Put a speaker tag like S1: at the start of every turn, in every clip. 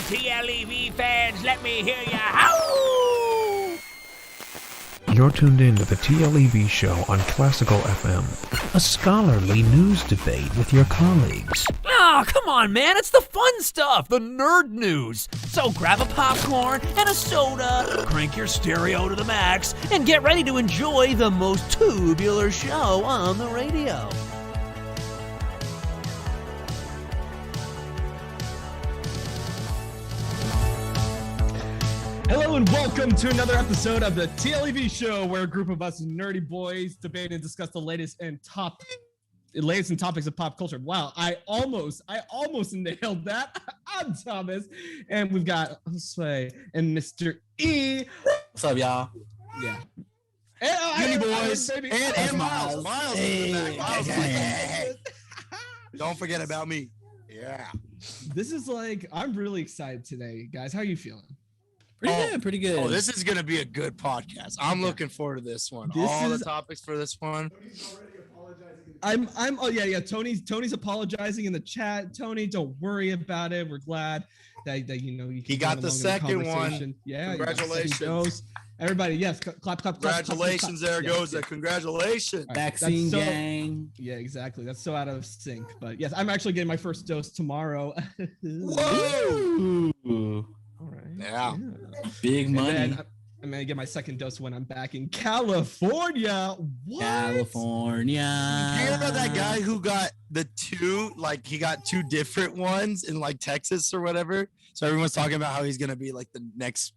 S1: TLEV fans, let me hear ya howl!
S2: You're tuned in to the TLEV Show on Classical FM, a scholarly news debate with your colleagues.
S1: Oh, come on, man. It's the fun stuff, the nerd news. So grab a popcorn and a soda, crank your stereo to the max, and get ready to enjoy the most tubular show on the radio.
S3: Hello and welcome to another episode of the TLEV Show, where a group of us nerdy boys debate and discuss the latest and topics of pop culture. Wow, I almost nailed that. I'm Thomas, and we've got Josue and Mr. E.
S4: What's up, y'all?
S3: Yeah.
S4: Uni boys and
S3: Miles.
S4: Miles
S3: Hey.
S4: in the back. Hey. Don't forget about me. Yeah.
S3: This is I'm really excited today, guys. How are you feeling?
S4: Pretty good. Oh, this is gonna be a good podcast. I'm looking forward to this one. The topics for this one.
S3: Tony's apologizing in the chat. Tony, don't worry about it. We're glad that
S4: he got the second one.
S3: Yeah,
S4: congratulations.
S3: Everybody, yes, clap.
S4: Congratulations, there goes that. Congratulations.
S3: Right,
S4: vaccine gang.
S3: Yeah, exactly. That's so out of sync. But yes, I'm actually getting my first dose tomorrow.
S4: Whoa!
S3: All right.
S4: Yeah.
S3: Big money. I'm gonna get my second dose when I'm back in California. What?
S4: California. You remember that guy who got he got two different ones in Texas or whatever? So everyone's talking about how he's gonna be the next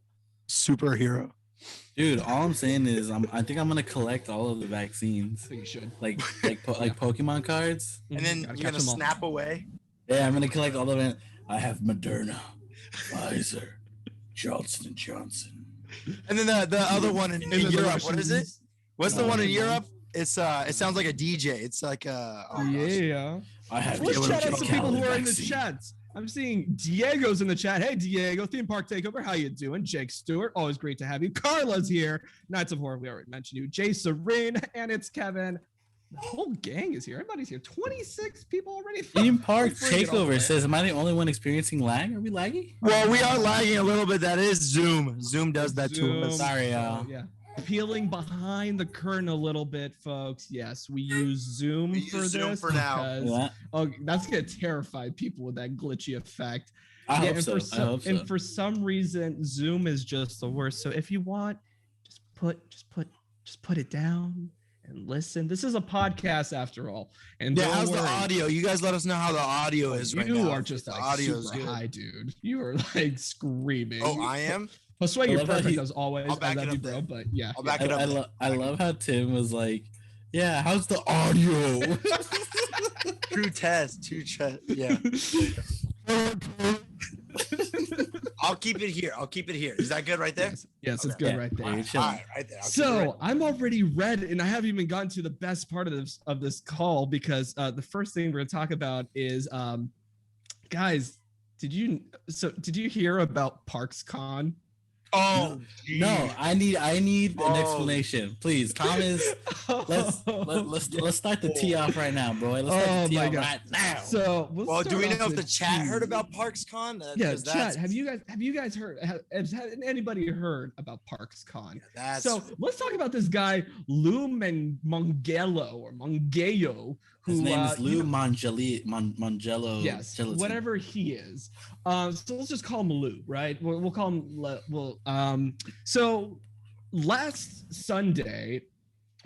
S4: superhero.
S5: Dude, all I'm saying is I think I'm gonna collect all of the vaccines.
S3: I think you should.
S5: Like Pokemon cards.
S4: And then you're gonna snap away.
S5: Yeah, I'm gonna collect all of it. I have Moderna, Pfizer, Johnson & Johnson.
S4: And then the other one in Europe. What is it? What's the one in Europe? It's it sounds like a DJ. It's like
S3: yeah.
S5: I have.
S3: Let's chat out some people who are in the chats. I'm seeing Diego's in the chat. Hey, Diego, Theme Park Takeover. How you doing? Jake Stewart, always great to have you. Carla's here. Knights of Horror, we already mentioned you. Jay Serene, and it's Kevin. The whole gang is here. Everybody's here. 26 people already.
S5: Theme Park Takeover says, am I the only one experiencing lag? Are we laggy?
S4: Well, we are lagging a little bit. That is Zoom. Zoom does that to us.
S5: Sorry, y'all.
S3: Yeah. Peeling behind the curtain a little bit, folks. Yes, we use Zoom for this.
S4: Zoom for now.
S3: Yeah. Oh, that's gonna terrify people with that glitchy effect.
S5: I hope so.
S3: And for some reason, Zoom is just the worst. So if you want, just put it down and listen. This is a podcast after all. And
S4: yeah, how's the audio? You guys let us know how the audio is right now.
S3: You are just super high, dude. You are screaming.
S4: Oh, I am?
S3: Josue, you're perfect as always.
S4: I'll back it up,
S3: bro. But yeah.
S4: I'll back it up.
S5: I love how Tim was like, yeah, how's the audio?
S4: True test. Yeah. I'll keep it here. Is that good right there?
S3: Yes, it's good right there.
S4: All right, right there.
S3: So I'm already read, and I haven't even gotten to the best part of this call because the first thing we're gonna talk about is, guys, did you hear about ParksCon?
S4: Oh
S5: no! I need an explanation, please, Thomas. Let's start the tee off right now, bro. Let's start the tee off right now.
S3: So,
S4: do we know if the chat heard about ParksCon?
S3: Yeah, chat. Have you guys heard? Has anybody heard about ParksCon? So let's talk about this guy Lou Mongello,
S5: his name is Lou Mongello.
S3: Yes, whatever he is. So let's just call him Lou, right? We'll call him. So last Sunday,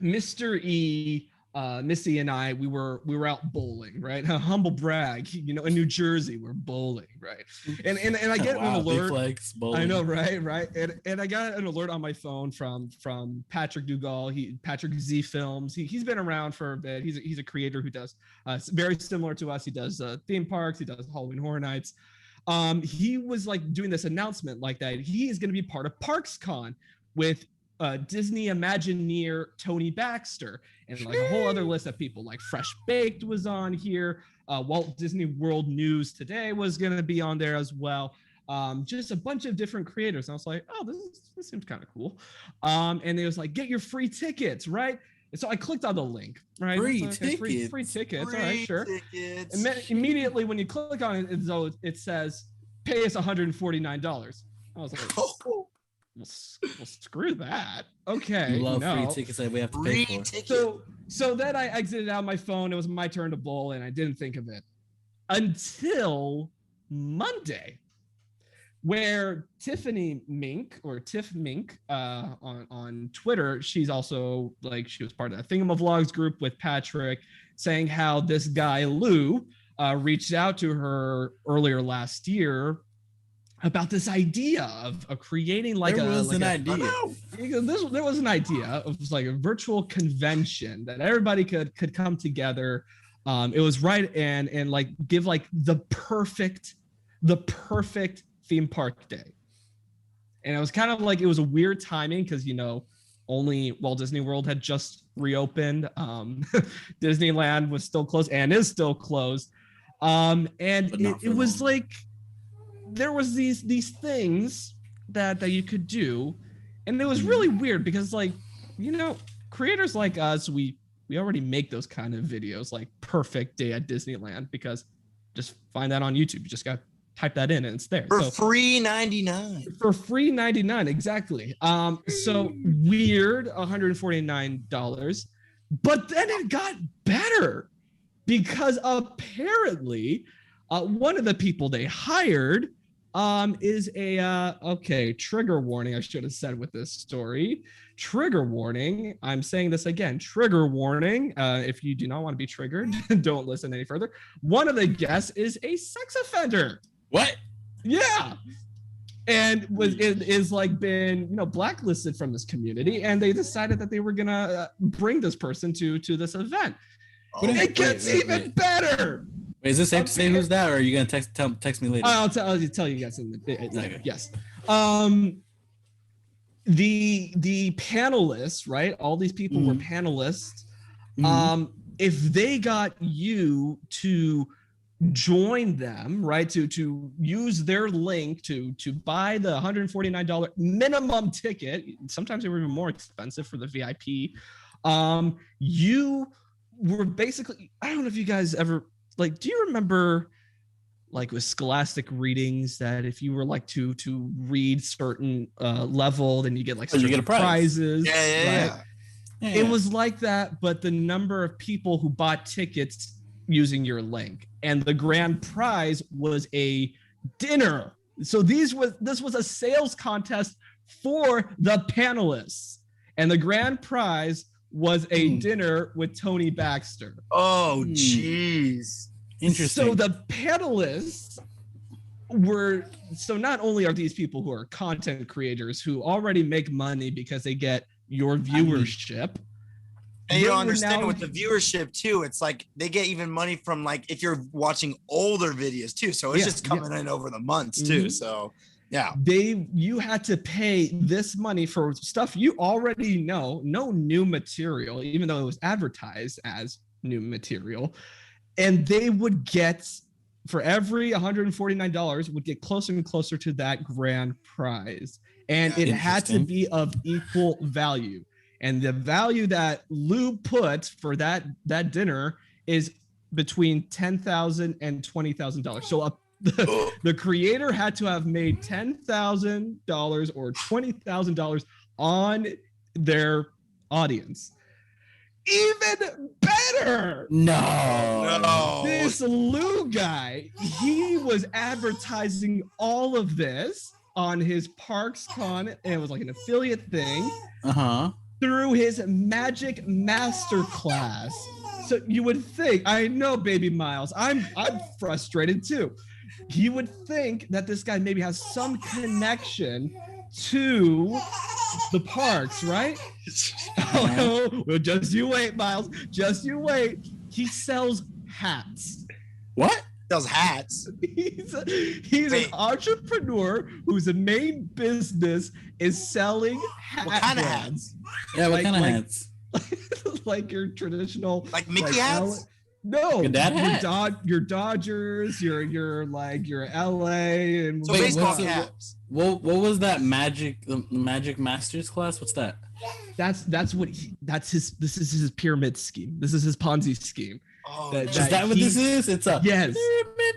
S3: Mr. E, Missy and I, we were out bowling, right? A humble brag, in New Jersey, we're bowling, right? And I get an alert. I know, right? And I got an alert on my phone from Patrick Dugal. Patrick Z Films. He's been around for a bit. He's a creator who does very similar to us. He does theme parks. He does Halloween Horror Nights. He was doing this announcement that he is going to be part of ParksCon with Disney Imagineer Tony Baxter and a whole other list of people. Fresh Baked was on here. Walt Disney World News Today was going to be on there as well. Just a bunch of different creators. And I was like, oh, this seems kind of cool. And it was get your free tickets, right? And so I clicked on the link, right?
S5: Free tickets.
S3: Free tickets. All right, sure. And then immediately when you click on it, it says pay us $149. I was like, well, screw that. Okay.
S5: We love free tickets that we have to pay for.
S3: So then I exited out my phone. It was my turn to bowl, and I didn't think of it until Monday, where Tiffany Mink or Tiff Mink on Twitter, she's also like, she was part of the Thingamavlogs group with Patrick, saying how this guy Lou reached out to her earlier last year about this idea of creating like there was an idea of like a virtual convention that everybody could come together. It was right and like give like the perfect theme park day. And it was kind of like, it was a weird timing because, you know, only Walt Disney World had just reopened. Disneyland was still closed and is still closed. And it was like, there was these things that you could do. And it was really weird because, like, you know, creators like us, we already make those kind of videos, like perfect day at Disneyland, because just find that on YouTube. You just got to type that in and it's there.
S4: For free 99.
S3: For free 99, exactly. So weird, $149. But then it got better because apparently one of the people they hired is a trigger warning. I should have said with this story. Trigger warning. I'm saying this again. Trigger warning. If you do not want to be triggered, don't listen any further. One of the guests is a sex offender.
S5: What?
S3: Yeah. And is like been, you know, blacklisted from this community, and they decided that they were gonna bring this person to this event. But it gets even better.
S5: Wait, is it safe to say who's that, or are you gonna text me later?
S3: I'll tell you guys in the yes. The panelists, right? All these people were panelists. If they got you to join them, right, to use their link to buy the $149 minimum ticket, sometimes they were even more expensive for the VIP. You were basically, I don't know if you guys ever, like, do you remember like with Scholastic readings that if you were like to read certain level, then you get like certain
S5: you get
S3: prizes?
S4: Yeah.
S3: It was like that, but the number of people who bought tickets using your link, and the grand prize was a dinner. So this was a sales contest for the panelists, and the grand prize was a dinner with Tony Baxter.
S4: Oh, jeez.
S5: Interesting.
S3: So the panelists were, so not only are these people who are content creators who already make money because they get your viewership.
S4: And you don't understand with the viewership too. It's like they get even money from, like, if you're watching older videos too. So it's just coming in over the months too. So yeah, you had to pay this money for stuff you already know, no new material, even though it was advertised as new material. And they would get, for every $149, would get closer and closer to that grand prize. And it had to be of equal value. And the value that Lou put for that dinner is between $10,000 and $20,000. So the creator had to have made $10,000 or $20,000 on their audience. Even better.
S5: No.
S3: This Lou guy, he was advertising all of this on his ParksCon, and it was like an affiliate thing. Through his magic masterclass. So you would think, I know, Baby Miles, I'm frustrated too. You would think that this guy maybe has some connection to the parks, right? Oh, well, just you wait, Miles. Just you wait. He sells hats.
S4: What? Sells hats.
S3: He's an entrepreneur whose main business is selling hats.
S4: What kind of hats?
S5: Yeah, what kind of hats?
S3: Like your traditional,
S4: like Mickey hats?
S3: No,
S5: your dad hat?
S3: Your Dodgers, your like your LA, and
S4: so baseball caps.
S5: What was that magic masters class? What's that?
S3: This is his pyramid scheme. This is his Ponzi scheme.
S4: Oh,
S5: is that what this is? It's a
S3: yes.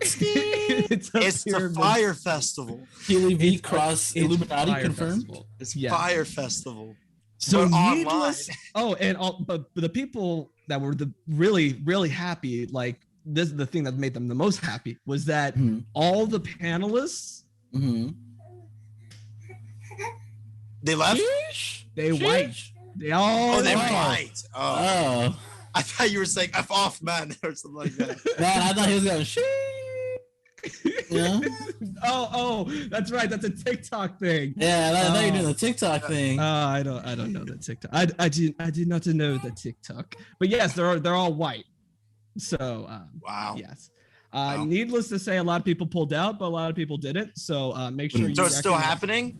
S3: It's
S4: the Fire Festival.
S5: TLEV Cross Illuminati
S3: Fire
S5: confirmed.
S3: Festival.
S4: It's
S3: Yes.
S4: Fire Festival.
S3: So
S4: But
S3: needless.
S4: online.
S3: But the people that were really happy, like this is the thing that made them the most happy, was that all the panelists
S4: They left.
S3: they white. They all
S4: They're
S3: white.
S4: white. Oh. I thought you were saying "F off, man" or something like that.
S5: Man, I thought he was going. Yeah.
S3: Oh, that's right. That's a TikTok thing.
S5: Yeah, I thought you were doing the TikTok thing.
S3: I don't know the TikTok. I did not know the TikTok. But yes, they're all white. So
S4: wow.
S3: Yes. Needless to say, a lot of people pulled out, but a lot of people didn't. So make sure you.
S4: So it's still happening.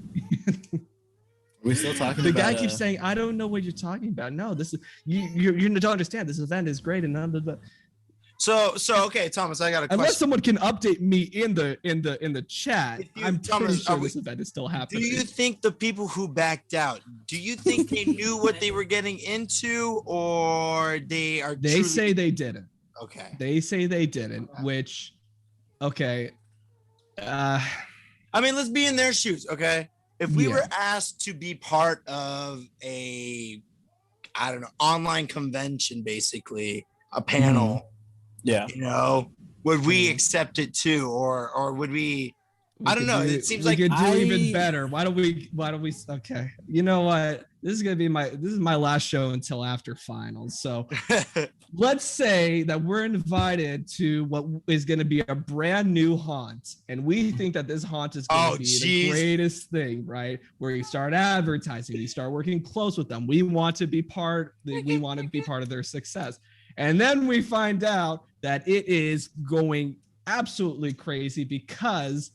S5: We're still talking
S3: the
S5: about
S3: guy keeps saying, I don't know what you're talking about. No, this is you don't understand. This event is great and none of the.
S4: So okay, Thomas, I got a question.
S3: Unless someone can update me in the chat, I'm pretty sure this event is still happening.
S4: Do you think the people who backed out, do you think they knew what they were getting into, or they are?
S3: They say they didn't.
S4: Okay.
S3: They say they didn't, which, okay.
S4: I mean, let's be in their shoes, okay? If we were asked to be part of a, I don't know, online convention, basically a panel, you know, would we accept it too, or would we? I don't know. It seems like
S3: we could do even better. Why don't we? Okay, you know what? This is my last show until after finals. So let's say that we're invited to what is going to be a brand new haunt, and we think that this haunt is going to be the greatest thing, right? Where you start advertising, you start working close with them. We want to be part of their success, and then we find out that it is going absolutely crazy because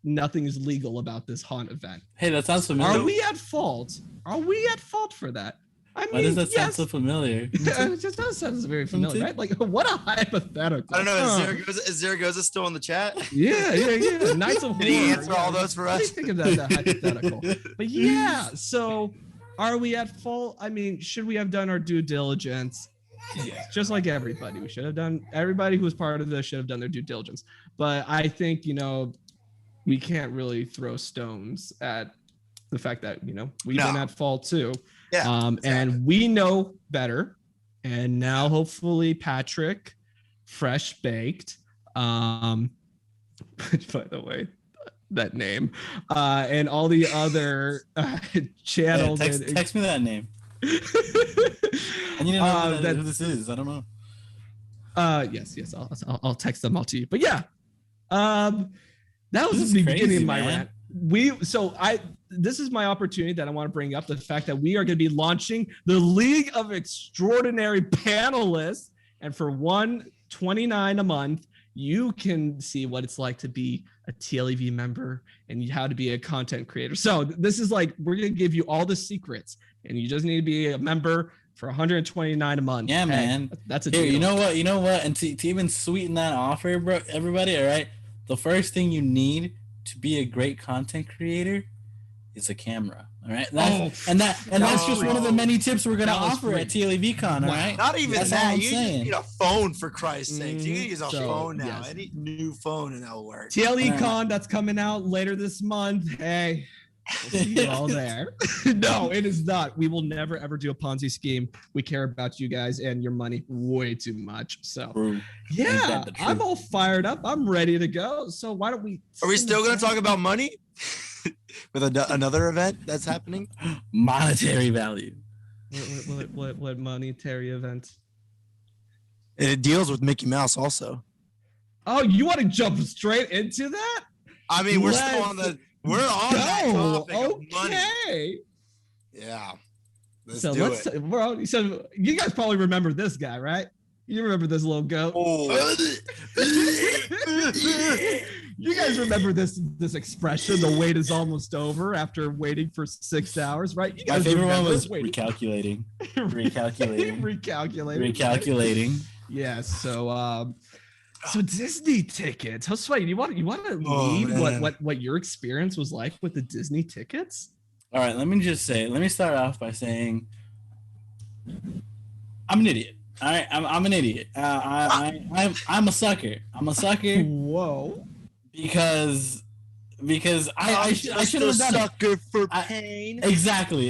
S3: nothing is legal about this haunt event.
S5: Hey, that sounds familiar.
S3: Are we at fault? Are we at fault for that? I mean,
S5: why does that sound so familiar?
S3: It just does sound very familiar, right? Like, what a hypothetical.
S4: I don't know. Is Zaragoza still in the chat?
S3: Yeah. Knights of Horror.
S4: Did he answer all those for us?
S3: What do you think of that hypothetical? But yeah, so are we at fault? I mean, should we have done our due diligence? Yes, just like everybody. Everybody who was part of this should have done their due diligence. But I think, we can't really throw stones at the fact that, we've been at fault too. Yeah. And we know better. And now hopefully Patrick, fresh baked, which by the way, that name, and all the other channels.
S5: Yeah, text me that name. I need to know who this is. I don't know.
S3: Yes. I'll text them all to you. But yeah, that was the beginning of my rant. This is my opportunity that I want to bring up, the fact that we are going to be launching the League of Extraordinary Panelists, and for $129 a month, you can see what it's like to be a TLEV member and how to be a content creator. So this is like, we're going to give you all the secrets, and you just need to be a member for $129 a month.
S5: Yeah, man.
S3: That's a
S5: deal.
S3: You
S5: know what? And to even sweeten that offer, bro, everybody, all right? The first thing you need to be a great content creator is a camera. All right. That's just one of the many tips we're gonna offer at TLEV Con. All right.
S4: Not even that's that. You just need a phone, for Christ's sake. You can use a phone now. Yes. Any new phone and that'll work.
S3: TLEV Con that's coming out later this month. Hey, we'll see you all there. No, it is not. We will never ever do a Ponzi scheme. We care about you guys and your money way too much. So yeah, I'm all fired up. I'm ready to go. So why don't we?
S4: Are we still gonna talk about money? With another event that's happening?
S5: Monetary value.
S3: What monetary event?
S4: It deals with Mickey Mouse also.
S3: Oh, you want to jump straight into that?
S4: I mean, we're still on that topic of money. Yeah.
S3: So you guys probably remember this guy, right? You remember this little goat?
S4: Oh.
S3: You guys remember this expression, the wait is almost over after waiting for 6 hours, right? You
S5: My
S3: guys
S5: favorite one was
S3: recalculating. Yeah, so Disney tickets. Josue, you want to lead what your experience was like with the Disney tickets?
S5: All right, let me start off by saying I'm an idiot. All right, I'm an idiot. I'm a sucker. I'm a sucker
S3: Whoa.
S5: because I should have done
S4: sucker for
S5: I-
S4: pain.
S5: Exactly.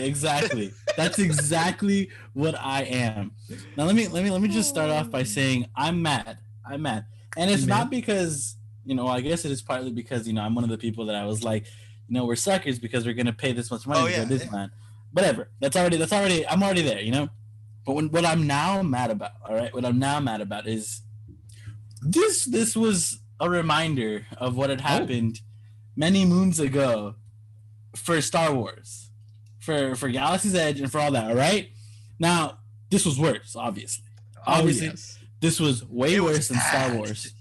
S5: That's exactly what I am. Now let me just start off by saying I'm mad, and it's not because I guess it is partly because I'm one of the people that I was like, we're suckers because we're gonna pay this much money to go to Disneyland. Whatever. That's already I'm already there. But what I'm now mad about, all right, what I'm now mad about is this was a reminder of what had happened many moons ago for Star Wars, for Galaxy's Edge and for all that, all right? Now, this was worse, obviously.
S3: Yes.
S5: This was way worse than Star Wars.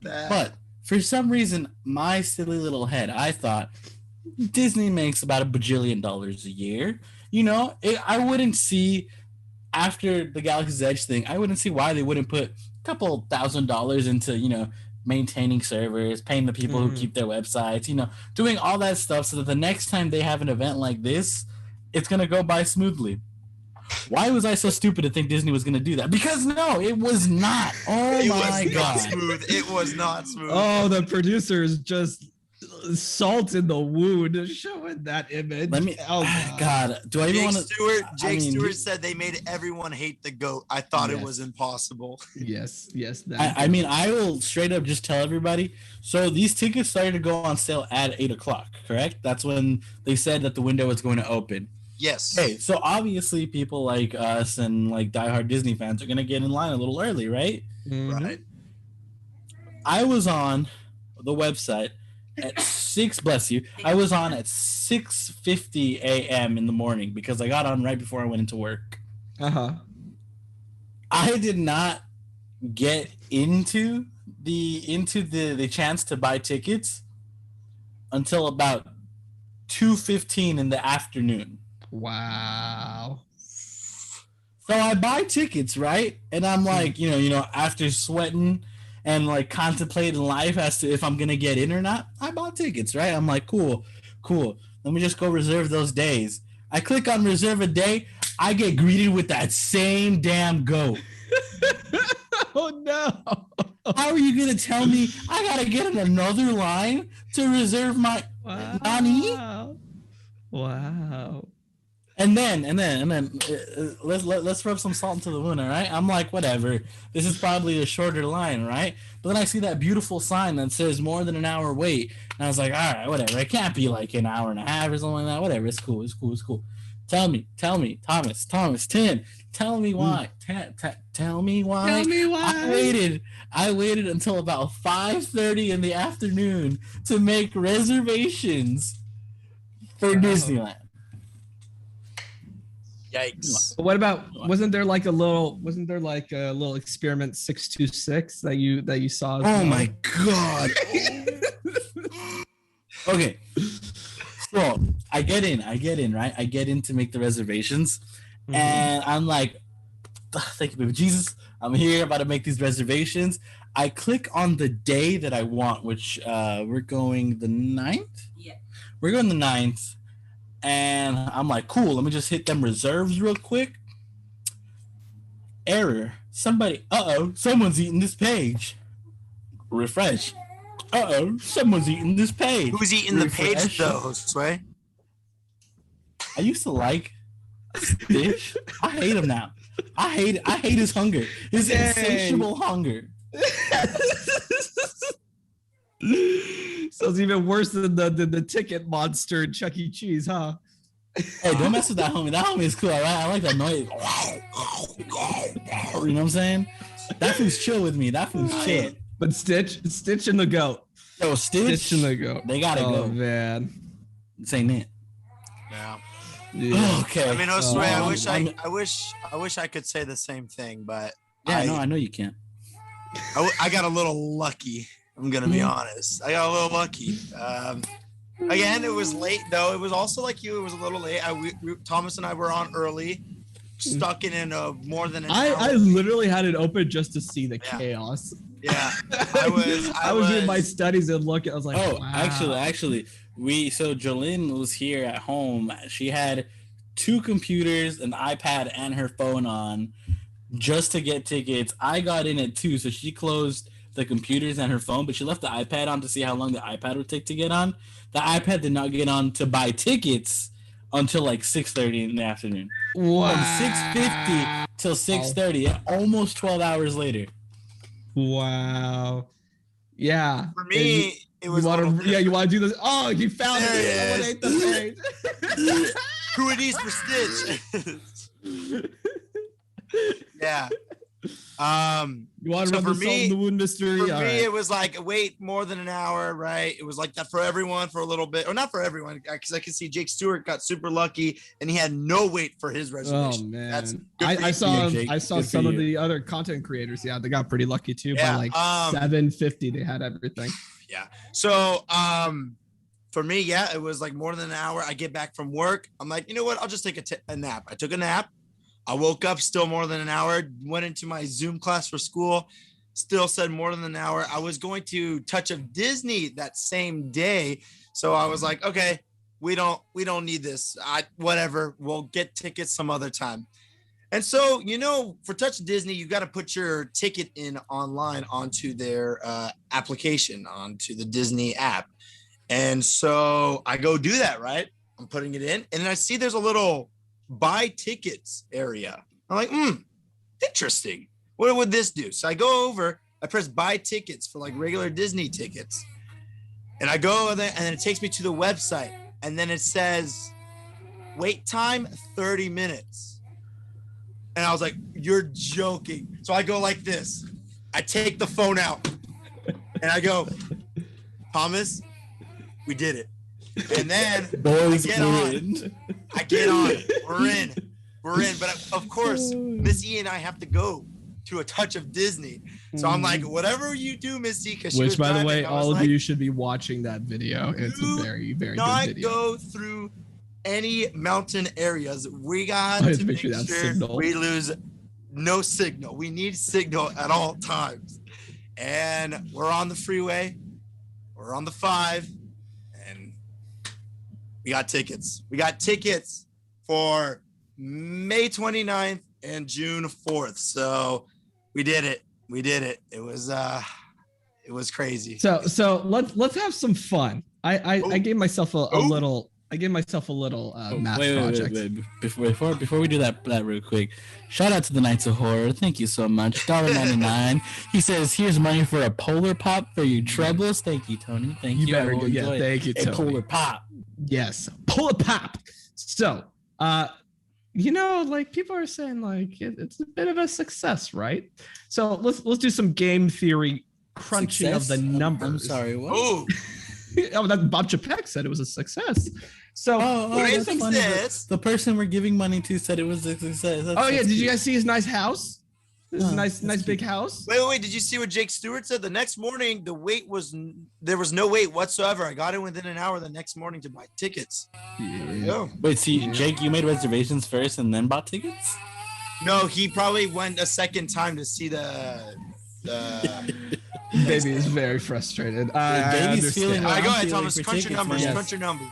S5: But for some reason, my silly little head, I thought Disney makes about $1 bajillion a year. I wouldn't see, after the Galaxy's Edge thing, I wouldn't see why they wouldn't put a couple $1,000 into, maintaining servers, paying the people who keep their websites, doing all that stuff so that the next time they have an event like this, it's going to go by smoothly. Why was I so stupid to think Disney was going to do that? Because no, it was not. Oh my God.
S4: It was not smooth.
S3: Oh, the producers just salt in the wound showing that image.
S5: God. Do I even want to?
S4: Jake Stewart said they made everyone hate the GOAT. I thought it was impossible.
S3: Yes.
S5: I will straight up just tell everybody. So these tickets started to go on sale at 8:00, correct? That's when they said that the window was going to open.
S4: Yes.
S5: Okay, so obviously people like us and like diehard Disney fans are gonna get in line a little early, right?
S3: Mm-hmm.
S4: Right.
S5: I was on the website at 6:50 a.m. in the morning because I got on right before I went into work. I did not get into the chance to buy tickets until about 2:15 in the afternoon.
S3: Wow.
S5: So I buy tickets, right? And I'm like, after sweating and like contemplating life as to if I'm gonna get in or not, I bought tickets, right? I'm like, cool. Let me just go reserve those days. I click on reserve a day, I get greeted with that same damn GOAT.
S3: Oh no.
S5: How are you gonna tell me I gotta get in another line to reserve my Nani?
S3: Wow.
S5: And then let's rub some salt into the wound, all right? I'm like, whatever. This is probably a shorter line, right? But then I see that beautiful sign that says more than an hour wait, and I was like, all right, whatever. It can't be like an hour and a half or something like that. Whatever. It's cool. Tell me, Thomas, Tim. Tell me why. Tell me why. I waited until about 5:30 in the afternoon to make reservations for Disneyland.
S4: Yikes.
S3: What about wasn't there like a little experiment 626 that you saw?
S5: Oh my God. Okay. So I get in, right? I get in to make the reservations. And I'm like, thank you, baby Jesus. I'm here about to make these reservations. I click on the day that I want, which we're going the 9th? Yeah. We're going the 9th. And I'm like, cool, let me just hit them reserves real quick. Error. Someone's eating this page. Refresh. Someone's eating this page.
S4: Who's eating the page though, Sway?
S5: I used to like Stitch. I hate him now. I hate his hunger. His insatiable hunger.
S3: So it's even worse than the ticket monster in Chuck E. Cheese, huh?
S5: Hey, don't mess with that homie. That homie is cool, all right? I like that noise. You know what I'm saying? That food's chill with me. That food's chill.
S3: But Stitch and the GOAT.
S5: Yo, Stitch
S3: and the GOAT.
S5: They gotta go.
S3: Oh man.
S5: This ain't it.
S4: Yeah.
S5: Okay.
S4: I mean, Sway, I wish I could say the same thing, but
S5: I know you can't.
S4: I got a little lucky. I'm gonna be honest. I got a little lucky. Again, it was late though. It was also like you. It was a little late. Thomas and I were on early, stuck in more than an hour.
S3: I literally had it open just to see the chaos.
S4: Yeah, I was
S3: doing my studies and look. I was like,
S5: oh,
S3: wow.
S5: actually, so Jolene was here at home. She had 2 computers, an iPad, and her phone on. just to get tickets. I got in at 2, so she closed the computers and her phone, but she left the iPad on to see how long the iPad would take to get on. The iPad did not get on to buy tickets until like 6:30 in the afternoon.
S3: Wow.
S5: From 6:50 till 6:30, almost 12 hours later.
S3: Wow. Yeah.
S4: For me, it was.
S3: You want to do this? Oh, you found it.
S4: Who are these for Stitch? Yeah.
S3: You want to run the Salt in the Wound mystery?
S4: For me, it was like wait more than an hour, right? It was like that for everyone for a little bit, or not for everyone, because I can see Jake Stewart got super lucky and he had no wait for his reservation.
S3: Oh man,
S4: that's
S3: I saw
S5: good
S3: some of the other content creators. Yeah, they got pretty lucky too.
S4: Yeah,
S3: by like 750, they had everything.
S4: Yeah. So for me, yeah, it was like more than an hour. I get back from work. I'm like, you know what? I'll just take a nap. I took a nap. I woke up still more than an hour, went into my Zoom class for school, still said more than an hour. I was going to Touch of Disney that same day. So I was like, okay, we don't need this. Whatever, we'll get tickets some other time. And so, for Touch of Disney, you got to put your ticket in online onto their application, onto the Disney app. And so I go do that, right? I'm putting it in, and then I see there's a little buy tickets area. I'm like, interesting. What would this do? So I go over, I press buy tickets for like regular Disney tickets. And I go there, and then it takes me to the website. And then it says, wait time 30 minutes. And I was like, you're joking. So I go like this. I take the phone out and I go, Thomas, we did it. And then I get on. We're in. But of course, Miss E and I have to go to a Touch of Disney. So I'm like, whatever you do, Missy, because
S3: which, by the way, all of you should be watching that video. It's a very, very good video.
S4: Not go through any mountain areas. We got to make sure we lose no signal. We need signal at all times. And we're on the freeway. We're on the 5. We got tickets. We got tickets for May 29th and June 4th. So we did it. It was crazy.
S3: So let's have some fun. I gave myself a little math project.
S5: Wait. Before we do that real quick, shout out to the Knights of Horror. Thank you so much. $1.99. He says, "Here's money for a Polar Pop for your trebles." Thank you, Tony. Thank you.
S3: Better go. Yeah, thank you, Tony.
S5: A Polar Pop.
S3: Yes, Polar Pop. So, like people are saying, like it's a bit of a success, right? So let's do some game theory crunching of the numbers.
S5: I'm sorry, what?
S4: Oh,
S3: that Bob Chapek said it was a success. So
S5: that's funny. The person we're giving money to said it was a success.
S3: Did you guys see his nice house? This nice big house.
S4: Wait. Did you see what Jake Stewart said? The next morning, there was no wait whatsoever. I got in within an hour the next morning to buy tickets.
S3: Yeah.
S5: Wait, see, Jake, you made reservations first and then bought tickets?
S4: No, he probably went a second time to see the
S3: Baby is very frustrated.
S5: Baby's feeling.
S4: Go ahead, Thomas. Crunch your numbers.
S3: Yes.
S4: Crunch your numbers.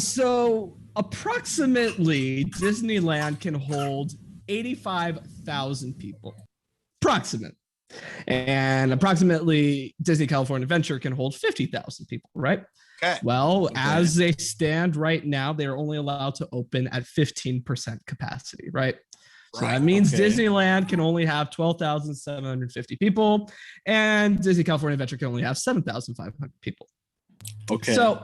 S3: So approximately Disneyland can hold 85,000 people. Approximate. And approximately Disney California Adventure can hold 50,000 people, right?
S4: Okay.
S3: Well, as they stand right now, they're only allowed to open at 15% capacity, right? So that means Disneyland can only have 12,750 people, and Disney California Adventure can only have 7,500 people.
S5: Okay.
S3: So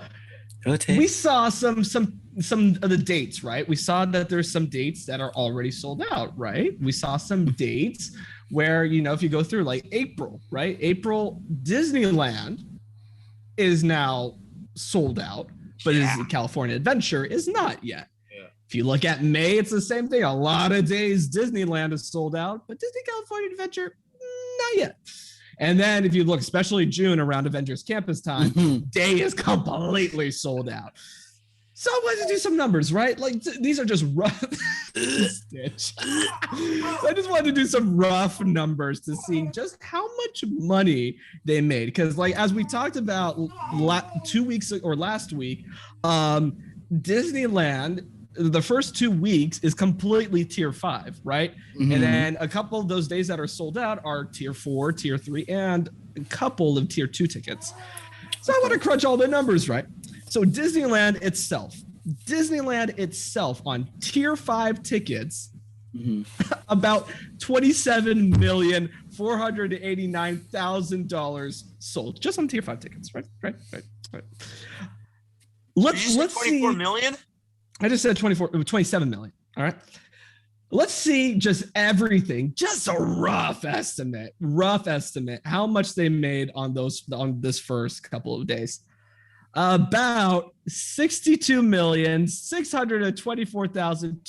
S3: we saw some of the dates, right? We saw that there's some dates that are already sold out, right? We saw some dates where, if you go through like April, right? April, Disneyland is now sold out, but Disney California Adventure is not yet. If you look at May, it's the same thing. A lot of days Disneyland is sold out, but Disney California Adventure, not yet. And then if you look, especially June around Avengers Campus time, day is completely sold out. So let's do some numbers, right? Like these are just rough. Stitch. I just wanted to do some rough numbers to see just how much money they made. Because like as we talked about 2 weeks or last week, Disneyland the first 2 weeks is completely tier 5, right?
S5: Mhm.
S3: And then a couple of those days that are sold out are tier 4, tier 3, and a couple of tier 2 tickets. So I want to crunch all the numbers, right? So Disneyland itself on tier 5 tickets, about $27,489,000 sold just on tier 5 tickets, right? Let's see.
S4: 24 million?
S3: I just said 27 million. All right. Let's see just everything, just a rough estimate, how much they made on this first couple of days. About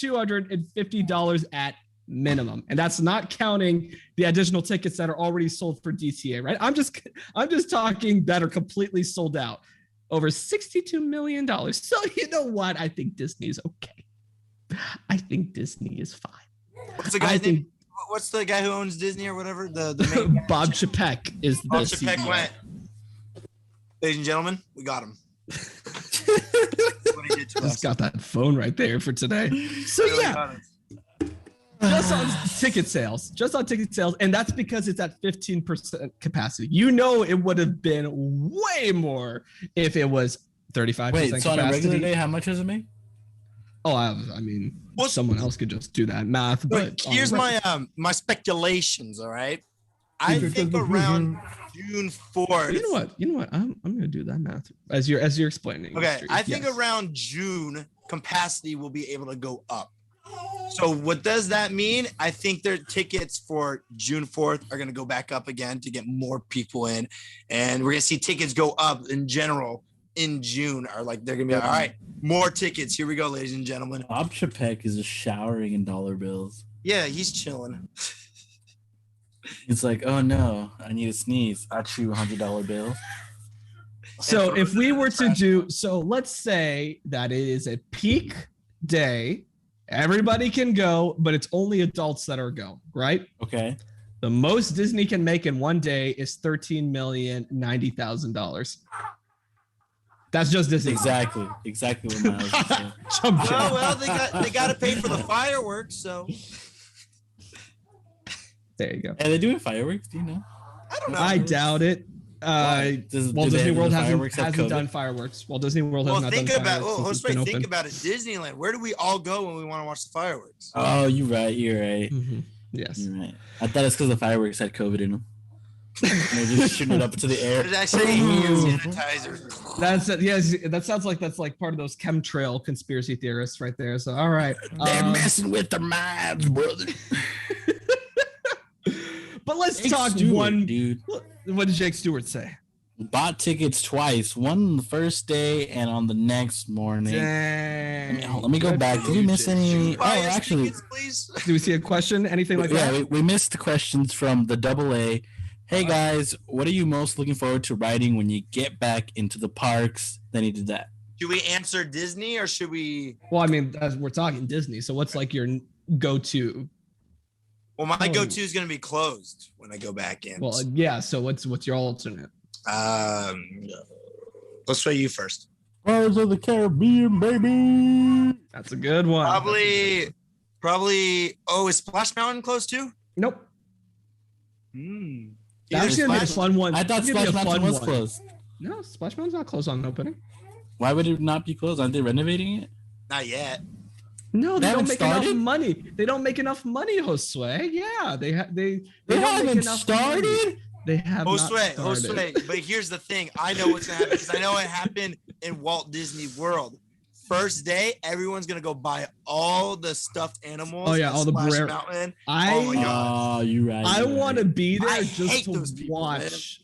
S3: $62,624,250 at minimum. And that's not counting the additional tickets that are already sold for DTA, right? I'm just talking that are completely sold out. Over $62 million. So you know what? I think Disney's okay. I think Disney is fine.
S4: What's the guy's name? What's the guy who owns Disney or whatever? The main guy?
S3: Bob Chapek is the
S4: Bob Chapek
S3: CEO.
S4: went. Ladies and gentlemen, we got him. What he did to
S3: Just
S4: us.
S3: got that phone right there for today. So
S4: Really
S3: yeah,
S4: got us.
S3: just on ticket sales, and that's because it's at 15% capacity. You know, it would have been way more if it was 35%
S5: Wait,
S3: capacity.
S5: so on a regular day, how much does it make?
S3: Oh, I mean, someone else could just do that math. But
S4: Here's my my speculations. All right, I think around June 4th.
S3: You know what? I'm gonna do that math as you're explaining.
S4: Okay,
S3: Mystery.
S4: I think
S3: Yes.
S4: around June capacity will be able to go up. So what does that mean? I think their tickets for June 4th are going to go back up again to get more people in. And we're going to see tickets go up in general in June. Are like, they're going to be like, all right, more tickets. Here we go, ladies and gentlemen.
S5: Bob Chapek is just showering in dollar bills.
S4: Yeah, he's chilling.
S5: It's like, oh no, I need a sneeze. I chew $100 bill.
S3: So if we were to do, so let's say that it is a peak day, everybody can go, but it's only adults that are going, right?
S5: Okay.
S3: The most Disney can make in one day is $13,090,000. That's just Disney.
S5: Exactly what Miles was saying.
S4: Well, they got to pay for the fireworks. So
S3: There you go.
S5: Are they doing fireworks? Do you know?
S4: I don't know.
S3: I doubt it. Walt Disney World hasn't done fireworks. Walt Disney World has
S4: Well,
S3: not
S4: think
S3: done
S4: about.
S3: fireworks.
S4: Well,
S3: since it's been
S4: think
S3: open.
S4: about it. Disneyland. Where do we all go when we want to watch the fireworks?
S5: Oh, you're right.
S3: Mhm. Yes.
S5: You're right. I thought it's because the fireworks had COVID in them. They're just shooting it up into the air.
S4: There's actually hand sanitizer.
S3: Yes, that sounds like that's like part of those chemtrail conspiracy theorists right there. So all right.
S5: They're messing with their minds, brother.
S3: But let's
S5: Jake
S3: talk
S5: Stewart,
S3: one.
S5: dude.
S3: What did Jake Stewart say?
S5: Bought tickets twice, one on the first day and on the next morning.
S3: Dang.
S5: Let me go back. Did we miss any? Oh,
S4: Buy us
S5: actually,
S4: tickets, please.
S3: Do we see a question? Anything like
S5: yeah,
S3: that?
S5: we missed the questions from the AA. Hey guys, what are you most looking forward to riding when you get back into the parks? Then he did that.
S4: Do we answer Disney or should we?
S3: Well, I mean, as we're talking Disney. So what's like your go-to?
S4: Well, my go-to is going to be closed when I go back in.
S3: Well, yeah. So what's your alternate?
S4: Let's try you first.
S5: Pirates of the Caribbean, baby.
S3: That's a good one.
S4: Probably. Oh, is Splash Mountain closed too?
S3: Nope.
S4: Either
S3: That's gonna be a
S4: Splash-
S3: fun one.
S5: I thought
S3: That's gonna be
S5: Splash
S3: a
S5: Mountain
S3: fun
S5: was
S3: one.
S5: closed.
S3: No, Splash Mountain's not closed on opening.
S5: Why would it not be closed? Aren't they renovating it?
S4: Not yet.
S3: No, they don't
S5: haven't
S3: make
S5: started?
S3: enough money. They don't make enough money, Josue. Yeah, they don't make
S5: haven't
S3: enough
S5: started.
S3: money. They have not started.
S4: Josue. But here's the thing. I know what's gonna happen because I know it happened in Walt Disney World. First day, everyone's gonna go buy all the stuffed animals.
S3: Oh, yeah,
S4: at
S3: all the
S4: Splash
S3: rare-
S4: Mountain.
S3: I
S4: Oh my God.
S5: Oh, you're right.
S3: I want to be there
S4: I
S3: just
S4: hate
S3: to
S4: those people,
S3: watch,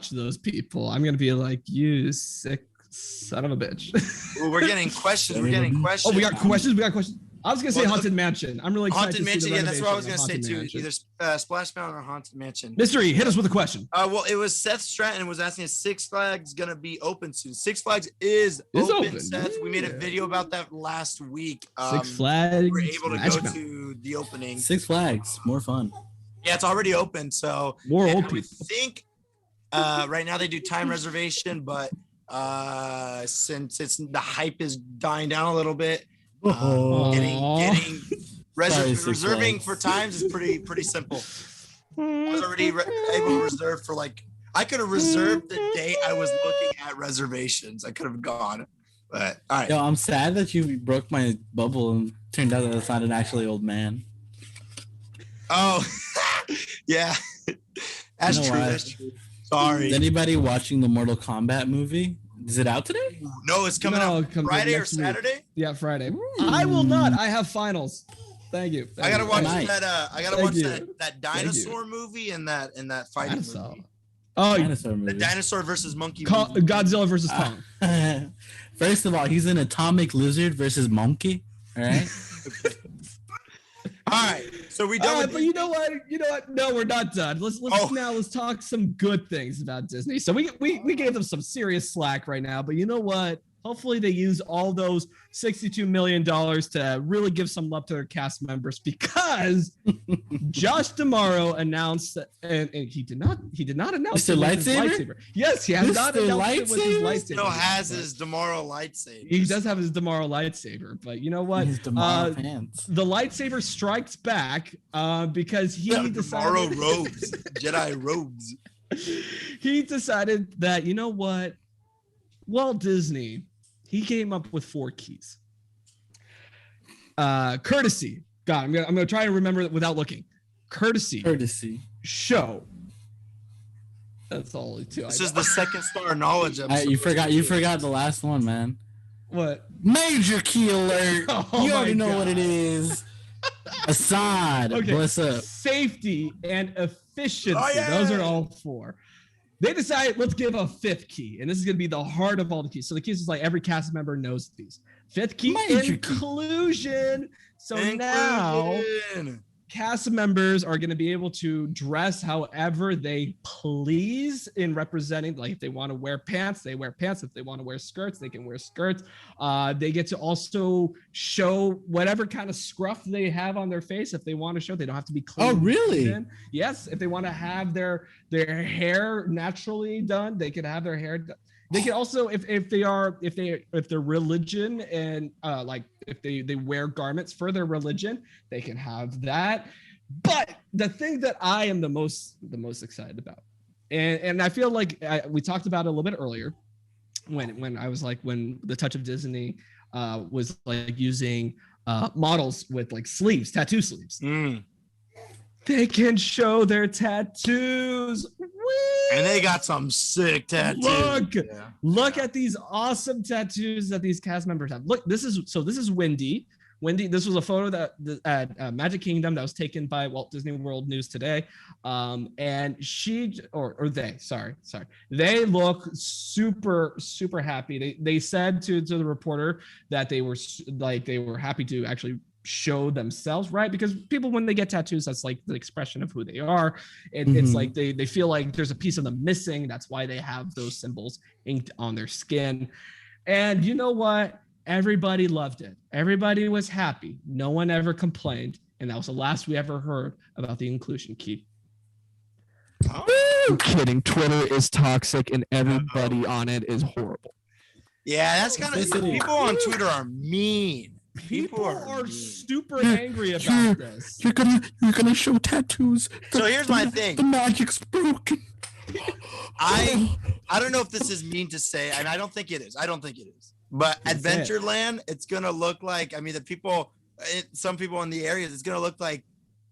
S3: those people. I'm gonna be like, you sick son of a bitch.
S4: Well, we're getting questions. We're getting questions.
S3: Oh, we got questions. I was gonna say
S4: Well,
S3: Haunted Mansion. I'm really excited
S4: Haunted
S3: to see
S4: Mansion.
S3: the
S4: Yeah, that's what I was
S3: renovation
S4: gonna
S3: of
S4: say
S3: Haunted
S4: too.
S3: Mansion.
S4: Either Splash Mountain or Haunted Mansion.
S3: Mystery, hit us with a question.
S4: Well, it was Seth Stratton was asking if Six Flags gonna be open soon. Six Flags is open. Seth, we made a
S3: yeah.
S4: video about that last week.
S3: Six Flags.
S4: We were able to
S3: Magic
S4: go
S3: Mountain.
S4: to the opening.
S5: Six Flags, more fun.
S4: Yeah, it's already open. So
S3: More
S4: and
S3: old
S4: I
S3: people.
S4: would think right now they do time reservation, but since it's the hype is dying down a little bit, Getting
S5: Sorry,
S4: reserving
S5: Six
S4: for times is pretty simple. I was already able to reserve for I could have reserved the day I was looking at reservations. I could have gone, but all right.
S5: Yo, I'm sad that you broke my bubble and turned out that it's not an actually old man.
S4: Oh, yeah. That's
S5: You know
S4: true.
S5: what?
S4: That's true. Sorry.
S5: Is anybody watching the Mortal Kombat movie? Is it out today?
S4: No, it's coming out Friday or Saturday.
S3: Yeah, Friday. I will not. I have finals. Thank you.
S4: I gotta watch
S5: Nice.
S4: that. I gotta watch that dinosaur movie and that fighting movie.
S3: Oh,
S5: Dinosaur movie.
S4: The dinosaur versus monkey movie.
S3: Godzilla versus Kong.
S5: First of all, he's an atomic lizard versus monkey. All right.
S4: All right. So we done with
S3: but you know what? No, we're not done. Let's talk some good things about Disney. So we gave them some serious slack right now, but you know what? Hopefully they use all those $62 million to really give some love to their cast members, because Josh D'Amaro announced that, and he did not announce
S5: Mr.
S3: it with his
S5: Lightsaber?
S3: Yes, he has not
S5: Mr.
S3: announced it with his lightsaber.
S4: still has his Demaro lightsaber.
S3: He does have his D'Amaro lightsaber, but you know what?
S5: His D'Amaro pants.
S3: The lightsaber strikes back because he decided
S4: Demaro robes, Jedi robes.
S3: He decided that, you know what? Walt Disney, he came up with 4 keys. Courtesy. God, I'm gonna try to remember it without looking. Courtesy. Show. That's all.
S4: This is the second star knowledge episode.
S5: You forgot the last one, man.
S3: What?
S5: Major key alert.
S3: Oh
S5: You already
S3: my
S5: know what it
S3: God.
S5: is. Assad.
S3: Okay.
S5: What's up?
S3: Safety and efficiency.
S4: Oh, yeah.
S3: Those are all 4. They decided, let's give a 5th key, and this is going to be the heart of all the keys. So the keys is like every cast member knows these. 5th key,
S5: Major
S3: inclusion. So now cast members are going to be able to dress however they please in representing, like if they want to wear pants, they wear pants. If they want to wear skirts, they can wear skirts. They get to also show whatever kind of scruff they have on their face. If they want to show, they don't have to be clean.
S5: Oh, really?
S3: Yes. If they want to have their hair naturally done, they can have their hair done. They can also, if their religion and like if they wear garments for their religion, they can have that. But the thing that I am the most excited about, and I feel like we talked about it a little bit earlier, when I was like, when the Touch of Disney was like using models with like sleeves, tattoo sleeves. They can show their tattoos. Woo!
S4: And they got some sick tattoos.
S3: Look at these awesome tattoos that these cast members have. Look, this is Wendy. This was a photo that at Magic Kingdom that was taken by Walt Disney World News Today. And they look super, super happy. They said to the reporter that they were happy to actually show themselves, right? Because people, when they get tattoos, that's like the expression of who they are. And it's like they feel like there's a piece of them missing. That's why they have those symbols inked on their skin. And you know what? Everybody loved it. Everybody was happy. No one ever complained. And that was the last we ever heard about the inclusion key.
S6: I'm kidding. Twitter is toxic and everybody on it is horrible.
S4: Yeah, that's kind of, people on Twitter are mean.
S3: People are super angry about this.
S6: You're gonna show tattoos.
S4: So here's my thing.
S6: The magic's broken.
S4: I don't know if this is mean to say, and I don't think it is. But Adventureland, it's gonna look like, I mean, some people in the areas, it's gonna look like,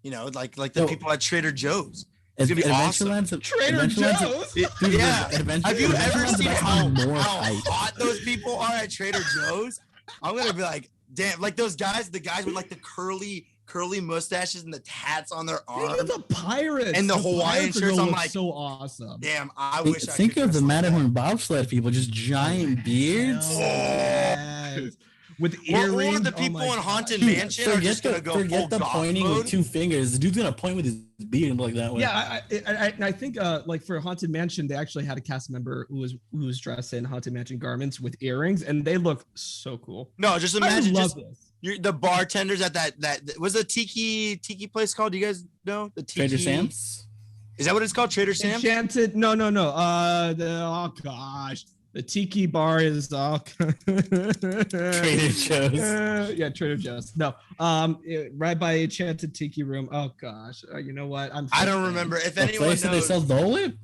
S4: like the people at Trader Joe's. It's gonna be awesome.
S3: Trader Joe's?
S4: Yeah. Have you ever seen how
S5: hype.
S4: hot those people are at Trader Joe's? I'm gonna be like, damn, like the guys with like the curly mustaches and the tats on their arms.
S3: Think of the pirates
S4: and the Hawaiian shirts. I'm like,
S3: so awesome.
S4: Damn, I wish I
S5: think
S4: could
S5: of the
S4: dress like
S5: Matterhorn
S4: that.
S5: bobsled people, just giant beards.
S3: Yes. With earrings.
S4: Or the people in Haunted Mansion are just gonna go full
S5: the
S4: goth
S5: pointing
S4: mode.
S5: with 2 fingers. The dude's gonna point with his beard and like that way.
S3: Yeah, I think like for Haunted Mansion, they actually had a cast member who was dressed in Haunted Mansion garments with earrings, and they look so cool.
S4: No, just imagine
S3: I love this.
S4: the bartenders at that was a tiki place called. Do you guys know the tiki?
S5: Trader Sam's.
S4: Is that what it's called? Trader Sam's?
S3: Enchanted? No. Oh gosh. The Tiki Bar is all
S5: Trader Joe's.
S3: Yeah, Trader Joe's. No, right by Enchanted Tiki Room. Oh gosh, you know what?
S4: I don't remember if
S5: The
S4: anyone
S5: place that they
S4: knows.
S5: sell Dole Whip?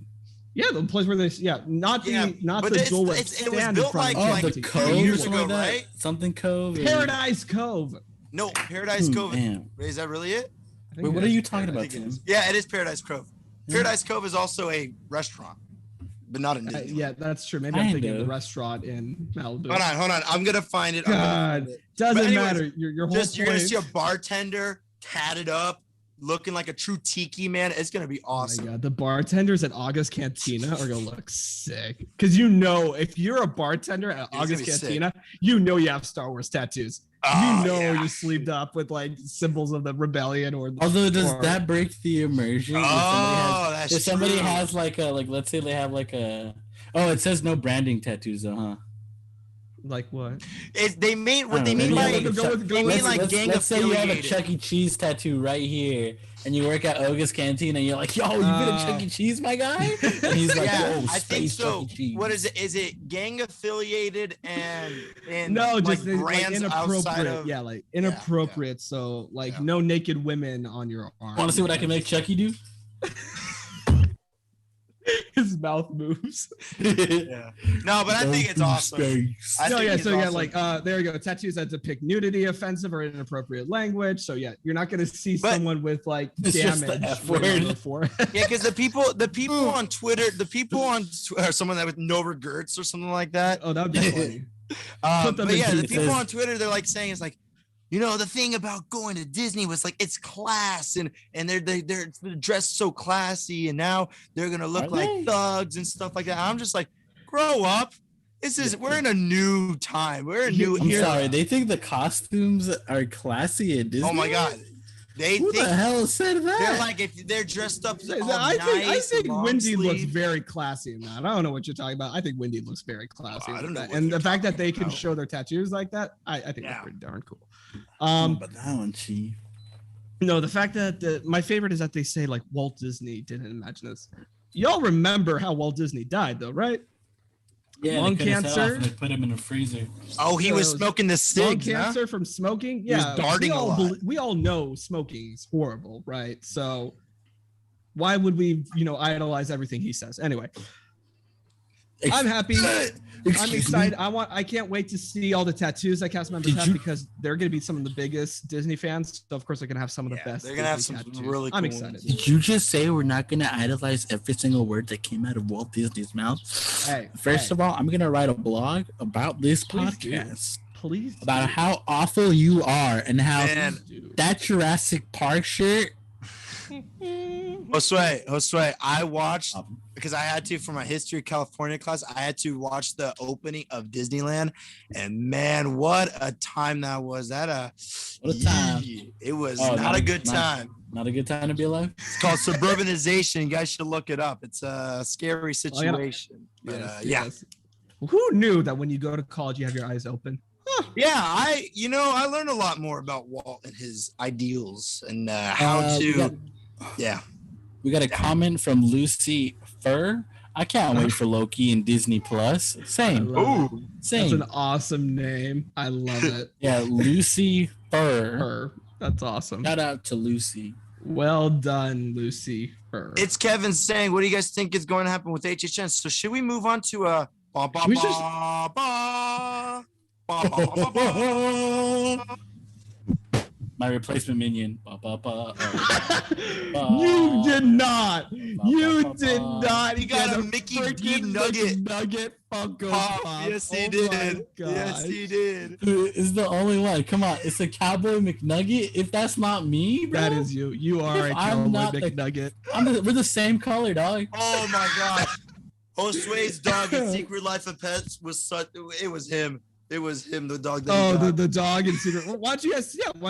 S3: Yeah, the place where they not the Dole Whip
S4: it was
S3: stand
S4: built
S3: in front
S4: like-
S3: of
S5: Oh,
S3: it.
S5: the
S4: few
S5: Cove or
S4: years
S5: something
S4: ago,
S5: like that?
S4: right?
S5: Something Cove? or-
S3: Paradise Cove.
S4: No, Paradise Cove.
S5: Damn.
S4: Is that really it?
S3: I think
S5: Wait, what
S3: it
S5: are
S3: is.
S5: you talking
S4: I
S5: about,
S4: think it
S5: Tim?
S4: is. Yeah, it is Paradise Cove. Paradise Cove is also a restaurant, but not in Disney.
S3: Yeah, that's true. Maybe I'm thinking of the
S5: Kinda.
S3: restaurant in Malibu.
S4: Hold on. I'm gonna find it.
S3: God,
S4: But
S3: doesn't
S4: anyways,
S3: matter. Your whole
S4: Just you're gonna
S3: point-
S4: see a bartender tatted up, looking like a true tiki man. It's gonna be
S3: Oh my
S4: awesome.
S3: god, the bartenders at August Cantina are gonna look sick. Because you know, if you're a bartender at
S4: gonna
S3: August
S4: be sick.
S3: Cantina, you know you have Star Wars tattoos.
S4: Oh,
S3: you know
S4: yeah.
S3: you're sleeved up with like symbols of the rebellion or.
S5: Although, does
S3: or-
S5: that break the immersion?
S4: Oh, that's
S5: If somebody
S4: true.
S5: has like let's say they have like a, oh, it says no branding tattoos though, huh?
S3: Like what?
S4: They mean what
S5: I
S4: they
S5: don't
S4: mean
S5: know,
S4: by
S5: maybe
S3: go with-
S4: they mean like gang
S5: let's say you have a
S4: affiliated.
S5: Chuck E. Cheese tattoo right here, and you work at August Cantina, and you're like, yo, you been to Chuck E. Cheese, my guy? And he's like,
S4: Yeah,
S5: oh,
S4: I think
S5: space
S4: so.
S5: Chuck E. Cheese.
S4: What is it? Is it gang affiliated and
S3: No,
S4: like
S3: just like
S4: brands outside
S3: inappropriate.
S4: of?
S3: Yeah, like inappropriate. So like
S4: Yeah.
S3: no naked women on your arm.
S5: Want to see what I can make Chucky do?
S3: His mouth moves.
S4: Yeah. No, but I think it's awesome. I
S3: No,
S4: think
S3: yeah,
S4: it's
S3: so yeah,
S4: awesome.
S3: like there you go. Tattoos that depict nudity, offensive, or inappropriate language. So yeah, you're not gonna see
S4: But-
S3: someone with like
S5: It's just the
S3: damage
S5: F
S3: written on
S5: word.
S3: the forehead.
S4: Yeah, because the people on Twitter, or someone that with no regrets or something like that.
S3: Oh, that'd be funny. Put them
S4: But
S3: in
S4: yeah, the
S3: pieces.
S4: people on Twitter, they're like saying it's like, you know, the thing about going to Disney was like it's class and they're dressed so classy and now they're gonna look
S5: Are
S4: like
S5: they?
S4: thugs and stuff like that. I'm just like, grow up. We're in a new time. We're in a new
S5: I'm
S4: era.
S5: sorry, they think the costumes are classy at Disney.
S4: Oh my god. They
S5: Who
S4: think
S5: the hell said that?
S4: they're like if they're dressed up all
S3: I
S4: nice
S3: think
S4: long
S3: Wendy looks
S4: sleeve.
S3: very classy in that. I don't know what you're talking about. I think Wendy looks very classy.
S4: I
S3: with
S4: don't know
S3: that.
S4: what
S3: And
S4: you're
S3: the fact that they
S4: talking
S3: can
S4: about.
S3: show their tattoos like that, I think
S4: Yeah.
S3: that's pretty darn cool.
S5: But that one, Chief.
S3: No, the fact that my favorite is that they say like Walt Disney didn't imagine this. Y'all remember how Walt Disney died though, right?
S5: Yeah,
S3: Lung
S5: they cut his head off
S3: cancer?
S5: and they put him in a freezer.
S4: Oh, he was
S3: So-
S4: smoking the
S3: Lung
S4: cigs, huh?
S3: cancer from smoking.
S4: was
S3: Yeah,
S4: darting a lot.
S3: we all know smoking is horrible, right? So why would we, idolize everything he says? Anyway, I'm happy. I'm
S5: Excuse me?
S3: excited. I can't wait to see all the tattoos that cast members
S5: Did
S3: have
S5: you-
S3: because they're going to be some of the biggest Disney fans. So of course they're going to have some of the
S4: Yeah,
S3: best.
S4: they're gonna have
S3: Disney
S4: some
S3: tattoos.
S4: really
S3: I'm
S4: cool
S3: excited.
S4: ones.
S5: Did you just say we're not gonna idolize every single word that came out of Walt Disney's mouth?
S3: Hey,
S5: First of all, I'm gonna write a blog about this
S3: Please do.
S5: podcast
S3: please
S5: about how awful you are and how
S4: Man.
S5: that Jurassic Park shirt.
S4: Josue, I watched because I had to for my history of California class. I had to watch the opening of Disneyland, and man, what a time that was!
S5: What a time.
S4: It was
S5: Oh,
S4: not a good
S5: not-
S4: time.
S5: Not a good time to be alive.
S4: It's called suburbanization. You guys should look it up. It's a scary situation. But
S3: Yes,
S4: yeah,
S3: yes. Who knew that when you go to college you have your eyes open?
S4: yeah. I learned a lot more about Walt and his ideals and how
S5: we
S4: to.
S5: got-
S4: Yeah.
S5: We got a comment from Lucy Fur. I can't wait for Loki and Disney Plus.
S3: I
S5: Same,
S3: love it. That's
S5: same.
S3: an awesome name. I love it.
S5: Yeah, Lucy Fur.
S3: Her. That's awesome.
S5: Shout out to Lucy.
S3: Well done, Lucy. Her.
S4: It's Kevin saying, "What do you guys think is going to happen with HHN?" So should we move on to
S5: We just- My replacement minion. Ba, ba, ba,
S3: You did not. You did not.
S4: He got
S3: get
S4: a Mickey D
S3: freaking
S4: nugget.
S3: Nugget Funko
S4: Pop.
S3: Pop.
S4: Yes, he
S3: Oh
S4: did.
S3: my
S4: Yes,
S3: gosh.
S4: he did.
S5: Is the only one. Come on, it's a Cowboy McNugget. If that's not me, bro,
S3: That is you. You are
S5: If
S3: a
S5: I'm
S3: Cowboy
S5: not the-
S3: McNugget.
S5: we're the same color, dog.
S4: Oh my gosh. Josue's dog in Secret Life of Pets was such. It was him. It was him. The dog. That he
S3: Oh,
S4: got.
S3: the dog in Secret. Why don't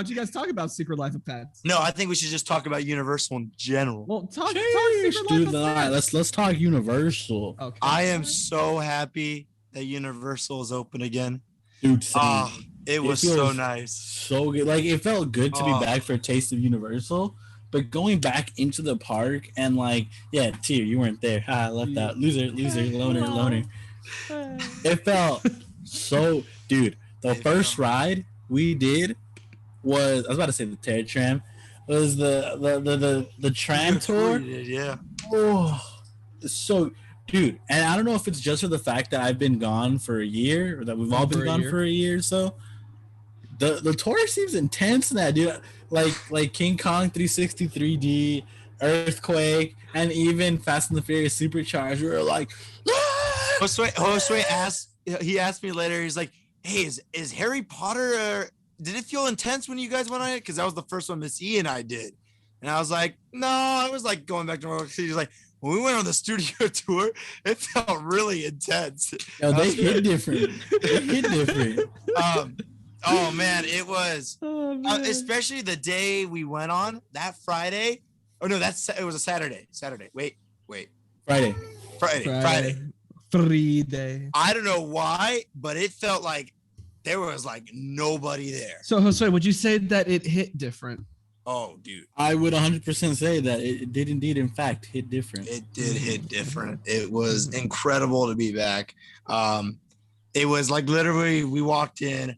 S3: you guys talk about Secret Life of Pets?
S4: No, I think we should just talk about Universal in general.
S3: Well, talk
S5: Sheesh,
S3: Secret
S5: dude,
S3: Life of
S5: all right,
S3: Pets.
S5: let's talk Universal,
S3: Okay.
S4: I am so happy that Universal is open again.
S5: dude. Same.
S4: Ah, it was so
S5: feels
S4: nice.
S5: So good. Like it felt good to be
S4: Oh.
S5: back for a taste of Universal, but going back into the park and like, yeah, Tier, you weren't there. Ha, I left out. Loser, loner. It felt so, dude. The first ride we did was, I was about to say the Terror Tram, was the Tram Tour.
S4: Yeah.
S5: Oh, so, dude, and I don't know if it's just for the fact that I've been gone for a year, or that we've all been gone for a year or so. The tour seems intense now, dude. Like King Kong 360 3D, Earthquake, and even Fast and the Furious Supercharged. We were like,
S4: Josue asked me later. He's like, "Hey, is Harry Potter? Did it feel intense when you guys went on it? Because that was the first one Miss E and I did." And I was like, "No, I was like going back to New York City." He's like, "When we went on the studio tour, it felt really intense."
S5: No, they hit different. They hit different.
S4: Oh man, it was especially the day we went on that Friday. Oh no, it was a Saturday. Wait.
S5: Friday.
S4: I don't know why, but it felt like there was like nobody there.
S3: So Josue, would you say that it hit different?
S4: Oh, dude.
S5: I would 100% say that it did indeed, in fact, hit different.
S4: It did hit different. It was incredible to be back. It was like literally we walked in.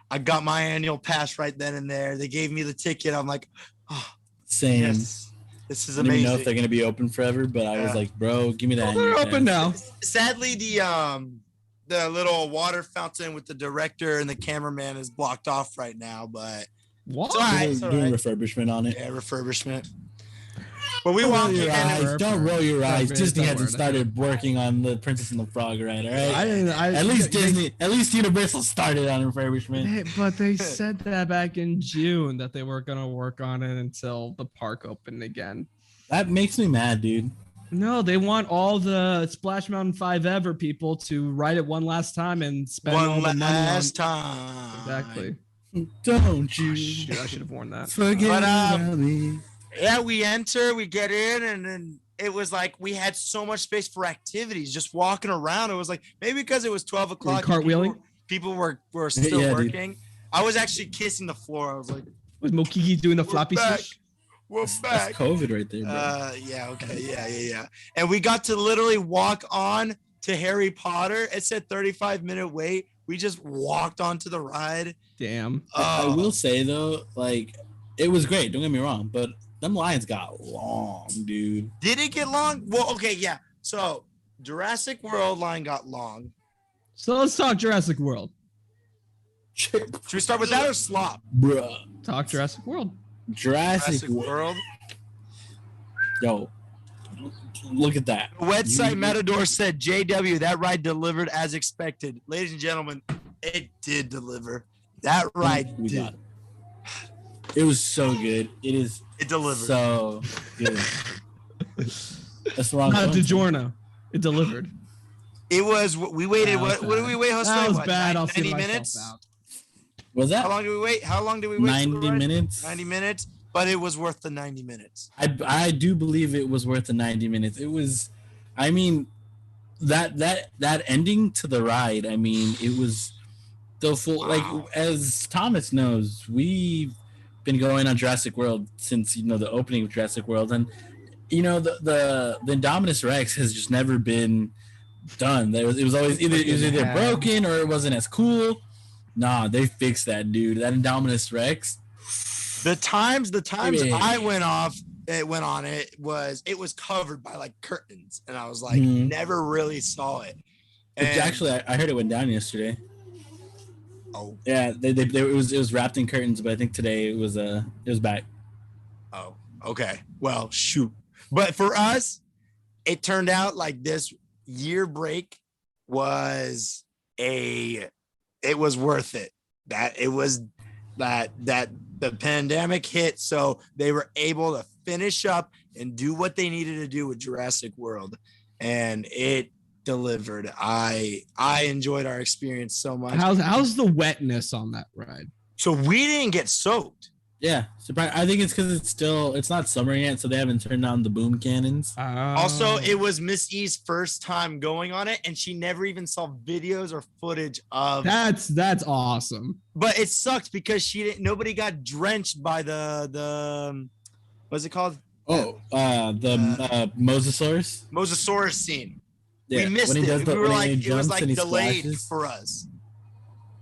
S4: I got my annual pass right then and there. They gave me the ticket. I'm like, oh,
S5: same.
S4: Yes, this is
S5: I don't
S4: amazing.
S5: even know if they're going to be open forever, but I was like, bro, give me that.
S3: They're open now.
S4: Sadly, the little water fountain with the director and the cameraman is blocked off right now, but
S3: what?
S4: It's all right.
S5: Doing refurbishment on it.
S4: Yeah, refurbishment. But we walked in.
S5: Don't roll your eyes. Disney hasn't started working on the Princess and the Frog ride, all right? At least Universal started on refurbishment.
S3: But they said that back in June that they were gonna work on it until the park opened again.
S5: That makes me mad, dude.
S3: No, they want all the Splash Mountain 5 ever people to ride it one last time and spend all the money on
S4: time.
S3: Exactly.
S5: Don't you?
S3: Oh, shoot, I should have worn that.
S5: Forget about me.
S4: Yeah, we get in, and then it was like we had so much space for activities, just walking around. It was like maybe because it was 12 o'clock.
S3: Cartwheeling?
S4: People were still working. Dude. I was actually kissing the floor. I was like,
S3: was Mokiki doing the floppy switch?
S4: We're back.
S5: That's COVID right there, bro.
S4: Yeah, okay. Yeah. And we got to literally walk on to Harry Potter. It said 35-minute wait. We just walked onto the ride.
S3: Damn.
S5: I will say, though, like, it was great. Don't get me wrong. But them lines got long, dude.
S4: Did it get long? Well, okay, yeah. So, Jurassic World line got long.
S3: So let's talk Jurassic World.
S4: Should we start with that or slop?
S5: Bruh.
S3: Talk Jurassic World.
S5: Jurassic World. Yo, look at that.
S4: Website Matador said, JW, that ride delivered as expected. Ladies and gentlemen, it did deliver. That ride did.
S5: It was so good. It
S4: delivered.
S5: So good. That's the wrong
S3: Not DiGiorno. It delivered.
S4: It was, we waited, what did we wait?
S3: That was bad.
S4: 90 minutes?
S5: Was that?
S4: How long did we wait?
S5: 90 minutes.
S4: 90 minutes, but it was worth the 90 minutes.
S5: I do believe it was worth the 90 minutes. It was, I mean, that ending to the ride. I mean, it was the full. Like, as Thomas knows, we've been going on Jurassic World since the opening of Jurassic World, and the Indominus Rex has just never been done. It was always either broken or it wasn't as cool. Nah, they fixed that, dude. That Indominus Rex.
S4: The times I went on it was covered by like curtains, and I was like, never really saw it. And
S5: actually, I heard it went down yesterday.
S4: Oh
S5: yeah, it was wrapped in curtains, but I think today it was back.
S4: Oh, okay. Well, shoot. But for us, it turned out like this year break was it was worth it. That it was that the pandemic hit, so they were able to finish up and do what they needed to do with Jurassic World, and it delivered. I enjoyed our experience so much.
S3: How's the wetness on that ride?
S4: So we didn't get soaked.
S5: Yeah, I think it's because it's not summer yet, so they haven't turned on the boom cannons.
S4: Also, it was Miss E's first time going on it, and she never even saw videos or footage of.
S3: That's awesome.
S4: But it sucks because nobody got drenched by the what's it called?
S5: Oh, the Mosasaurus.
S4: Mosasaurus scene.
S5: Yeah,
S4: We missed
S5: when he
S4: it.
S5: does the-
S4: We were
S5: when he
S4: like, it was
S5: jumps
S4: like
S5: and he
S4: delayed
S5: splashes.
S4: for us.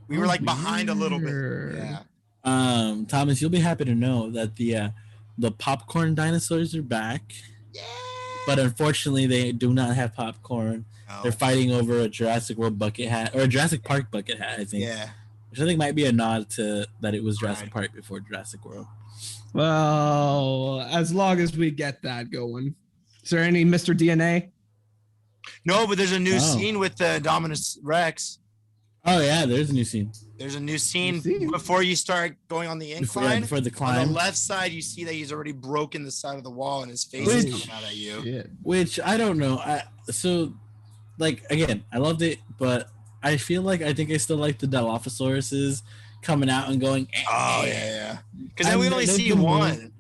S4: We were like behind a little bit.
S3: Weird.
S4: Yeah.
S5: Thomas, you'll be happy to know that the popcorn dinosaurs are back,
S4: Yeah.
S5: but unfortunately they do not have popcorn.
S4: Oh,
S5: They're fighting over a Jurassic World bucket hat or a Jurassic Park bucket hat, I think.
S4: yeah.
S5: Which I think might be a nod to that it was Jurassic
S4: Right.
S5: Park before Jurassic World.
S3: Well, as long as we get that going. Is there any Mr. DNA?
S4: No, but there's a new
S5: Oh.
S4: scene with the Dominus Rex.
S5: Oh yeah, there's a new scene.
S4: There's a new scene
S3: scene?
S4: before you start going on the incline.
S5: Before the
S4: On
S5: climb,
S4: the left side, you see that he's already broken the side of the wall and his face
S5: Which-
S4: is coming out at you.
S3: Shit.
S5: which I don't know. Like again, I loved it, but I feel like I think I still like the Dilophosaurus's coming out and going.
S4: Oh yeah. Because then
S5: I'm
S4: we only
S5: not
S4: see
S5: gonna-
S4: one.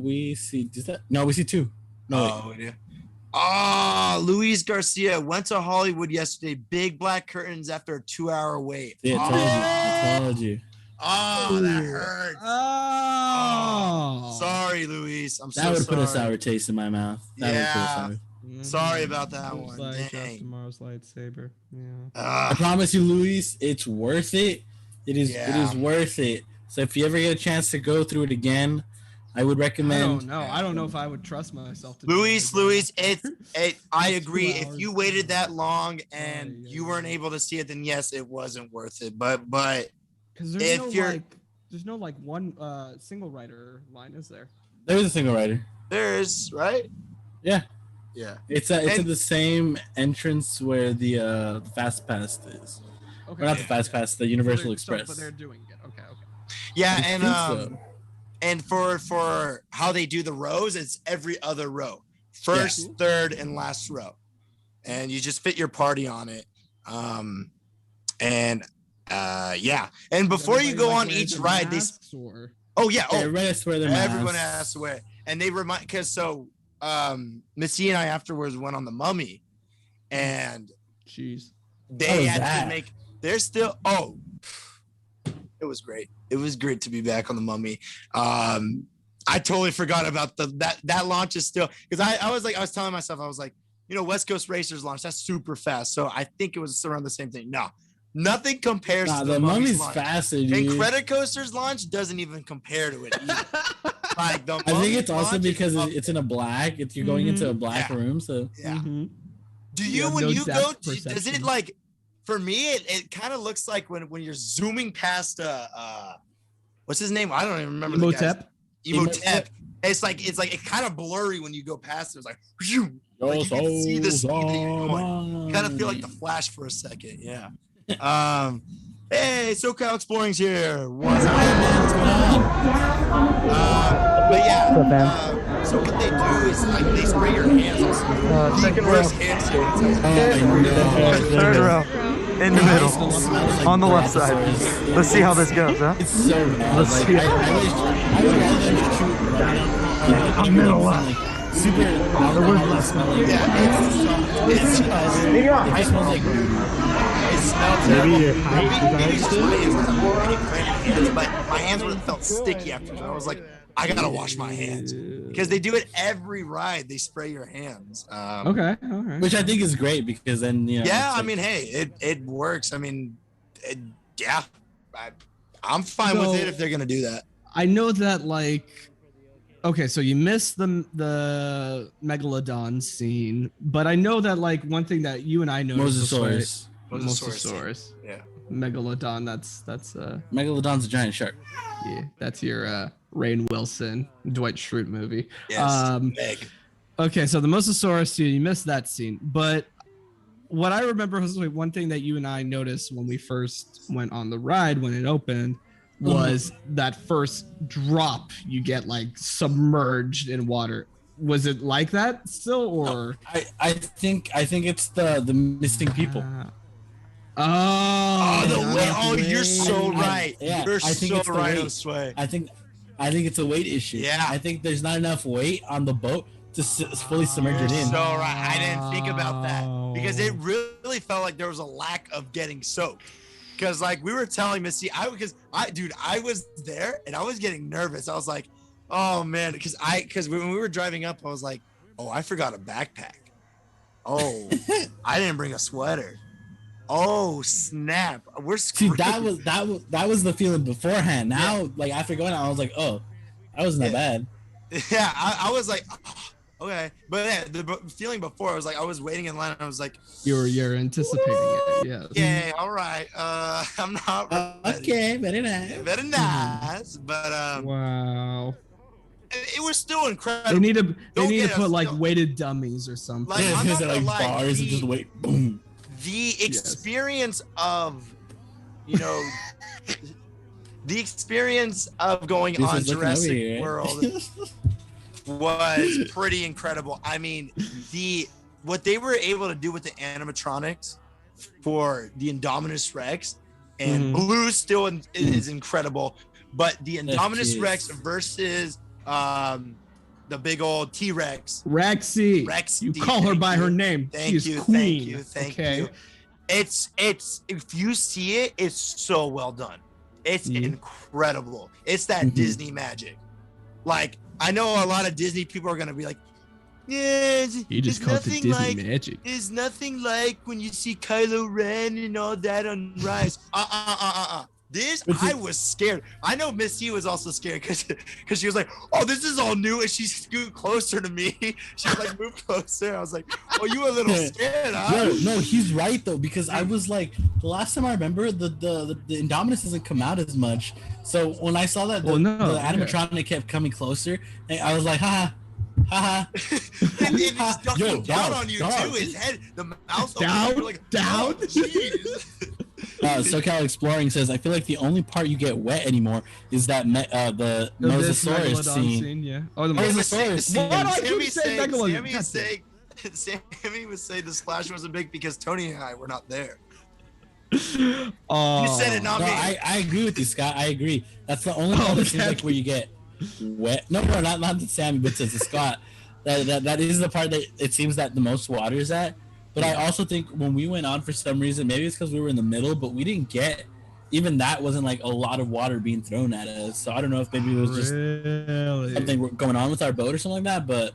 S5: We see. Is that no? We see two. No, wait.
S4: Oh, yeah. Oh, Luis Garcia went to Hollywood yesterday. Big black curtains after a 2-hour wait.
S5: Yeah, I told you.
S4: Oh, that hurts.
S3: Oh.
S4: Sorry, Luis. I'm so
S5: That would
S4: sorry.
S5: put a sour taste in my mouth. That would put a
S4: Yeah.
S5: sour.
S4: Sorry about that
S3: Looks
S4: one.
S3: like
S4: Dang.
S3: Tomorrow's lightsaber. Yeah.
S5: I promise you, Luis, it's worth it. It is. It
S4: Yeah.
S5: is worth it. So if you ever get a chance to go through it again, I would
S3: I
S5: recommend.
S3: don't know. I don't know if I would trust myself to. do
S4: Luis,
S3: it.
S4: I
S3: It's 2
S4: agree. If
S3: hours.
S4: you waited that long and
S3: yeah,
S4: you
S3: yeah.
S4: weren't able to see it, then yes, it wasn't worth it. But
S3: Because
S4: if you're-
S3: there's no like one single rider line, is there?
S5: There's a single rider.
S4: there's right.
S5: Yeah.
S4: Yeah.
S5: It's
S4: And-
S5: at the same entrance where the Fast Pass is.
S3: Okay.
S5: Or not the Fast Pass, the Universal Express.
S3: But they're doing it. Okay. Okay.
S4: Yeah,
S5: I
S4: and
S5: think so.
S4: and for how they do the rows, it's every other row, first, third, and last row, and you just fit your party on it. Yeah, and before you go on each ride, they
S5: Everybody has to wear their
S4: everyone
S5: masks.
S4: has to wear, and they remind because Missy and I afterwards went on the Mummy, and
S3: Jeez.
S4: they
S5: How was
S4: had
S5: that?
S4: to make. They're still it was great. It was great to be back on the Mummy. I totally forgot about that launch is still because I was telling myself I was like, West Coast Racers launch, that's super fast. So I think it was around the same thing. No, nothing compares
S5: Nah,
S4: to
S5: the
S4: Mummy's
S5: Mummy's
S4: launch.
S5: faster,
S4: And
S5: dude.
S4: Credit Coaster's launch doesn't even compare to it either. Like the
S5: I think
S4: Mummy's
S5: it's also
S4: launch is
S5: because
S4: up
S5: it's in a black. You're going into a black
S4: Yeah.
S5: room, so
S4: Yeah.
S3: Mhm.
S4: Do
S3: You
S4: you
S3: have
S4: when
S3: no
S4: you go?
S3: depth
S4: Does it
S3: perception.
S4: like? For me, it kind of looks like when you're zooming past what's his name? I don't even remember. the guy's-
S3: Emotep.
S4: Emotep. It's like it kind of blurry when you go past it. It's like, phew, like you can see the speed that you're going. You kind of feel like the Flash for a second. Yeah. Hey, SoCal Exploring's here. What's up? But yeah. So what they do is like they spray your hands on some
S7: Second row.
S4: worst hand sanitizer.
S7: Third row. In the middle. On the left side. Let's see how this goes, huh?
S5: it's so bad.
S7: Let's
S5: Like,
S7: see.
S5: I wish shoot right
S7: I'm middle left.
S5: super alcohol smelling.
S4: Yeah, it
S5: It smells like
S4: smells terrible. Maybe it's just my hands 'cause I'm already cramped hands, but my hands would have felt sticky after. I was like, I gotta wash my hands because they do it every ride. They spray your hands.
S3: Okay. All right.
S5: which I think is great because then
S4: Yeah,
S5: it's
S4: I
S5: like-
S4: mean, hey, it works. I mean, yeah, I'm fine with
S3: So-
S4: it if they're gonna do that.
S3: I know that like. Okay, so you missed the megalodon scene, but I know that like one thing that you and I noticed.
S5: Mosasaurus.
S3: Mosasaurus.
S4: Yeah.
S3: Megalodon. That's
S5: Megalodon's a giant shark.
S3: yeah. That's your Rainn Wilson, Dwight Schrute movie.
S4: Yes. Meg.
S3: Okay, so the Mosasaurus, you missed that scene, but what I remember was like one thing that you and I noticed when we first went on the ride when it opened was that first drop you get like submerged in water. Was it like that still or
S5: I think it's the missing people.
S3: Oh,
S4: the way. Oh, you're so right.
S5: Yeah,
S4: You're
S5: I think
S4: so
S5: it's the
S4: right,
S5: weight.
S4: Josue.
S5: I think it's a weight issue.
S4: Yeah.
S5: I think there's not enough weight on the boat to fully submerge it in.
S4: So right. I didn't think about that because it really felt like there was a lack of getting soaked. Because like we were telling Missy, I was there and I was getting nervous. I was like, oh man, because when we were driving up, I was like, oh, I forgot a backpack. Oh, I didn't bring a sweater. Oh snap! We're
S5: See,
S4: screwed.
S5: that was the feeling beforehand. Now, like after going out, I was like, oh, that wasn't that bad.
S4: Yeah, I was like, oh, okay, but yeah, the feeling before, I was like, I was waiting in line, and I was like,
S3: You're anticipating it, yeah.
S4: yeah, all right, I'm not ready.
S5: Okay, very nice.
S4: Very nice, but
S3: Wow.
S4: it was still incredible.
S3: They need
S4: Don't
S3: to
S4: get
S3: put
S4: us-
S3: like
S4: no.
S3: weighted dummies or something.
S4: Like, I'm not gonna
S5: like
S4: lie,
S5: bars and just wait, boom.
S4: the experience of, you know, the experience of going
S5: This
S4: on
S5: is looking over
S4: Jurassic
S5: here, right?
S4: World was pretty incredible. I mean, what they were able to do with the animatronics for the Indominus Rex and Blue still is incredible, but the Indominus Rex versus the big old T-Rex.
S3: Rexy. You call her by her name. She's queen.
S4: Thank you. It's if you see it, it's so well done. It's incredible. It's that Disney magic. Like, I know a lot of Disney people are gonna be like, yeah,
S3: You just call it the Disney magic.
S4: There's nothing like when you see Kylo Ren and all that on Rise. This, I was scared. I know Missy was also scared because she was like, oh, this is all new, and she scooted closer to me. She was like, move closer. I was like, oh, you a little scared, huh?
S5: No, he's right though, because I was like, the last time I remember, the Indominus doesn't come out as much. So when I saw that the animatronic kept coming closer, I was like, haha.
S4: and he's ducking down on you too. His head, the mouse
S3: down.
S4: Oh, jeez.
S5: SoCal Exploring says, I feel like the only part you get wet anymore is that the Mosasaurus scene.
S3: Yeah. Oh, the
S5: Mosasaurus scene.
S3: Why do I keep saying Megalodon?
S4: Sammy would say the splash wasn't big because Tony and I were not there.
S3: Oh,
S4: you said it, not me.
S5: I agree with you, Scott. I agree. That's the only part that seems like where you get wet. No, not to Sammy, but to Scott. That is the part that it seems that the most water is at. But I also think when we went on, for some reason, maybe it's because we were in the middle, but we didn't get, even that wasn't like a lot of water being thrown at us. So I don't know if maybe it was just something going on with our boat or something like that. But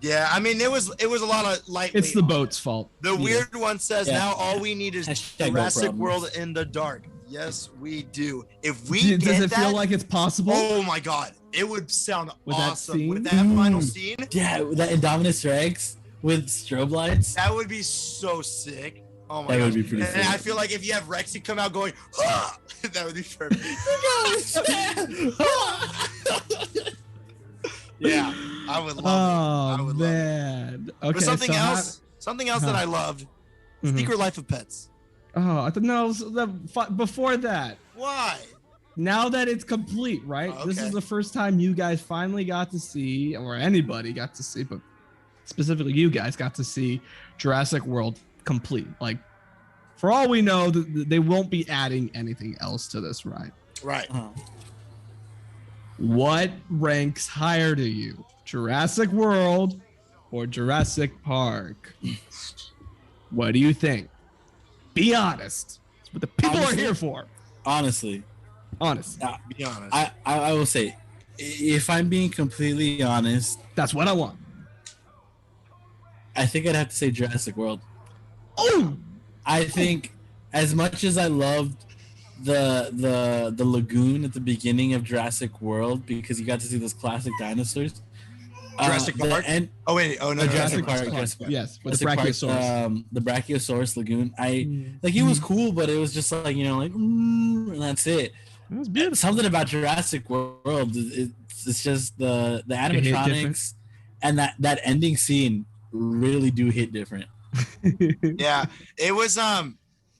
S4: yeah, I mean, it was a lot of light.
S3: It's the boat's fault.
S4: The weird one says now all we need is Jurassic
S5: no
S4: World in the dark. Yes, we do. If we
S3: does it feel like it's possible?
S4: Oh my god, it would sound
S3: with
S4: awesome with that final scene.
S5: Yeah, with that Indominus Rex with strobe lights.
S4: That would be so sick. Oh my god,
S5: that would be pretty
S4: and
S5: sick.
S4: I feel like if you have Rexy come out going, ah! That would be perfect. Yeah, I would love it. I would love it.
S3: Okay,
S4: but something else that I loved, Secret Life of Pets.
S3: Oh, I thought no. Before that.
S4: Why?
S3: Now that it's complete, right?
S4: Okay.
S3: This is the first time you guys finally got to see, or anybody got to see, but specifically you guys got to see Jurassic World complete. Like, for all we know, they won't be adding anything else to this ride.
S4: Right.
S3: What ranks higher to you, Jurassic World or Jurassic Park? What do you think? Be honest. That's what the people are here for.
S5: Honestly.
S4: Be honest.
S5: I will say, if I'm being completely honest,
S3: that's what I want.
S5: I think I'd have to say Jurassic World.
S3: Oh,
S5: I think as much as I loved the lagoon at the beginning of Jurassic World because you got to see those classic dinosaurs.
S4: Jurassic Park.
S5: Jurassic Park.
S3: Yes, with the Brachiosaurus.
S5: The Brachiosaurus lagoon. It was cool, but it was just like and that's it.
S3: It was beautiful.
S5: Something about Jurassic World. It's just the animatronics and that ending scene really do hit different.
S4: Yeah, it was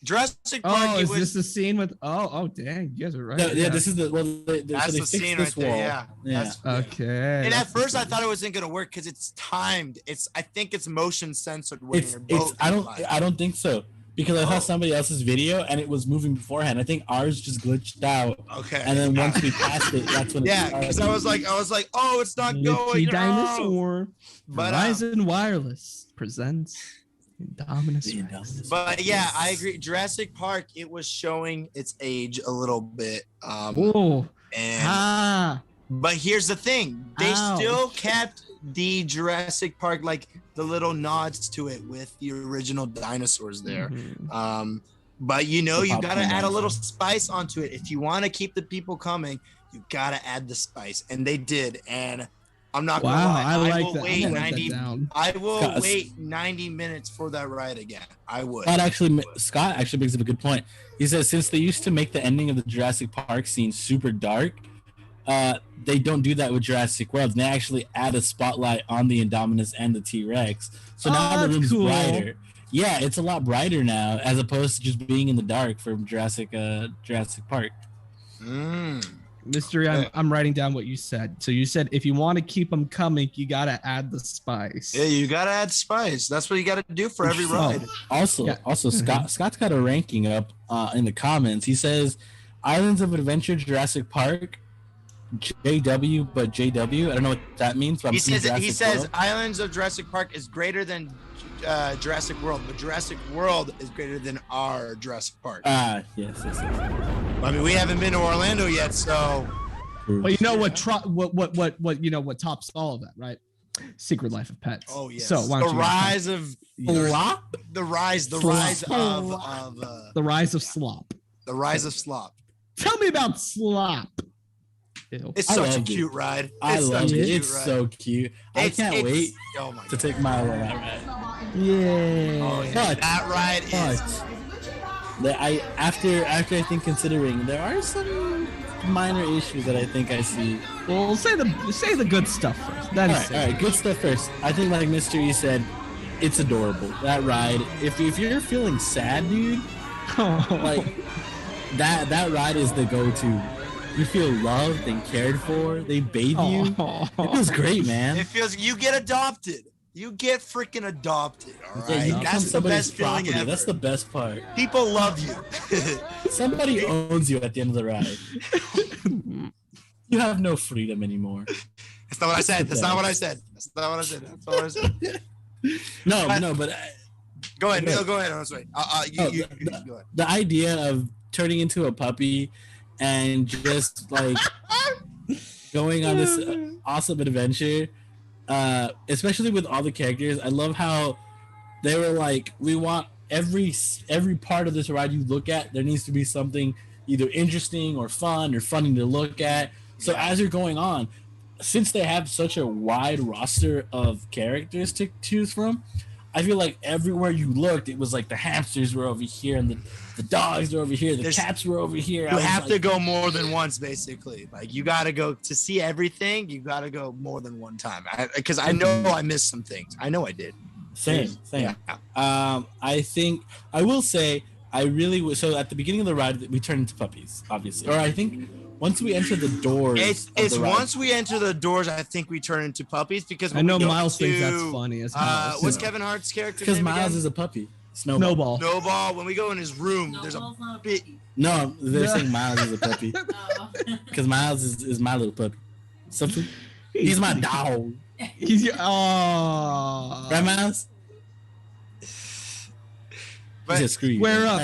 S4: Jurassic Park.
S3: Oh, is this the scene with? Oh, dang, you guys are right.
S5: No, yeah, this is the
S4: that's the scene right there. Yeah.
S3: Okay.
S4: And at first I thought it wasn't gonna work because it's timed. I think it's motion censored.
S5: I don't think so because I saw somebody else's video and it was moving beforehand. I think ours just glitched out.
S4: Okay.
S5: And then once we passed it, that's when.
S4: Yeah, because I was like, oh, it's not going.
S3: Dinosaur. But Verizon Wireless presents Indominus Rex.
S4: But yeah, I agree. Jurassic Park, it was showing its age a little bit. But here's the thing. They
S3: Ouch.
S4: still kept the Jurassic Park, like the little nods to it with the original dinosaurs there. But you know, you gotta add a little spice onto it. If you want to keep the people coming, you gotta add the spice. And they did. And I'm not gonna lie.
S3: I like
S4: will
S3: that.
S4: wait
S3: I'm gonna write
S4: 90
S3: that down.
S4: I will wait 90 minutes for that ride again. I would.
S5: Scott actually brings up a good point. He says since they used to make the ending of the Jurassic Park scene super dark, they don't do that with Jurassic World. They actually add a spotlight on the Indominus and the T-Rex. So now the room's brighter. Yeah, it's a lot brighter now as opposed to just being in the dark from Jurassic Park.
S3: Mystery, I'm writing down what you said. So you said if you want to keep them coming, you gotta add the spice.
S4: Yeah, you gotta add spice. That's what you gotta do for every ride.
S5: Also, Scott's got a ranking up in the comments. He says, Islands of Adventure, Jurassic Park, JW, but JW. I don't know what that means. But
S4: he says Islands of Jurassic Park is greater than Jurassic World, but Jurassic World is greater than our Jurassic Park.
S5: Yes.
S4: I mean, we haven't been to Orlando yet, so.
S3: But you know what tops all of that, right? Secret Life of Pets.
S4: Oh yes.
S3: So
S4: the rise of
S3: slop.
S4: The rise of
S3: The rise of slop.
S4: The rise of slop.
S3: Tell me about slop. Ew.
S4: It's such a cute ride.
S5: I love it. It's so cute. I can't wait to take Milo on that ride.
S3: Yeah.
S4: Oh, yeah. That ride is.
S5: After I think considering, there are some minor issues that I think I see.
S3: Well, say the good stuff first.
S5: All right, good stuff first. I think like Mr. E said, it's adorable. That ride. If you're feeling sad, dude, like that ride is the go-to. You feel loved and cared for. They bathe you. It feels great, man.
S4: It feels you get adopted. You get freaking adopted. All right,
S5: yeah,
S4: that's the best feeling ever.
S5: That's the best part.
S4: People love you.
S5: Somebody owns you at the end of the ride. You have no freedom anymore.
S4: That's not what I said. That's not what I said. That's not what I said. That's not what I said.
S5: No, but
S4: go ahead, Neil. Go ahead. I'm sorry. Go ahead.
S5: The idea of turning into a puppy and just like going on this awesome adventure, especially with all the characters. I love how they were like, we want every part of this ride you look at, there needs to be something either interesting or fun or funny to look at. So as you're going on, since they have such a wide roster of characters to choose from, I feel like everywhere you looked, it was like the hamsters were over here and the dogs were over here, the cats were over here.
S4: You have to go more than once, basically. Like you got to go to see everything. You got to go more than one time. Because I know I missed some things. I know I did.
S5: Same.
S4: Yeah.
S5: I think I will say I really was. So at the beginning of the ride, we turned into puppies, obviously. Or I think once we enter the doors,
S4: it's once we enter the doors, I think we turn into puppies because
S3: I know Miles thinks that's funny as hell.
S4: What's Kevin Hart's character?
S5: Because Miles is a puppy. Snowball.
S4: When we go in his room, there's a bit.
S5: No, they're saying Miles is a puppy. Because Miles is my little puppy. Something. He's my dog.
S3: He's your
S5: right, Miles?
S4: But
S3: square up,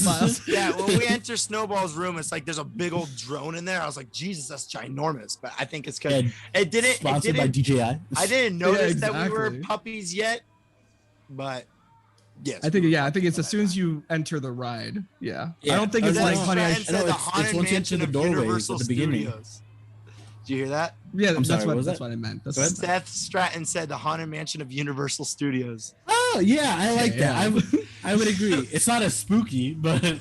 S3: Miles.
S4: Yeah, when we enter Snowball's room, it's like there's a big old drone in there. I was like, Jesus, that's ginormous. But I think it's because it didn't.
S5: Sponsored by DJI.
S4: I didn't notice that we were puppies yet, but yes.
S3: I think it's as soon as you enter the ride. Yeah. I don't think it's like Honey.
S4: It's once you enter the doorways at the beginning. Did you hear that?
S3: Yeah, that's what I meant.
S4: Seth Stratton said the Haunted Mansion of Universal Studios.
S5: Oh yeah, I like that. I would agree. It's not as spooky, but.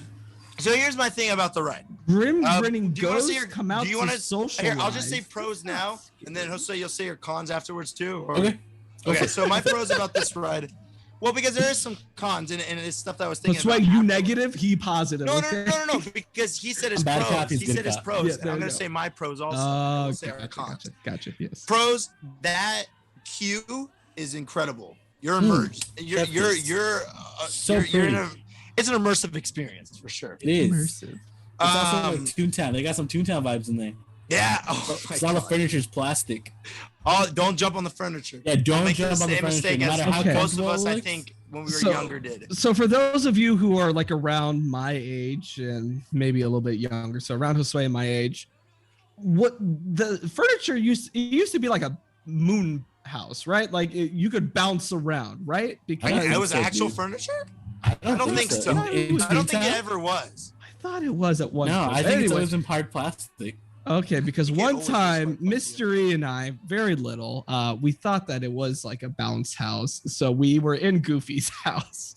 S4: So here's my thing about the ride.
S3: Grinning ghosts come out to socialize.
S4: Here, I'll just say pros now, and then Jose, you'll say your cons afterwards too. Or,
S5: okay.
S4: Okay. So my pros about this ride. Well, because there is some cons, and it's stuff that I was thinking
S3: about. That's why you negative, he positive.
S4: No, because he said his pros. He said his pros. Yeah, and I'm going to say my pros also. Say our cons.
S3: Gotcha. Yes.
S4: Pros, that queue is incredible. You're immersed. You're in a, it's an immersive experience for sure.
S5: It is. Immersive. It's also like Toontown. They got some Toontown vibes in there.
S4: Yeah.
S5: All the furniture's plastic.
S4: Oh, don't jump on the furniture.
S5: Yeah, don't jump on the furniture. No matter how
S4: most of us, I think, when we were younger, did.
S3: So for those of you who are like around my age and maybe a little bit younger, so around Josue and my age, what the furniture used to be like a moon house, right? Like you could bounce around, right? Because
S4: it was actual furniture. I don't think so. I don't think it ever was.
S3: I thought it was at one.
S5: No,
S3: point.
S5: I think it's always in hard plastic.
S3: Okay, because one time, Mystery and I, very little, we thought that it was like a bounce house. So we were in Goofy's house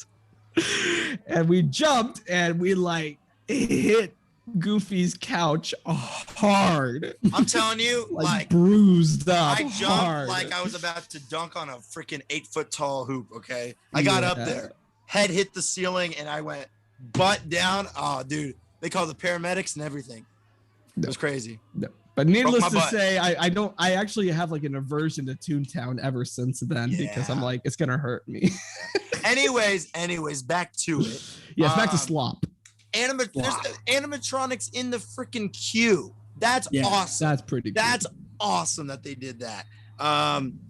S3: and we jumped and we like hit Goofy's couch hard.
S4: I'm telling you, like
S3: bruised up.
S4: I jumped
S3: hard.
S4: like I was about to dunk on a freaking 8-foot tall hoop. Okay. I got up there, head hit the ceiling, and I went butt down. Oh, dude, they called the paramedics and everything. It was crazy.
S3: No. But needless to say, I actually have like an aversion to Toontown ever since then because I'm like, it's gonna hurt me.
S4: anyways, back to it.
S3: Yes, back to slop.
S4: There's animatronics in the freaking queue. That's awesome.
S3: That's pretty cool.
S4: That's awesome that they did that.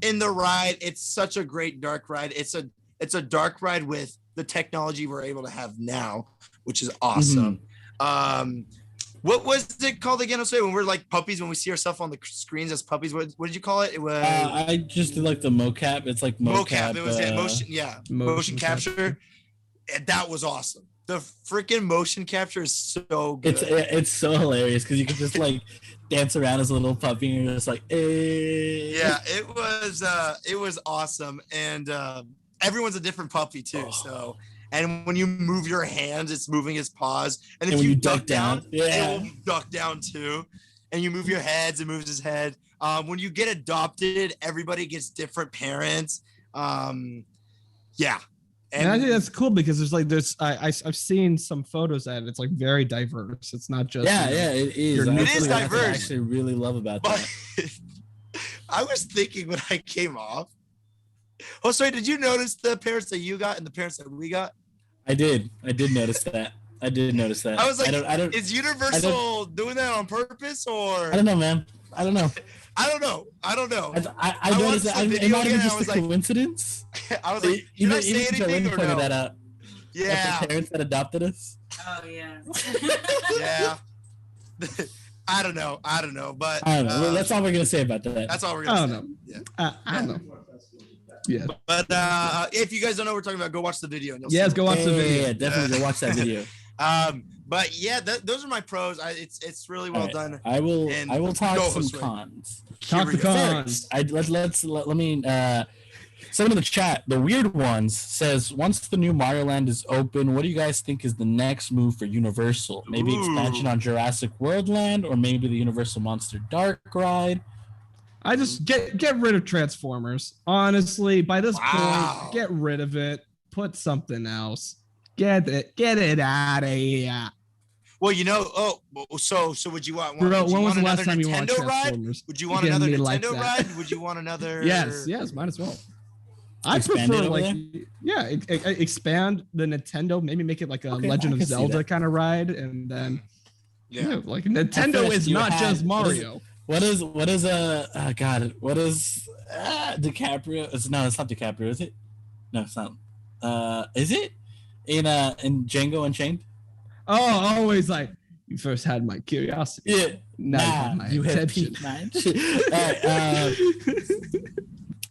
S4: In the ride, it's such a great dark ride. It's a dark ride with the technology we're able to have now, which is awesome. What was it called again? I'll say when we're like puppies, when we see ourselves on the screens as puppies, what did you call it? It was
S5: I just did like the mocap. It's like mocap.
S4: It was motion capture. And that was awesome. The freaking motion capture is so good.
S5: It's so hilarious because you can just like dance around as a little puppy and you're just like, hey.
S4: Yeah, it was awesome. And everyone's a different puppy too. So and when you move your hands, it's moving his paws. And if
S5: when
S4: you duck down,
S5: it
S4: will duck down too. And you move your heads, it moves his head. When you get adopted, everybody gets different parents.
S3: And I think that's cool because I've seen some photos that it's like very diverse. It's not just
S5: it is.
S4: It is diverse.
S5: I actually really love about that.
S4: I was thinking when I came off. Oh, sorry. Did you notice the parents that you got and the parents that we got?
S5: I did notice that. I was
S4: like, is Universal doing that on purpose or?
S5: I don't know, man. I don't know.
S4: I
S5: noticed that. It might have been just a coincidence.
S4: I was like, should I say anything or no?
S5: That out.
S4: Yeah.
S5: The parents that adopted us.
S8: Oh yeah.
S4: Yeah. I don't know, but
S5: I don't know. Well, that's all we're gonna say about that.
S4: That's all we're gonna say.
S3: Yeah. I don't know. Yeah.
S4: But if you guys don't know what we're talking about, go watch the video. And
S3: go watch the video.
S5: Yeah, definitely go watch that video.
S4: But yeah, those are my pros. It's really well done.
S5: I will talk some cons.
S3: Talk the cons.
S5: Let me someone in the chat, the weird ones, says once the new Mario Land is open, what do you guys think is the next move for Universal? Maybe expansion on Jurassic World Land, or maybe the Universal Monster Dark ride.
S3: I just get rid of Transformers. Honestly, by this point, get rid of it. Put something else. Get it out of here.
S4: Well, so would you want one?
S3: Bro,
S4: when
S3: was the last time you watched
S4: Transformers? Would you want another Nintendo ride? Would you want another?
S3: Yes, might as well. I prefer expand the Nintendo, maybe make it like a Legend of Zelda kind of ride, and then like Nintendo is not just Mario.
S5: What is DiCaprio? It's not DiCaprio, is it? No, it's not. Is it in Django Unchained?
S3: Oh, always like you first had my curiosity.
S5: Yeah.
S3: Now you have my attention.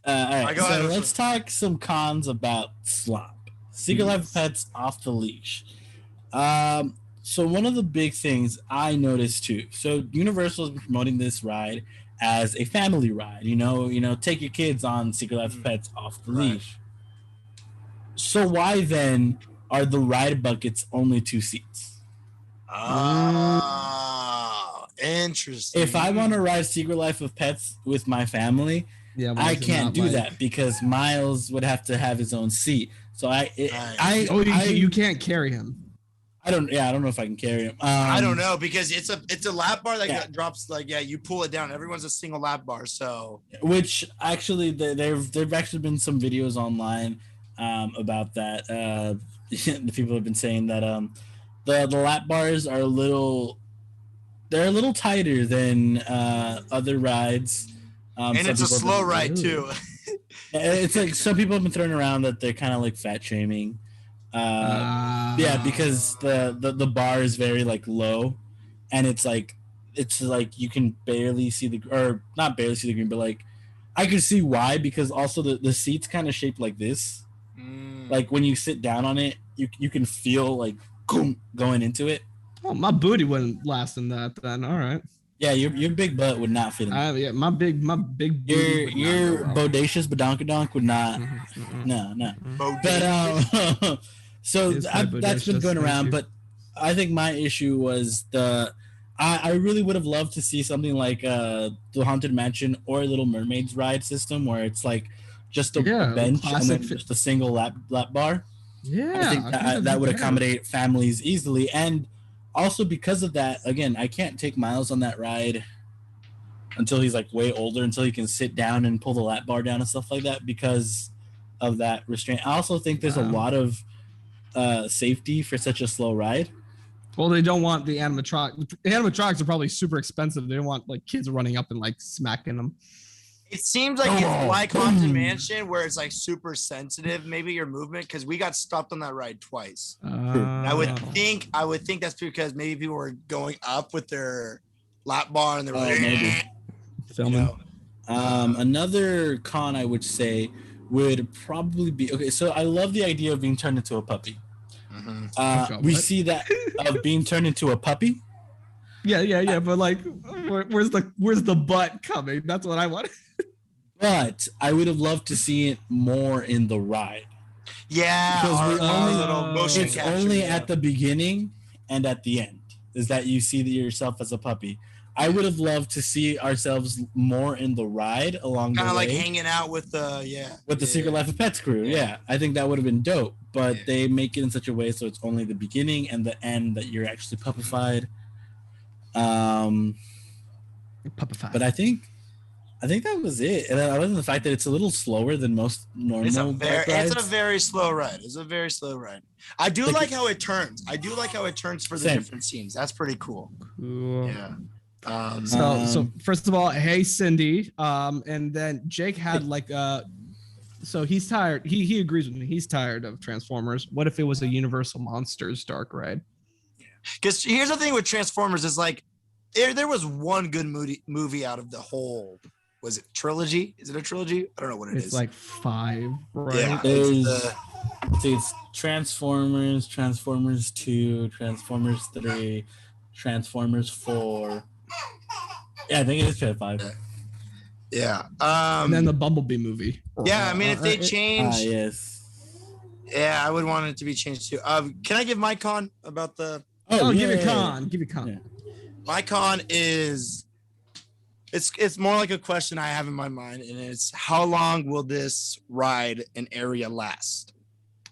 S5: All right. So let's talk some cons about slop. Secret Life of Pets off the leash. So one of the big things I noticed too. So Universal has been promoting this ride as a family ride. Take your kids on Secret Life of Pets off the leash. So why then are the ride buckets only 2 seats?
S4: Oh, interesting.
S5: If I want to ride Secret Life of Pets with my family, I can't do that because Miles would have to have his own seat. So
S3: you can't carry him.
S5: I don't know if I can carry him.
S4: I don't know because it's a lap bar that drops you pull it down. Everyone's a single lap bar. So
S5: which actually there've actually been some videos online about that. The people have been saying that the lap bars are a little tighter than other rides.
S4: And it's a slow ride too.
S5: It's like some people have been throwing around that they're kind of like fat shaming. Because the bar is very like low, and it's like it's like you can barely see or not barely see the green, but like I can see why, because also the seat's kind of shaped like this. Like when you sit down on it, you can feel like going into it.
S3: Oh, my booty wouldn't last in that then. All right.
S5: Yeah, your big butt would not fit in that.
S3: Yeah, my big booty
S5: Your bodacious badonkadonk would not. No. But so that's been going around. But I think my issue was I really would have loved to see something like the Haunted Mansion or Little Mermaid's ride system, where it's like just a bench and then just a single lap bar.
S3: Yeah,
S5: I think that would accommodate families easily. And also because of that, again, I can't take Miles on that ride until he's like way older, until he can sit down and pull the lap bar down and stuff like that because of that restraint. I also think there's a lot of safety for such a slow ride.
S3: Well, they don't want the animatronics. The animatronics are probably super expensive. They don't want like kids running up and like smacking them.
S4: It seems like it's like Haunted Mansion, where it's like super sensitive, maybe your movement, because we got stopped on that ride twice. I would think that's because maybe people were going up with their lap bar and they were
S5: maybe
S3: filming.
S5: Another con I would say would probably be So I love the idea of being turned into a puppy. We see that of being turned into a puppy.
S3: Yeah. But like, where's the butt coming? That's what I want.
S5: But I would have loved to see it more in the ride.
S4: Yeah,
S5: because it's only at the beginning and at the end is that you see yourself as a puppy. I would have loved to see ourselves more in the ride along the way.
S4: Kind of like hanging out with the
S5: Secret Life of Pets crew. Yeah, I think that would have been dope. But they make it in such a way so it's only the beginning and the end that you're actually puppified. But I think that was it. And other than the fact that it's a little slower than most normal
S4: it's a
S5: rides.
S4: very slow ride. It's a very slow ride. I do like how it turns. For the different scenes. That's pretty cool. Yeah.
S3: So first of all, hey Cindy. And then Jake had like so he's tired. He agrees with me. He's tired of Transformers. What if it was a Universal Monsters dark ride?
S4: Because here's the thing with Transformers is like there was one good movie out of the whole. Was it trilogy? Is it a trilogy? I don't know what it is.
S3: It's like 5, right?
S5: Yeah, it's Transformers, Transformers 2, Transformers 3, Transformers 4. Yeah, I think it is 5.
S4: Yeah.
S3: And then the Bumblebee movie.
S4: Yeah, I mean, if they change.
S5: Yes.
S4: Yeah, I would want it to be changed too. Can I give my con about the?
S3: Give it con. Give it con.
S5: Yeah.
S4: My con is. It's more like a question I have in my mind, and it's how long will this ride and area last?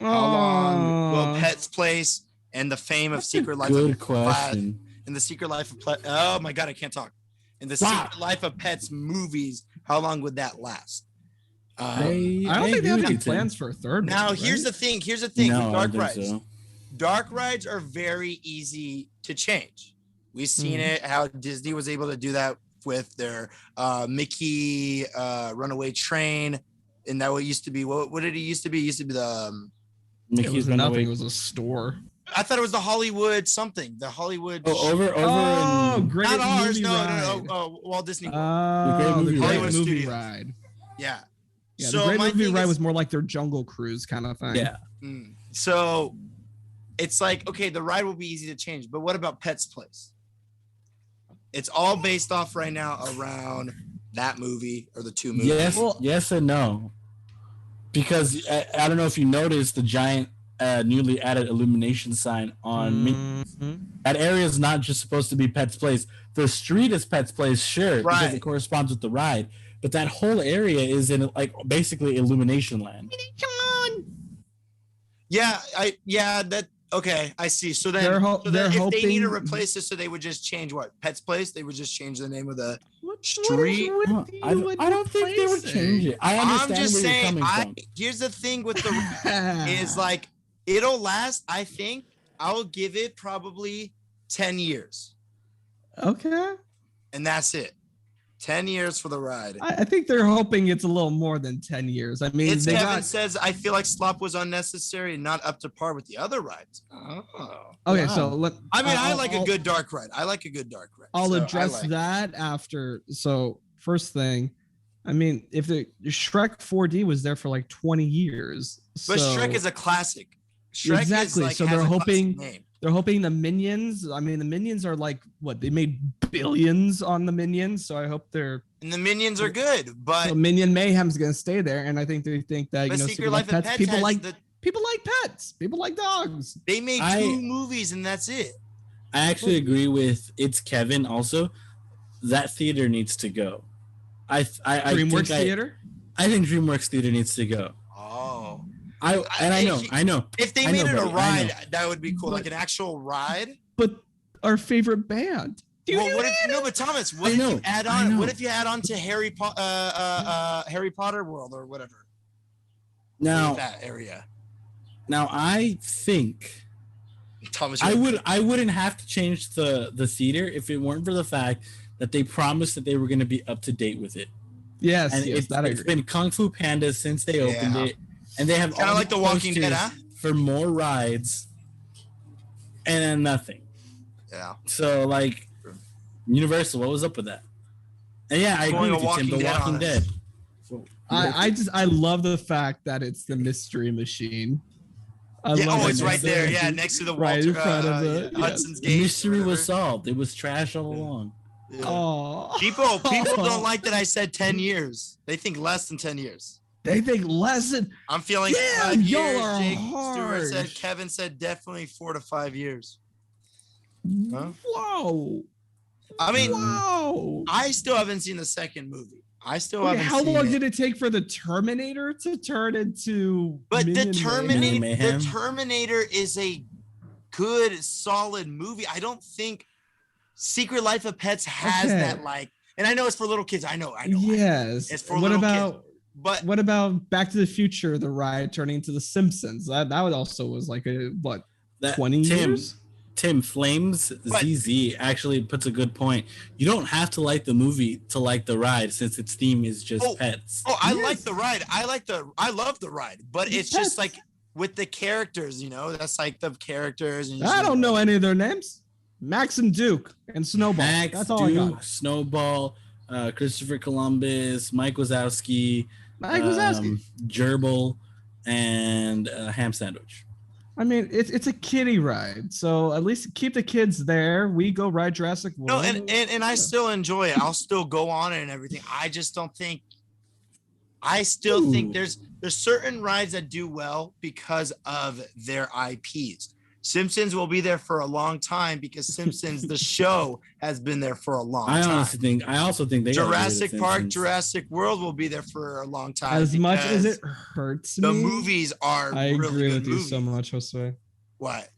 S4: How long will Pet's Place and the fame of Secret Life
S5: of question.
S4: And the Secret Life of oh my god, I can't talk. In the Secret Life of Pets movies, how long would that last?
S3: I don't think they have any plans for a third.
S4: Now,
S3: one,
S4: here's
S3: right?
S4: the thing. Here's the thing with dark rides.
S5: So.
S4: Dark rides are very easy to change. We've seen it how Disney was able to do that with their Mickey Runaway Train, and that what used to be what did it used to be? It used to be the
S5: Mickey's Runaway.
S3: It was a store.
S4: I thought it was the Hollywood something. The Hollywood.
S5: Great
S4: not ours.
S3: Movie
S4: No,
S3: ride.
S4: no. Walt Disney World.
S3: The Great
S4: Hollywood
S3: Movie
S4: Studios.
S3: Ride.
S4: Yeah.
S3: Yeah,
S4: so
S3: the Great Movie Ride was more like their Jungle Cruise kind of thing.
S5: Yeah.
S4: So it's like, okay, the ride will be easy to change, but what about Pet's Place? It's all based off right now around that movie or the two movies.
S5: Yes and no. Because I don't know if you noticed the giant newly added illumination sign on Mickey. That area is not just supposed to be Pet's Place. The street is Pet's Place, sure, because it corresponds with the ride. But that whole area is in like basically Illumination Land.
S4: Okay, I see. So then, if they need to replace this, so they would just change what? Pet's Place? They would just change the name of the street?
S5: I don't think they would change it. I understand where you're coming from.
S4: Here's the thing with the is like it'll last. I think I'll give it probably 10 years.
S3: Okay.
S4: And that's it. 10 years for the ride.
S3: I think they're hoping it's a little more than 10 years. I mean,
S4: Kevin says, I feel like Slop was unnecessary and not up to par with the other rides. Oh.
S3: Okay,
S5: Wow.
S3: So
S4: I like a good dark ride.
S3: I'll address that after. So first thing, I mean, if the Shrek 4D was there for like 20 years,
S4: but Shrek is a classic. Shrek
S3: exactly.
S4: Is like,
S3: so
S4: has
S3: they're
S4: a
S3: hoping.
S4: name.
S3: They're hoping the Minions. I mean, the Minions are like what they made billions on the Minions. So I hope they're.
S4: And the Minions are good, but
S3: so Minion Mayhem's gonna stay there, and I think they think that
S4: Secret Life of Pets
S3: people like pets, people like dogs.
S4: They made 2 movies, and that's it.
S5: I actually agree with it's Kevin. Also, that theater needs to go.
S3: DreamWorks Theater.
S5: I think DreamWorks Theater needs to go.
S4: Oh.
S5: I know.
S4: If they made it a ride, that would be cool, like an actual ride.
S3: But our favorite band.
S4: But Thomas, what if you add on? What if you add on to Harry Potter World or whatever?
S5: Now
S4: that area.
S5: Now I think
S4: Thomas,
S5: I wouldn't have to change the theater if it weren't for the fact that they promised that they were going to be up to date with it.
S3: Yes,
S5: and it's been Kung Fu Panda since they opened it. And they have
S4: kind of like The Walking Dead, huh?
S5: For more rides, and then nothing.
S4: Yeah.
S5: So like, Universal, what was up with that? And yeah, I agree with you, Tim. The Walking Dead.
S3: I love the fact that it's the Mystery Machine.
S4: It's right there. Yeah, next to the Walter,
S3: right in front of the
S4: Hudson's Gate.
S5: The mystery was solved. It was trash all along.
S4: Yeah.
S3: Oh,
S4: people don't like that I said 10 years. They think less than 10 years.
S3: They think less than.
S4: I'm feeling
S3: Damn,
S4: 5
S3: y'all
S4: years.
S3: are
S4: Jake
S3: harsh.
S4: Stewart said. Kevin said definitely 4 to 5 years. Huh?
S3: Whoa.
S4: I mean,
S3: wow.
S4: I still haven't seen the second movie. I still haven't.
S3: How
S4: seen
S3: long
S4: it.
S3: did it take for the Terminator to turn into?
S4: But
S3: Minion
S4: the Terminator is a good, solid movie. I don't think Secret Life of Pets has that like. And I know it's for little kids. I know.
S3: Yes.
S4: It's for little kids. But
S3: what about Back to the Future, the ride turning into The Simpsons? That also was like 20 years?
S5: Tim, Flames ZZ actually puts a good point. You don't have to like the movie to like the ride, since its theme is just pets.
S4: I like the ride. I love the ride, but it's just like with the characters, that's like the characters. And
S3: I don't know any of their names. Max and Duke and Snowball. That's all I got.
S5: Snowball, Christopher Columbus, Mike Wazowski, Gerbil, and Ham Sandwich.
S3: I mean, it's a kiddie ride, so at least keep the kids there. We go ride Jurassic World.
S4: No, and I still enjoy it. I'll still go on it and everything. I just don't think. I still think there's certain rides that do well because of their IPs. Simpsons will be there for a long time because Simpsons, the show, has been there for a long time.
S5: I also think
S4: Jurassic Park, Jurassic World will be there for a long time.
S3: As much as it hurts
S4: the
S3: me,
S4: movies are
S3: I
S4: really
S3: agree
S4: good
S3: with you
S4: movies.
S3: so much, Josue.
S4: What?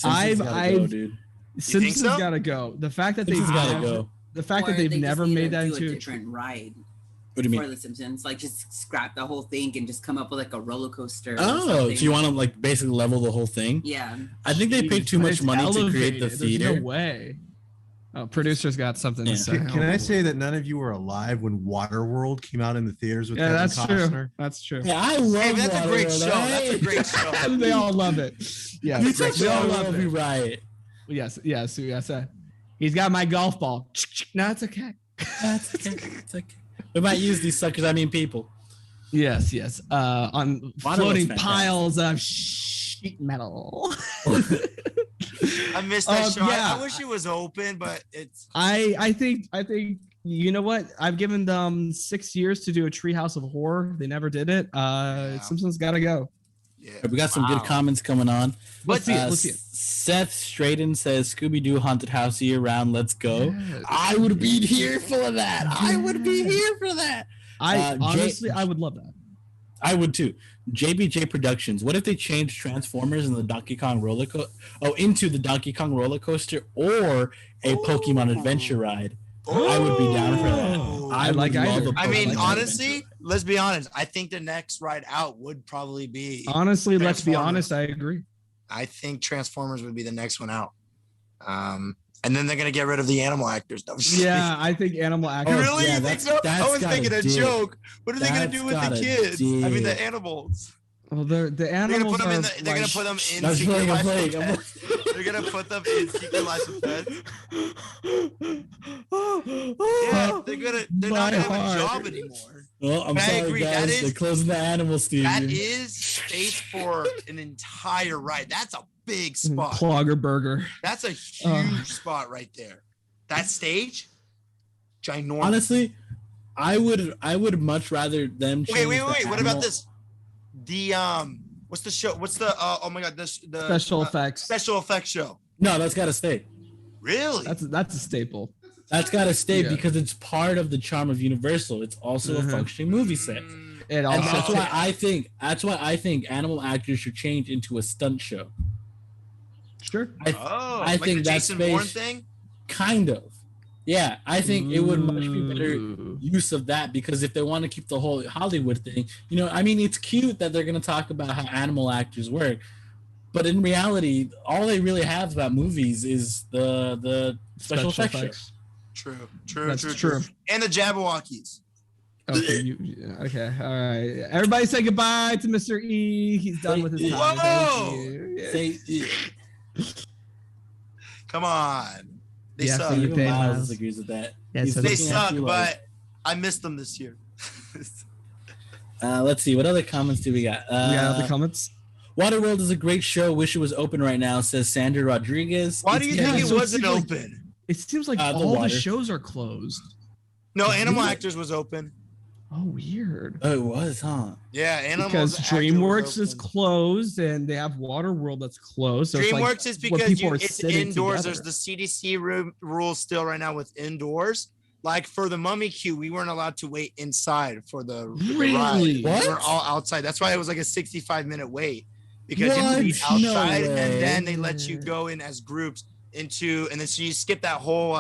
S5: Dude.
S3: Simpsons gotta go. The fact that they've never made that into
S8: a different ride.
S5: What do you mean?
S8: For The Simpsons, like just scrap the whole thing and just come up with like a roller coaster.
S5: Oh, so you want to like basically level the whole thing?
S8: Yeah.
S5: I think they paid too much money to create the theater.
S3: There's no way. Oh, producers got something to say.
S9: Can I say that none of you were alive when Waterworld came out in the theaters with Kevin
S3: that's
S9: Costner?
S3: True. That's true.
S5: Yeah, I love
S4: that's
S5: Waterworld.
S4: a great show. That's a great show.
S3: They all love it. Yeah,
S5: we all love it. Right.
S3: Yes. He's got my golf ball. No, it's okay.
S5: That's okay. It's okay. We might use these suckers. I mean, people.
S3: Yes. On floating piles of sheet metal.
S4: I missed that show.
S3: Yeah.
S4: I wish it was open, but it's.
S3: I think you know what? I've given them 6 years to do a Treehouse of Horror. They never did it. Simpsons gotta go.
S4: Yeah.
S5: We got some good comments coming on.
S3: Let's see it.
S5: Seth Straden says Scooby-Doo haunted house year round. Let's go. Yes. I would be here for that. I would be here for that.
S3: Honestly, I would love that.
S5: I would too. JBJ Productions. What if they changed Transformers in the Donkey Kong roller into the Donkey Kong roller coaster or a Pokemon adventure ride? I would be down for that.
S4: I mean, honestly, let's be honest. I think the next ride out would probably be.
S3: Honestly, let's be honest. I agree.
S4: I think Transformers would be the next one out. And then they're gonna get rid of the animal actors. No,
S3: Yeah, I think animal actors.
S4: Really?
S5: yeah,
S4: You think so? I was thinking a
S5: dig.
S4: joke. What are they gonna do with the
S5: That's
S4: kids? I mean, the
S5: dig.
S4: animals.
S3: Well, the
S4: They're gonna
S3: animals
S4: put them in.
S3: are
S4: They're gonna
S3: like-
S4: put them in
S5: I'm
S4: Secret
S5: playing, I'm
S4: Life of
S5: playing, I'm
S4: Pets. They're gonna put them in Secret Life of Pets. Yeah, they're not gonna have a job anymore.
S5: Well, I'm
S4: But I
S5: sorry,
S4: agree,
S5: guys.
S4: that is-
S5: They're closing the animal studio.
S4: That is space for an entire ride. That's a big spot.
S3: Clogger burger.
S4: That's a huge spot right there. That stage, ginormous.
S5: Honestly, I would much rather them.
S4: Okay,
S5: change
S4: wait.
S5: the
S4: What
S5: animal-
S4: about this? The what's the show? What's the oh my god, the
S3: Special effects.
S4: special effects show.
S5: No, that's got to stay.
S4: Really?
S3: That's a staple.
S5: That's got to stay
S3: Yeah.
S5: because it's part of the charm of Universal. It's also a functioning movie set.
S4: Mm,
S3: It
S5: And
S3: also
S5: that's why I think animal actors should change into a stunt show.
S3: sure.
S5: I
S4: like
S5: think
S4: the
S5: that's
S4: Jason Bourne
S5: space-
S4: thing.
S5: Kind of. Yeah, I think it would much be better
S3: Ooh.
S5: use of that because if they want to keep the whole Hollywood thing, I mean, it's cute that they're going to talk about how animal actors work, but in reality, all they really have about movies is the special effects. show.
S4: True.
S3: That's true.
S4: And the Jabberwockies.
S3: Okay, okay, all right. Everybody say goodbye to Mr. E. He's done with his time.
S4: Whoa!
S3: Thank you. Yeah.
S5: Say,
S4: Come on. They
S3: Yeah,
S4: suck.
S3: so you
S5: even
S3: pay
S5: Miles
S3: Miles.
S5: agrees with that.
S3: Yeah,
S5: He's
S3: so
S4: They
S5: looking at
S4: suck,
S5: you
S4: but I missed them this year.
S5: let's see. What other comments do we got?
S3: You got other comments?
S5: Waterworld is a great show. Wish it was open right now, says Sandra Rodriguez.
S4: Why do you
S3: Yeah,
S4: think it
S3: so it
S4: wasn't
S3: seems like-
S4: open?
S3: It seems like
S5: The
S3: all the
S5: water.
S3: shows are closed.
S4: No, Animal
S3: Really?
S4: Actors was open.
S3: Oh, weird.
S5: Oh, it was, huh?
S4: Yeah, Animal
S3: Because
S4: Actors
S3: DreamWorks
S4: was
S3: is
S4: open.
S3: closed and they have Waterworld that's closed. So it's like
S4: DreamWorks is
S3: when
S4: because
S3: people are
S4: it's
S3: sitting
S4: indoors.
S3: together.
S4: There's the CDC rules still right now with indoors. Like for the Mummy queue, we weren't allowed to wait inside for the
S3: Really?
S4: ride.
S5: What?
S4: We were all outside. That's why it was like a 65-minute wait because you have to be
S5: What? No
S4: outside, and
S5: way.
S4: then they let you go in as groups into, and then so you skip that whole.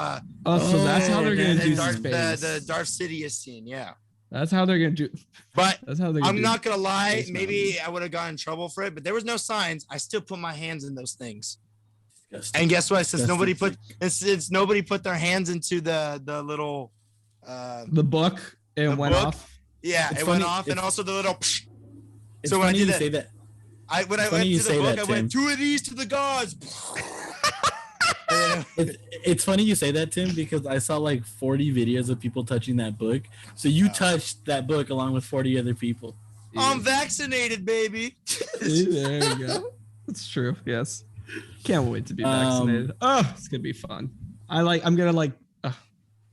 S3: Oh, so that's how they're gonna
S4: the
S3: do
S4: Darth,
S3: space.
S4: the Darth Sidious scene, yeah.
S3: That's how they're gonna do.
S4: But
S3: That's how they're. Gonna
S4: I'm
S3: do
S4: not gonna lie,
S3: Space
S4: maybe I would have gotten in trouble for it, but there was no signs. I still put my hands in those things.
S5: Disgusting.
S4: And guess what? Since nobody
S5: Disgusting.
S4: nobody put their hands into the little
S3: the book. It
S4: the
S3: went
S4: book?
S3: off.
S4: yeah,
S5: It's
S4: it went
S5: funny-
S4: off, and
S5: it's-
S4: also the little.
S5: It's
S4: So when I
S5: funny
S4: did
S5: you
S4: that-
S5: say that.
S4: When I
S5: It's
S4: went
S5: funny you
S4: to the
S5: say
S4: book,
S5: that,
S4: I went
S5: Tim.
S4: 2 of these to the gods.
S5: It's funny you say that, Tim, because I saw like 40 videos of people touching that book. So you touched that book along with 40 other people.
S4: I'm vaccinated, baby.
S3: There you go. That's true. Yes. Can't wait to be vaccinated. Oh, it's gonna be fun. I'm gonna like.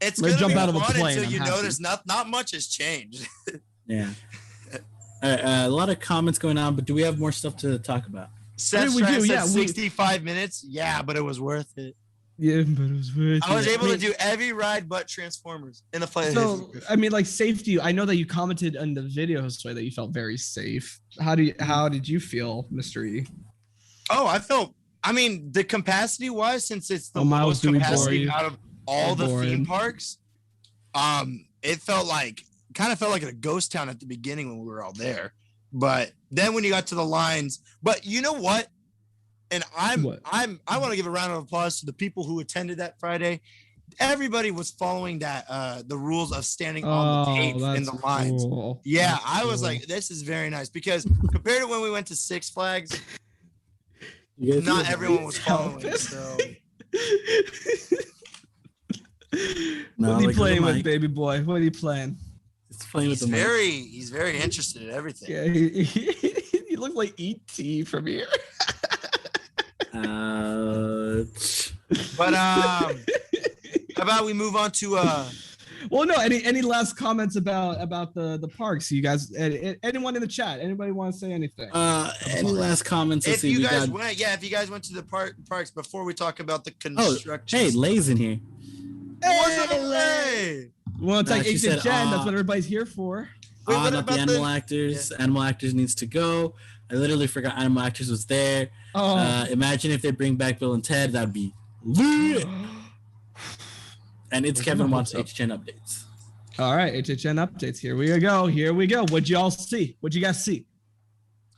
S4: It's
S3: Let's
S4: gonna
S3: jump
S4: be
S3: out of a
S4: fun
S3: plane,
S4: until
S3: I'm
S4: you
S3: happy.
S4: notice not much has changed.
S5: Yeah. All right, a lot of comments going on, but do we have more stuff to talk about?
S4: Seth
S3: we
S4: Strand
S3: do,
S4: said
S3: yeah,
S4: 65 minutes. Yeah, but it was worth it.
S3: Yeah, but it was worth
S4: I was
S3: it.
S4: able to
S3: Wait,
S4: do every ride but Transformers in the flight.
S3: So I mean, like safety. I know that you commented on the video Josue, that you felt very safe. How did you feel, Mr. E?
S4: I mean, the capacity wise, since it's the
S3: Miles,
S4: lowest
S3: do we bore
S4: capacity
S3: you?
S4: out of all
S3: We're
S4: the
S3: boring.
S4: theme parks, it kind of felt like a ghost town at the beginning when we were all there. But then when you got to the lines, but you know what? And I want to give a round of applause to the people who attended that Friday. Everybody was following that the rules of standing on the tape in the lines.
S3: Cool.
S4: Yeah,
S3: That's
S4: I was
S3: cool.
S4: like, this is very nice because compared to when we went to Six Flags,
S5: You guys
S4: not
S5: feel-
S4: everyone was
S3: Help
S4: following.
S3: it.
S4: So
S5: No,
S3: what are you
S5: like,
S3: playing
S5: look at
S3: with, baby boy? What are you playing?
S5: It's playing with
S4: he's
S5: the mic.
S4: he's very interested in everything.
S3: Yeah, he looks like ET from here.
S4: But how about we move on to
S3: Well, no. Any last comments about the parks? You guys, anyone in the chat? Anybody want to say anything?
S5: Any last comments? Let's
S4: if
S5: see,
S4: you
S5: we
S4: guys
S5: got-
S4: went, if you guys went to the parks before we talk about the
S5: Oh,
S4: construction.
S5: hey, Lay's in here.
S4: Hey,
S3: Well, it's like
S5: she
S3: 8 to
S5: said,
S3: 10. That's what everybody's here for.
S4: Wait, what
S5: Not the
S4: about
S5: animal actors. Animal actors needs to go. I literally forgot animal actors was there.
S3: Oh,
S5: Imagine if they bring back Bill and Ted. That'd be lit. And it's
S3: There's
S5: Kevin
S3: no
S5: wants
S3: hopes
S5: HN updates.
S3: all right. HHN updates. Here we go. Here we go. What'd y'all see? What'd you guys see?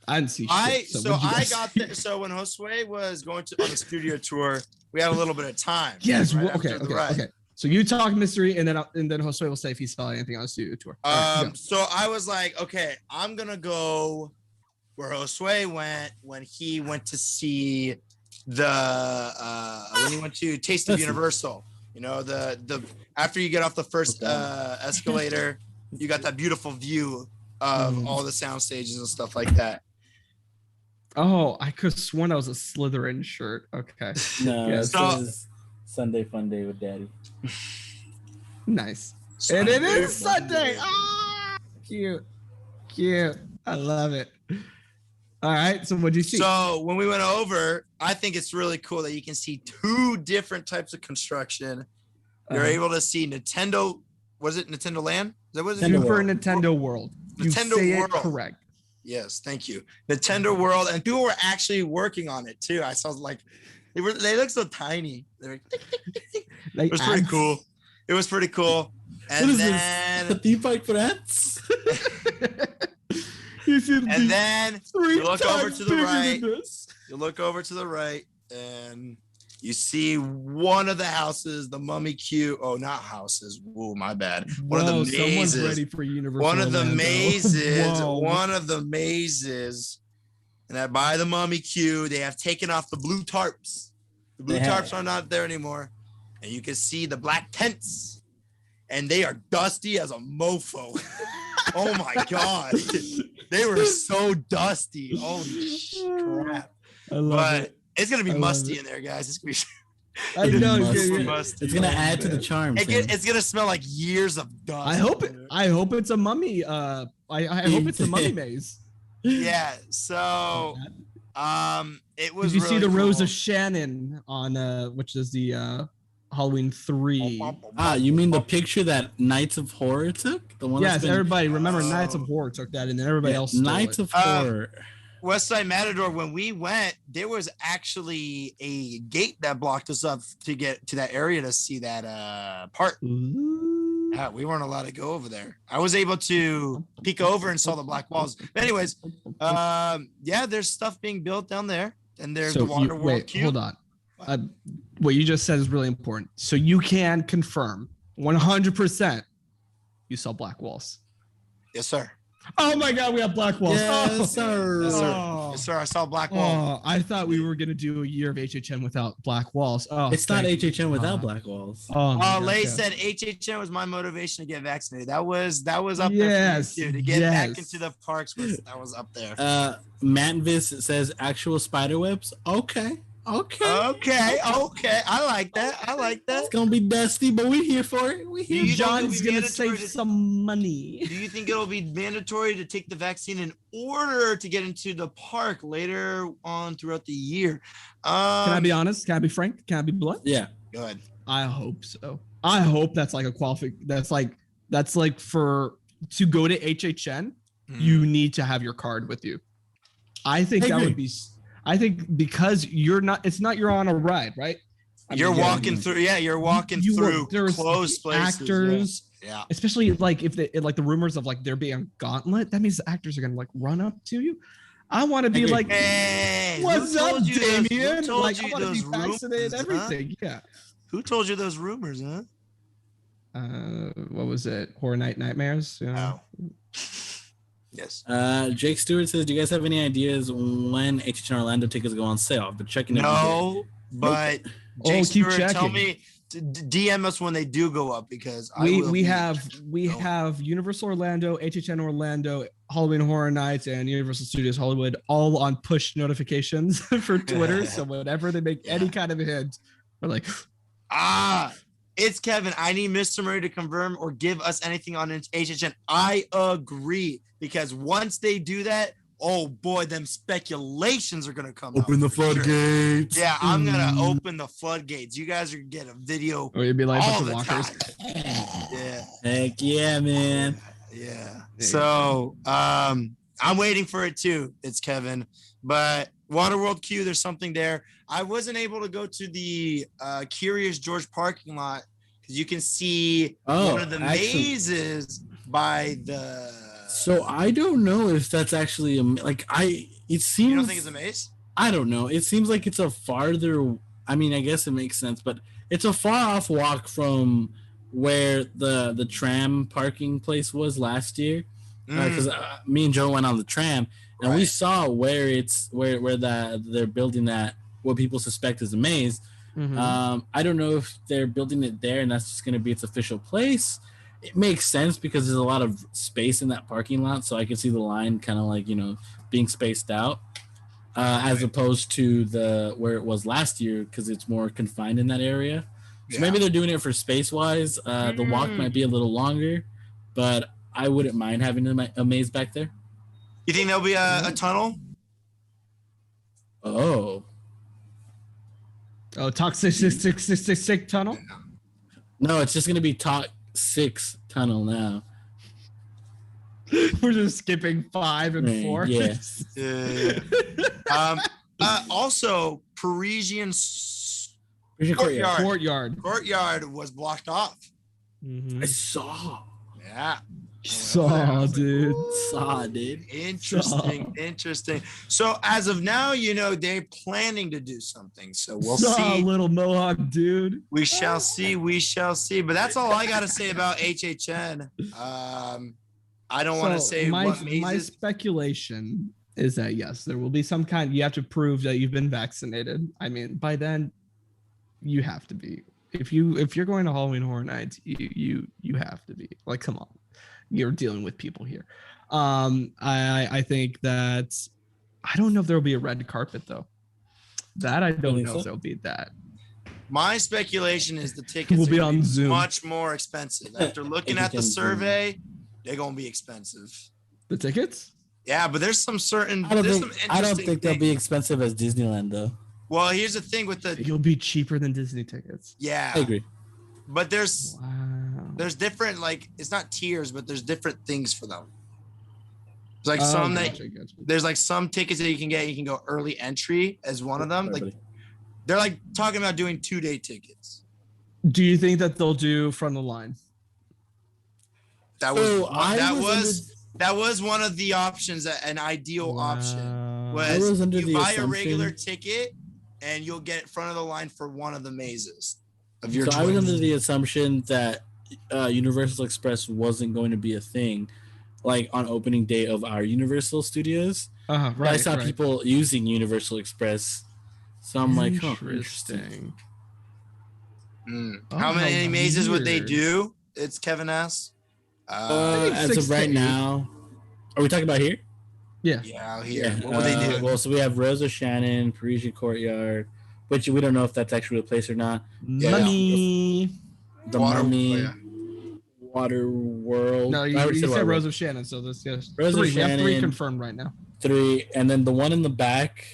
S3: I didn't see shit.
S4: So
S3: what'd you
S4: I
S3: guys
S4: got
S3: see?
S4: there. So when Josue was going on the studio tour, we have a little bit of time.
S3: Yes.
S4: right
S3: Okay.
S4: after the ride.
S3: Okay. So you talk mystery, and then Josue will say if he saw anything on the studio tour. All right, go.
S4: So I was like, okay, I'm gonna go where Josue went when he went to see when he went to Taste of Universal. You know, the after you get off the first escalator, you got that beautiful view of all the sound stages and stuff like that.
S3: Oh, I could have sworn that was a Slytherin shirt. Okay.
S5: No,
S3: Yeah,
S5: this is Sunday Fun Day with Daddy.
S3: Nice.
S4: Sunday
S3: and it is
S4: Fun
S3: Sunday.
S4: Day.
S3: Ah, cute. I love it. All right. So what'd you see?
S4: So when we went over, I think it's really cool that you can see two different types of construction. You're able to see Nintendo. Was it Nintendo Land? Is that what it is?
S3: Super Nintendo World. You
S4: Nintendo
S3: say
S4: World.
S3: it correct.
S4: Yes, thank you. Nintendo World, and people were actually working on it too. I saw like they look so tiny. They were, it was pretty cool. It was pretty cool. And then
S5: the Deep France.
S4: and then you look over to the right.
S3: You
S4: look over to the right, and you see one of the houses, the Mummy Q. Oh, not houses. Whoa, my bad. One of the mazes.
S3: Someone's ready for Universal.
S4: One of the
S3: Orlando.
S4: mazes.
S3: Whoa.
S4: One of the mazes. And that by the Mummy Q, they have taken off the blue tarps. The blue tarps are not there anymore. And you can see the black tents. And they are dusty as a mofo. Oh my God. They were so dusty. Holy crap.
S3: I love it.
S4: It's going to be musty in there, guys. It's going to be
S3: I know.
S4: musty.
S5: It's gonna add to the charm.
S4: It's going to smell like years of dust.
S3: I hope it's a mummy. I hope it's a mummy maze.
S4: Yeah. So it was
S3: Did you
S4: really
S3: see the
S4: cool.
S3: Rose of Shannon on which is the Halloween 3?
S5: You mean the picture that Nights of Horror took? The one.
S3: Yes, everybody remember Nights of Horror took that, and then everybody else stole
S5: Nights
S3: it.
S5: of Horror.
S4: West Side Matador, when we went, there was actually a gate that blocked us up to get to that area to see that part. Yeah, we weren't allowed to go over there. I was able to peek over and saw the black walls. But anyways, yeah, there's stuff being built down there, and there's the Water World Cube.
S3: Hold on. What you just said is really important. So you can confirm 100% you saw black walls.
S4: Yes, sir.
S3: Oh my God, we have black walls.
S5: Yes, sir.
S4: Yes, sir.
S3: Oh.
S4: Yes, sir. I saw black walls.
S3: Oh, I thought we were gonna do a year of HHN without black walls. Oh,
S5: It's not
S3: thank you.
S5: HHN without black walls.
S3: Oh, my God,
S4: Lay
S3: yeah.
S4: said HHN was my motivation to get vaccinated. That was up
S3: Yes,
S4: there for me too. To get back
S3: yes.
S4: into the parks that was up there.
S5: Matvis says actual spider webs. Okay.
S4: I like that.
S5: It's gonna be dusty, but we're here for it. We here.
S3: John's gonna save some money.
S4: Do you think it'll be mandatory to take the vaccine in order to get into the park later on throughout the year?
S3: Can I be honest? Can I be frank? Can I be blunt?
S5: Yeah.
S4: Go ahead.
S3: I hope so. I hope that's like a that's like for to go to HHN, you need to have your card with you. I think that would be. I think because you're on a ride, right?
S4: You're walking through closed places.
S3: Actors,
S4: yeah.
S3: Especially like if the rumors of like there being a gauntlet, that means the actors are gonna like run up to you. I want to be like,
S4: hey,
S3: what's up, Damien? Like, I want to be
S4: rumors,
S3: vaccinated, everything. Yeah.
S4: Who told you those rumors, huh?
S3: What was it? Horror Night Nightmares? Yeah.
S4: Oh. Yes.
S5: Jake Stewart says, do you guys have any ideas when HHN Orlando tickets go on sale? I've been checking every
S4: No,
S5: day.
S4: but
S3: Keep
S4: Stewart,
S3: checking.
S4: tell me, DM us when they do go up because
S3: we have Universal Orlando, HHN Orlando, Halloween Horror Nights, and Universal Studios Hollywood all on push notifications for Twitter. So whenever they make any kind of a hint, we're like,
S4: it's Kevin. I need Mr. Murray to confirm or give us anything on HHN. I agree because once they do that, oh boy, them speculations are gonna come.
S5: Open the floodgates.
S4: Yeah, I'm gonna open the floodgates. You guys are gonna get a video.
S3: Or you'd be like
S4: all
S3: the
S4: the
S3: walkers.
S4: time. Yeah.
S5: Heck yeah, man.
S4: Yeah. So I'm waiting for it too. It's Kevin. But Waterworld Q, there's something there. I wasn't able to go to the Curious George parking lot because you can see one of the mazes by the.
S5: So I don't know if that's actually it seems.
S4: You don't think it's a maze?
S5: I don't know. It seems like it's a farther I mean, I guess it makes sense, but it's a far off walk from where the tram parking place was last year. Because me and Joe went on the tram, and we saw where they're building that, what people suspect is a maze. I don't know if they're building it there and that's just going to be its official place. It makes sense because there's a lot of space in that parking lot, so I can see the line kind of like, being spaced out, as opposed to where it was last year because it's more confined in that area. So maybe they're doing it for space wise. The walk might be a little longer, but I wouldn't mind having a maze back there.
S4: You think there'll be a tunnel?
S5: Oh,
S3: toxic tunnel?
S5: No, it's just going to be Toxic Tunnel now.
S3: We're just skipping 5 and 4.
S5: Yeah.
S4: Also, Parisian courtyard was blocked off.
S5: I saw.
S4: Yeah.
S3: Saw, dude.
S4: Interesting. So as of now, they're planning to do something. So we'll see.
S3: Little Mohawk dude.
S4: We shall see. But that's all I got to say about HHN. I don't want to say
S3: my speculation is that yes, there will be some kind. You have to prove that you've been vaccinated. I mean, by then, you have to be. If you're going to Halloween Horror Nights, you have to be. Like, come on. You're dealing with people here. I think that I don't know if there'll be a red carpet though. That I don't know if there'll be that.
S4: My speculation is the tickets
S3: will be on Zoom.
S4: Much more expensive. After looking at the survey, they're gonna be expensive.
S3: The tickets?
S4: Yeah, but there's some certain.
S5: I don't think they'll be expensive as Disneyland though.
S4: Well, here's the thing with
S3: you'll be cheaper than Disney tickets.
S4: Yeah,
S5: I agree.
S4: But there's different, like, it's not tiers, but there's different things for them. There's like there's like some tickets that you can get. You can go early entry as one of them. Like they're like talking about doing 2-day tickets.
S3: Do you think that they'll do front of the line?
S4: That was one of the options, an ideal option was you buy a regular ticket and you'll get front of the line for one of the mazes of your choice.
S5: I was under the assumption that Universal Express wasn't going to be a thing, like on opening day of our Universal Studios. I saw people using Universal Express, so I'm like, oh, interesting.
S4: How many mazes would they do? It's Kevin asks.
S5: As of right now, are we talking about here?
S3: Yeah,
S4: here.
S5: Yeah.
S4: What would they do?
S5: Well, so we have Rosa Shannon, Parisian Courtyard, which we don't know if that's actually a place or not.
S3: Mummy.
S5: The Mummy. Water World.
S3: No, you said Rose of Shannon, so this
S5: Rose of Shannon.
S3: We have 3 confirmed right now.
S5: 3, and then the one in the back.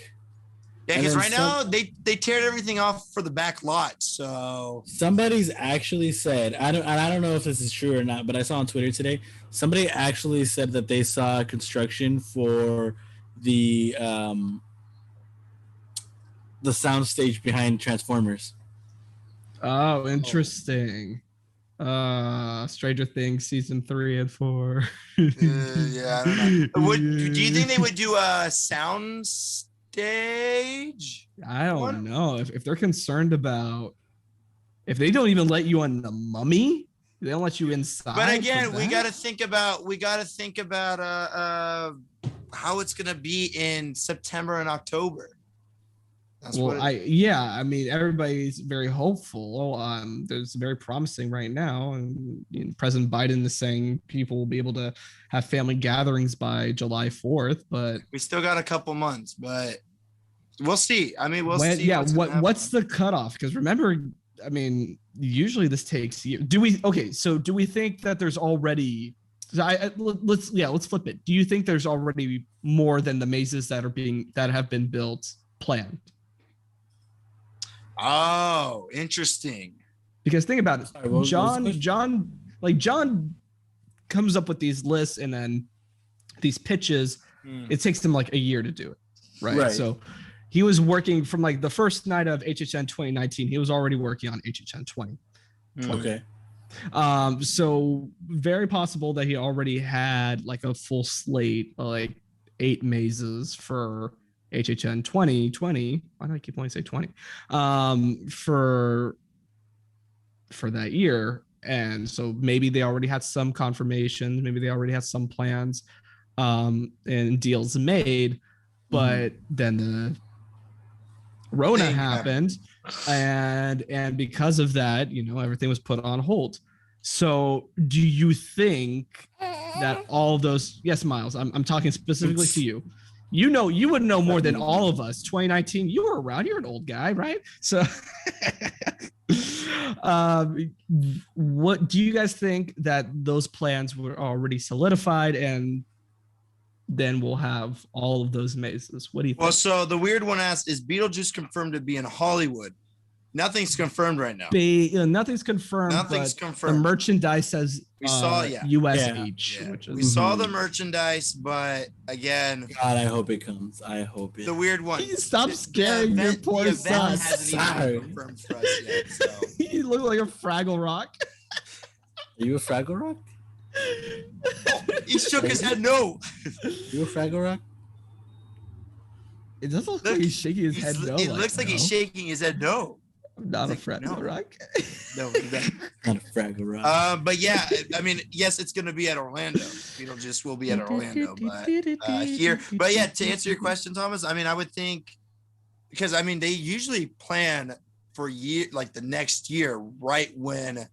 S4: Yeah, because right now they teared everything off for the back lot. So
S5: somebody's actually said, I don't know if this is true or not, but I saw on Twitter today, somebody actually said that they saw construction for the soundstage behind Transformers.
S3: Oh, interesting. Stranger Things season 3 and 4.
S4: Yeah, I don't know. Do you think they would do a sound stage?
S3: I don't know. If they're concerned about, if they don't even let you on the Mummy, they don't let you inside.
S4: But again, we got to think about how it's gonna be in September and October.
S3: I mean, everybody's very hopeful. There's very promising right now, and President Biden is saying people will be able to have family gatherings by July 4th. But
S4: we still got a couple months, but we'll see. I mean, we'll see.
S3: Yeah, what's the cutoff? Because remember, I mean, usually this takes years. Do we think that there's already? Let's flip it. Do you think there's already more than the mazes that have been built planned?
S4: Oh, interesting.
S3: Because think about it. John comes up with these lists and then these pitches. It takes him like a year to do it. Right. So he was working from like the first night of HHN 2019. He was already working on HHN 20.
S5: Okay.
S3: So very possible that he already had like a full slate, like 8 mazes for HHN 2020. Why do I keep wanting to say 20? For that year. And so maybe they already had some confirmation, maybe they already had some plans and deals made, but then the Rona happened, and because of that, everything was put on hold. So do you think that all those, yes, Miles, I'm talking specifically to you. You would know more than all of us. 2019, you were around, you're an old guy, right? So what do you guys think that those plans were already solidified, and then we'll have all of those mazes? What do you think?
S4: Well, so the weird one asked, is Beetlejuice confirmed to be in Hollywood? Nothing's confirmed right now.
S3: Nothing's confirmed.
S4: Nothing's confirmed.
S3: The merchandise says
S4: we saw,
S3: USH.
S4: Yeah.
S3: Which is,
S4: we saw the merchandise, but again,
S5: God, I hope it comes. I hope it.
S4: The weird one.
S3: Stop scaring your poor son.
S4: Sorry. Confirmed for us yet, so.
S3: You look like a Fraggle Rock.
S5: Are you a Fraggle Rock?
S4: He shook his head no.
S5: You a Fraggle Rock?
S3: It doesn't look like he's shaking his head no.
S4: It looks like he's shaking his head no.
S3: I'm not a Fraggle Rock.
S4: No,
S5: not a Fraggle Rock.
S4: But yeah, I mean, yes, it's gonna be at Orlando. Beetlejuice will be at Orlando, but here. But yeah, to answer your question, Thomas, I mean, I would think, because I mean, they usually plan for like the next year, right when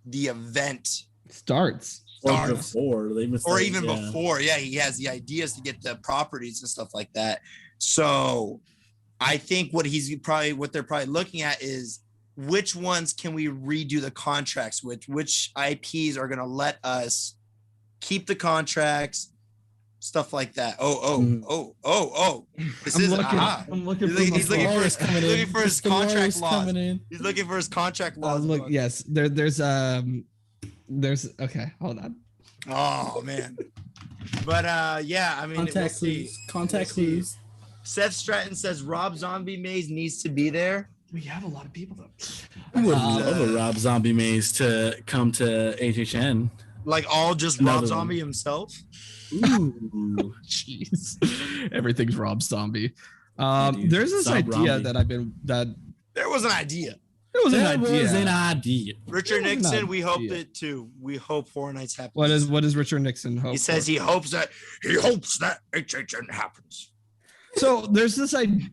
S4: the event
S3: starts.
S5: Or before,
S4: before. Yeah, he has the ideas to get the properties and stuff like that. So I think what they're probably looking at is which ones can we redo the contracts with, which IPs are going to let us keep the contracts, stuff like that. I'm looking for his contract laws. He's looking for his contract laws.
S3: Look, yes, there's okay, hold on.
S4: Oh man. But yeah, I mean,
S5: contact clues.
S4: Seth Stratton says Rob Zombie Maze needs to be there.
S3: We have a lot of people though.
S5: I would love a Rob Zombie Maze to come to HHN.
S4: Like all just Rob Zombie himself.
S3: Ooh, jeez. Everything's Rob Zombie. There's this idea that
S4: there was an idea.
S3: There was an idea.
S4: Richard Nixon, we hoped it too. We hope Four Nights happens.
S3: What does Richard Nixon hope?
S4: He says he hopes that HHN happens.
S3: So there's this idea.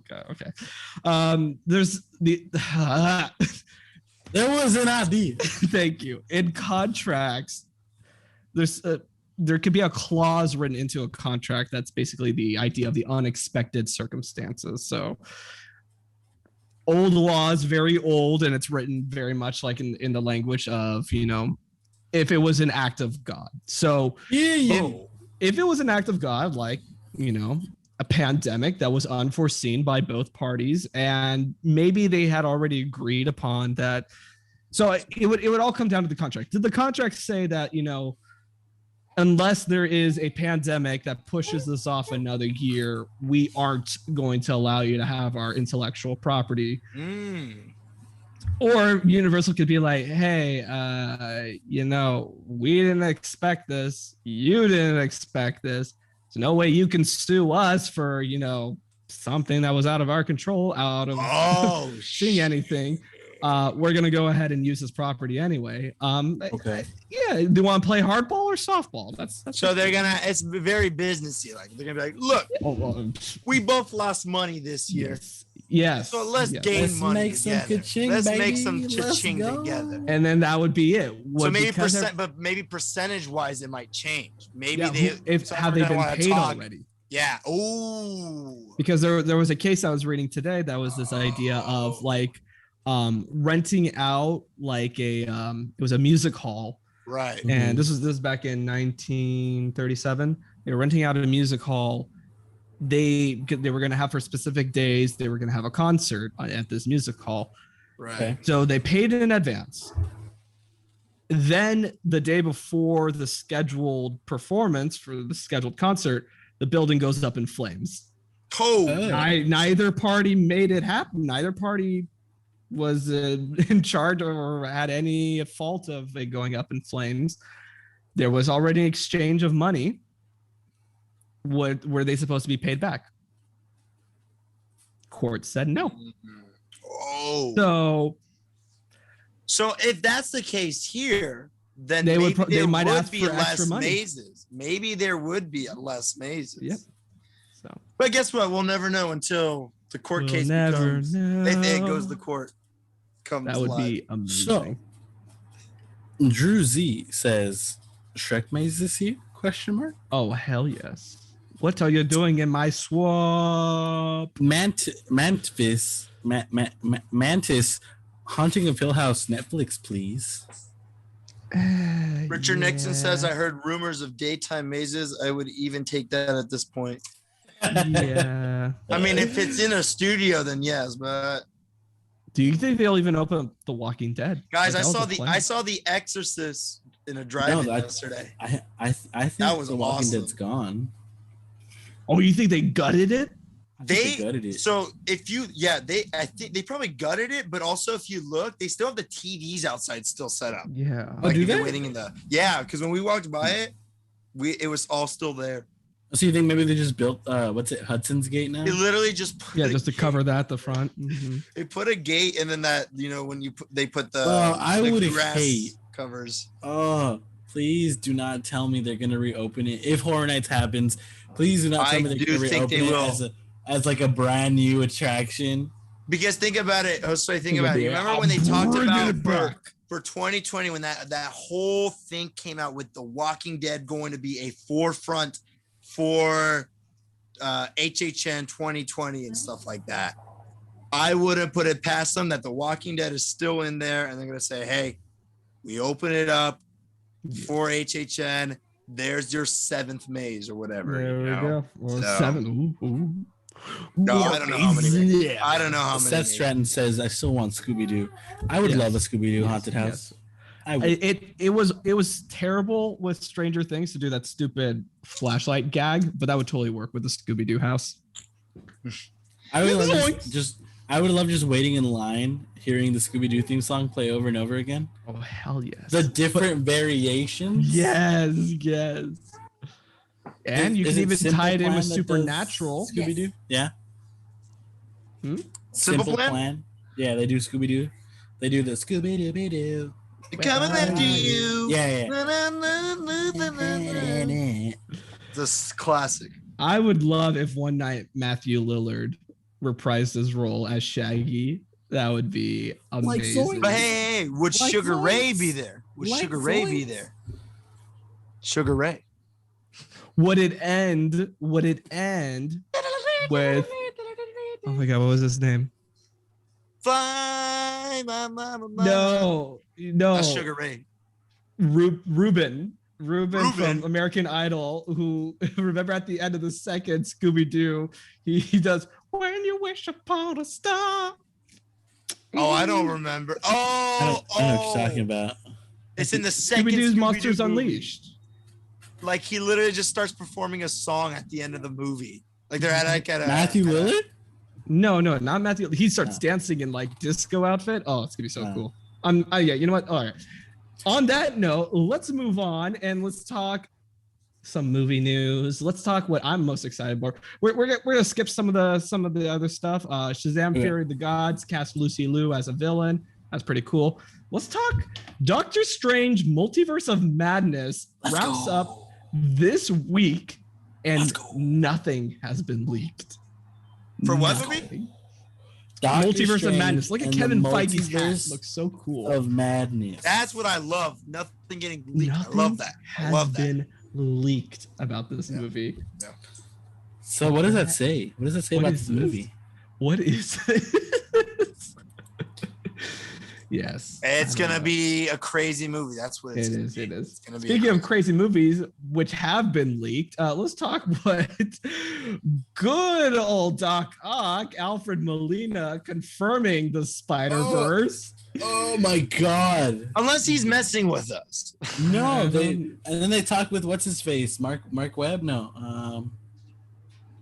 S3: Okay. There's the.
S5: There was an idea.
S3: Thank you. In contracts, there could be a clause written into a contract that's basically the idea of the unexpected circumstances. So old laws, very old, and it's written very much like in the language of, if it was an act of God. So if it was an act of God, like, a pandemic that was unforeseen by both parties, and maybe they had already agreed upon that. So it would all come down to the contract. Did the contract say that, unless there is a pandemic that pushes this off another year, we aren't going to allow you to have our intellectual property? Or Universal could be like, hey, we didn't expect this. You didn't expect this. There's no way you can sue us for, something that was out of our control, out of seeing anything. We're going to go ahead and use this property anyway.
S5: Okay.
S3: Yeah. Do you want to play hardball or softball? That's
S4: so they're going to, it's very businessy. Like they're going to be like, look, we both lost money this year.
S3: Yes.
S4: So let's gain money together. Let's make some cha-ching together.
S3: And then that would be it.
S4: So maybe maybe percentage wise, it might change. Maybe
S3: have they been paid already?
S4: Yeah. Oh.
S3: Because there was a case I was reading today that was this idea of like renting out like it was a music hall.
S4: Right.
S3: And this was back in 1937. They were renting out a music hall. They were going to have for specific days, they were going to have a concert at this music hall.
S4: Right.
S3: So they paid in advance. Then the day before the scheduled performance for the scheduled concert, the building goes up in flames. Neither party made it happen. Neither party was in charge or had any fault of it going up in flames. There was already an exchange of money. What were they supposed to be paid back? court said no.
S4: Oh. So if that's the case here, then
S3: They would
S4: maybe
S3: they
S4: there
S3: might
S4: would
S3: ask
S4: be
S3: for
S4: less
S3: extra money.
S4: mazes. Maybe there would be less mazes.
S3: Yep. So,
S4: But guess what? We'll never know until the court case becomes. If it goes to court, comes
S3: that would
S4: live.
S3: be amazing.
S5: So, Drew Z says, "Shrek maze this year?" Question mark.
S3: Oh hell yes. What are you doing in my swamp?
S5: Mantis, Haunting of Hill House, Netflix, please.
S4: Richard Nixon says, "I heard rumors of daytime mazes. I would even take that at this point."
S3: Yeah.
S4: I mean, if it's in a studio, then yes. But
S3: do you think they'll even open up The Walking Dead?
S4: guys,
S3: Like,
S4: I saw the Exorcist in a drive-in yesterday.
S5: I think
S4: that was
S5: The Walking
S4: awesome.
S5: Dead's gone.
S3: Oh, you think they gutted it?
S5: They gutted it.
S4: So if you, I think they probably gutted it, but also if you look, they still have the TVs outside still set up.
S3: Yeah.
S4: Like
S5: do
S4: if you're
S5: they?
S4: waiting in the because when we walked by it, it was all still there.
S5: So you think maybe they just built Hudson's Gate now?
S4: They literally just put
S3: just to cover that the front.
S4: They put a gate and then that when they put the
S5: I
S4: the
S5: would
S4: grass
S5: hate
S4: covers.
S5: Oh, please do not tell me they're gonna reopen it. If Horror Nights happens, please do not tell me they're gonna reopen it as like a brand new attraction.
S4: Because think about it, Josue, think about it. You remember when they talked about for 2020 when that whole thing came out with The Walking Dead going to be a forefront for HHN 2020 and stuff like that. I wouldn't put it past them that The Walking Dead is still in there and they're going to say, hey, we open it up for HHN. There's your 7th maze or whatever.
S3: There we go. Well,
S4: So-
S3: 7. Ooh.
S4: No, I don't know how many. I don't know how many.
S5: Seth Stratton says, "I still want Scooby-Doo. I would love a Scooby-Doo haunted house."
S3: It was terrible with Stranger Things to do that stupid flashlight gag, but that would totally work with the Scooby-Doo house.
S5: I would love just waiting in line, hearing the Scooby-Doo theme song play over and over again.
S3: Oh hell yes!
S5: The different variations.
S3: Yes. And you can even tie it in with Supernatural.
S5: Scooby-Doo. Yeah.
S4: Simple Plan?
S5: Yeah, they do Scooby-Doo. They do the Scooby-Doo.
S4: Coming after you.
S5: Yeah.
S4: This classic.
S3: I would love if one night Matthew Lillard reprised his role as Shaggy. That would be amazing.
S4: But hey, would Sugar Ray be there? Would Sugar Ray be there? Sugar Ray.
S3: Would it end with, oh my God, what was his name?
S4: Fine, my mama.
S3: No.
S4: That's Sugar Ray.
S3: Ruben from American Idol, who, remember at the end of the second Scooby-Doo, he does, when you wish upon a star.
S4: Oh, I don't remember. I
S5: know what you're talking about.
S4: It's in the second
S3: Scooby-Doo's Monsters
S4: movie.
S3: Unleashed.
S4: Like he literally just starts performing a song at the end of the movie. Like they're at a
S5: Matthew Lillard?
S3: No, not Matthew. He starts dancing in like disco outfit. Oh, it's gonna be so cool. Yeah, you know what? All right. On that note, let's move on and let's talk some movie news. Let's talk what I'm most excited about. We're gonna skip some of the other stuff. Shazam! Fury of the Gods cast Lucy Liu as a villain. That's pretty cool. Let's talk Doctor Strange Multiverse of Madness wraps up this week and nothing has been leaked.
S4: For what movie?
S3: Multiverse of Madness. Look at Kevin Feige's hat. Looks so cool.
S5: Of Madness.
S4: That's what I love. Nothing getting leaked. I love that. I love that.
S3: Been leaked about this movie.
S4: Yeah.
S5: So what does that say? What does that say about this movie?
S3: What is it? Yes.
S4: It's gonna be a crazy movie. That's what
S3: it is. It is.
S4: It's gonna be
S3: Speaking of crazy movies, which have been leaked, let's talk what good old Doc Ock, Alfred Molina, confirming the Spider-Verse.
S5: Oh my God!
S4: Unless he's messing with us.
S5: No, and then they talk with what's his face, Mark Webb. No,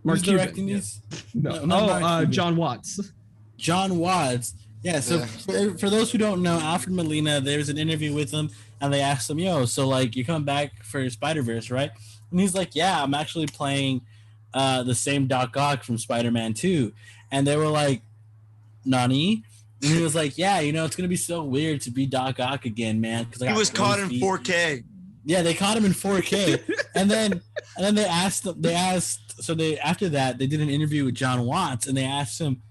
S3: Mark
S5: directing
S3: Cuban,
S5: these.
S3: No, John Watts.
S5: John Watts. Yeah, so for those who don't know, Alfred Molina, there's an interview with him, and they asked him, yo, so, like, you're coming back for Spider-Verse, right? And he's like, yeah, I'm actually playing the same Doc Ock from Spider-Man 2. And they were like, Nani? And he was like, yeah, you know, it's going to be so weird to be Doc Ock again, man. Because
S4: he was caught in 4K.
S5: Yeah, they caught him in 4K. and then after that, they did an interview with John Watts, and they asked him,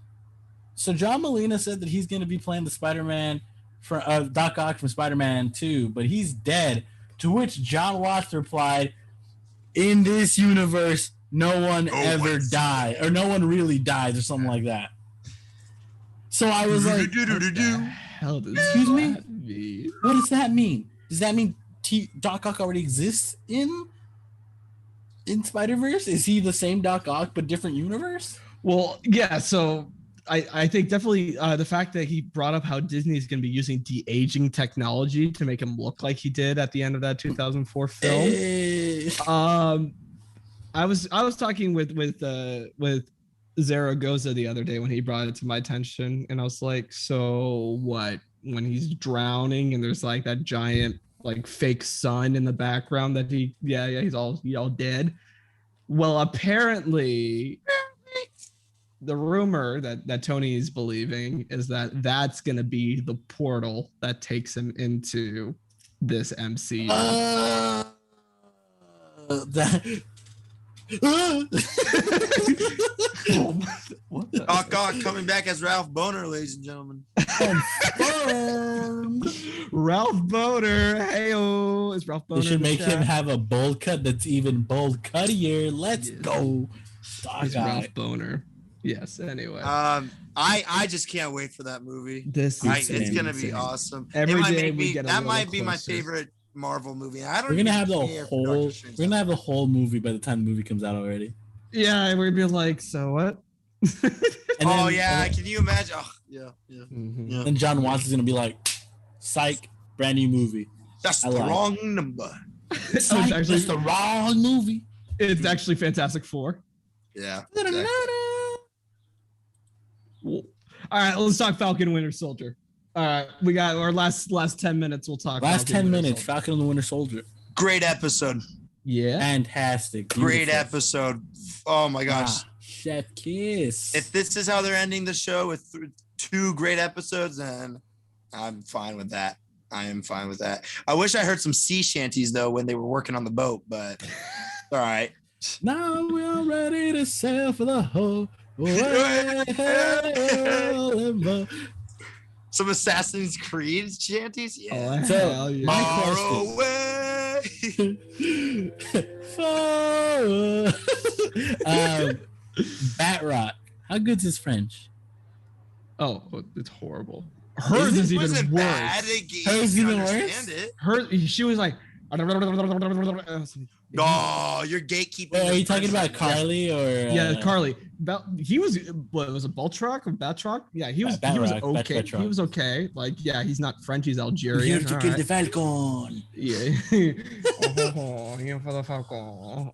S5: so John Molina said that he's going to be playing the Spider-Man, Doc Ock from Spider-Man 2, but he's dead. To which John Watts replied, in this universe, no one ever died, or no one really dies, or something like that. So I was like, excuse me? What does that mean? Does that mean Doc Ock already exists in Spider-Verse? Is he the same Doc Ock but different universe?
S3: Well, yeah, so I think definitely the fact that he brought up how Disney is going to be using de-aging technology to make him look like he did at the end of that 2004 film.
S5: Hey.
S3: I was talking with Zaragoza the other day when he brought it to my attention, and I was like, so what, when he's drowning and there's like that giant like fake sun in the background that he's all dead? Well, apparently the rumor that Tony is believing is that that's going to be the portal that takes him into this MCU.
S4: What the? Doc Ock coming back as Ralph Boner, ladies and gentlemen.
S3: Ralph Boner. Hey-oh. It's Ralph Boner.
S5: They should make him have a bold cut that's even bold cuttier. Let's go.
S3: It's Ralph Boner. Yes, anyway.
S4: I just can't wait for that movie. It's gonna be awesome. That might be my favorite Marvel movie.
S5: We're gonna have the whole movie by the time the movie comes out already.
S3: Yeah, we're gonna be like, so what?
S4: Can you imagine? Oh, yeah.
S3: Mm-hmm.
S5: And John Watts is gonna be like, psych, brand new movie.
S4: That's the wrong number.
S5: That's the wrong movie.
S3: It's actually Fantastic Four.
S4: Yeah.
S3: Exactly. All right, let's talk Falcon and Winter Soldier. All right, we got our last 10 minutes. We'll talk.
S5: Last 10 minutes, Falcon and the Winter Soldier.
S4: Great episode.
S3: Yeah.
S5: Fantastic.
S4: Great episode. Oh my gosh.
S5: Chef kiss.
S4: If this is how they're ending the show with 2 great episodes, then I'm fine with that. I am fine with that. I wish I heard some sea shanties though when they were working on the boat, but all right.
S5: Now we're ready to sail for the whole
S4: some Assassin's Creed shanties. Yeah.
S5: My question. Batrock. How good's his French?
S3: Oh, it's horrible. Hers is even worse.
S5: Hers even worse.
S3: She was like.
S4: Oh, you're gatekeeping.
S5: Wait, are you talking about Carly or?
S3: Yeah, Carly. He was. What was it? Baltrock or Batrock? Yeah, he was. He was okay. He was okay. Like, yeah, he's not French. He's Algerian.
S5: Here to kill the Falcon.
S3: Yeah. Here for the Falcon.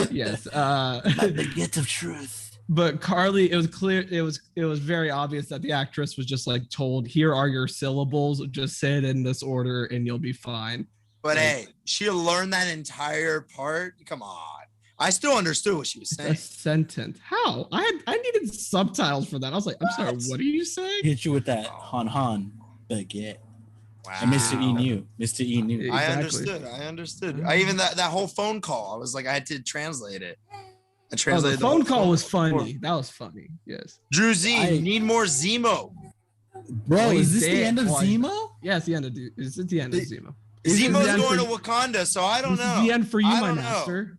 S3: Yes.
S5: The gift of truth.
S3: But Carly, it was clear. It was very obvious that the actress was just like told, "Here are your syllables. Just say it in this order, and you'll be fine."
S4: But hey, she learned that entire part. Come on, I still understood what she was saying.
S3: A sentence. How? I needed subtitles for that. I was like, I'm sorry, what are you saying?
S5: Hit you with that Han baguette. Wow. And Mr. E knew.
S3: Exactly.
S4: I understood. I even that whole phone call. I was like, I had to translate it. I translated
S3: the phone call was funny. That was funny. Yes.
S4: Drew Z, need more Zemo.
S5: Bro, is this the end of Zemo?
S3: Yeah, it's the end of Zemo.
S4: Zemo's going to Wakanda, so I don't know.
S3: The end for you, my master.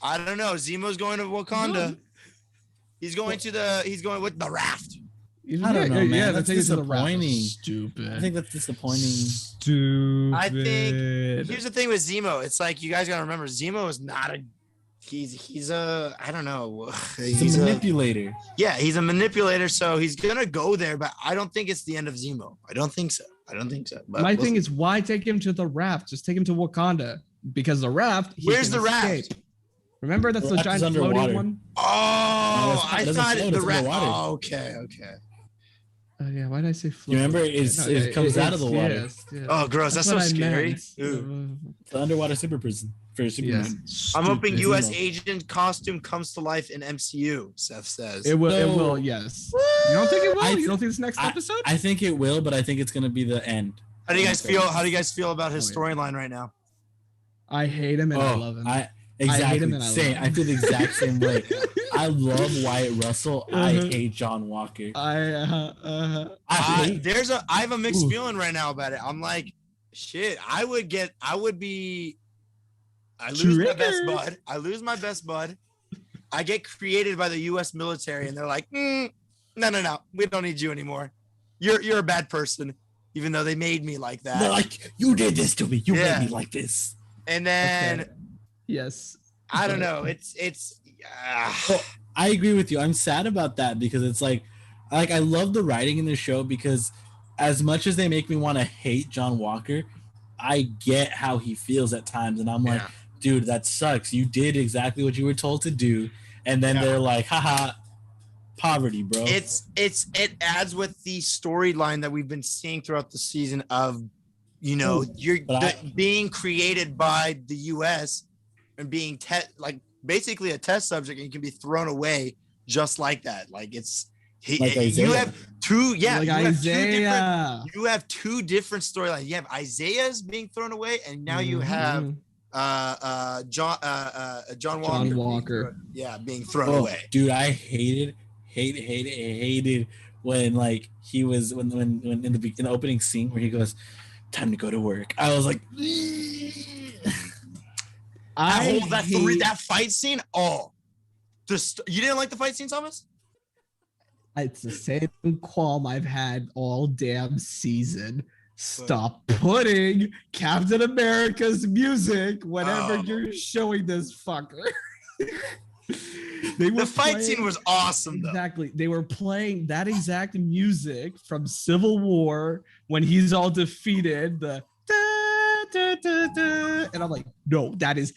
S4: I don't know. Zemo's going to Wakanda. He's going with the raft.
S5: I don't know, man.
S3: Yeah,
S5: that's disappointing.
S3: Stupid.
S5: I think that's disappointing.
S3: Stupid.
S4: I think here's the thing with Zemo. It's like you guys gotta remember, Zemo is not a. He's a I don't know.
S5: He's a manipulator.
S4: He's a manipulator. So he's gonna go there, but I don't think it's the end of Zemo. I don't think so. But
S3: my thing is, why take him to the raft? Just take him to Wakanda, because the raft.
S4: Where's the raft?
S3: Remember, that's the giant floating one.
S4: Oh, I thought the raft. Oh, okay.
S3: Yeah, why did I say
S5: You remember it comes out of the water.
S3: Yes, yes.
S4: Oh, gross! That's so
S3: what I
S4: scary.
S3: meant.
S5: The underwater super prison for Superman.
S4: I'm hoping
S5: Stupid.
S4: U.S. agent costume comes to life in MCU. Seth says
S3: It will. It
S5: No.
S3: will. Yes. You don't think it will? You don't think this next episode?
S5: I think it will, but I think it's gonna be the end.
S4: How do you guys feel? How do you guys feel about his storyline right now?
S3: I hate him and I love him.
S5: Exactly.
S3: I hate him and
S5: Same.
S3: I love him.
S5: I feel the exact same way. I love Wyatt Russell. I hate John Walker.
S4: I have a mixed feeling right now about it. I'm like, shit. I lose my best bud. I get created by the U.S. military, and they're like, no, we don't need you anymore. You're a bad person, even though they made me like that.
S5: They're like, you did this to me. You made me like this.
S4: And then,
S3: yes,
S4: I don't know. It's.
S5: Well, I agree with you. I'm sad about that because it's like I love the writing in the show because as much as they make me want to hate John Walker, I get how he feels at times, and I'm like, dude, that sucks. You did exactly what you were told to do, and then they're like, haha, poverty, bro.
S4: It adds with the storyline that we've been seeing throughout the season of, being created by the U.S. and being basically a test subject, and you can be thrown away just like that. Like you have two different storylines. You have Isaiah's being thrown away, and now you have John Walker. Being thrown away.
S5: Dude, I hated when he was when in the opening scene where he goes, time to go to work. I was like,
S4: that fight scene. Oh, you didn't like the fight scene, Thomas?
S3: It's the same qualm I've had all damn season. Stop putting Captain America's music whenever you're showing this fucker.
S4: The fight scene was awesome, though.
S3: Exactly. They were playing that exact music from Civil War when he's all defeated. The and I'm like, no, that is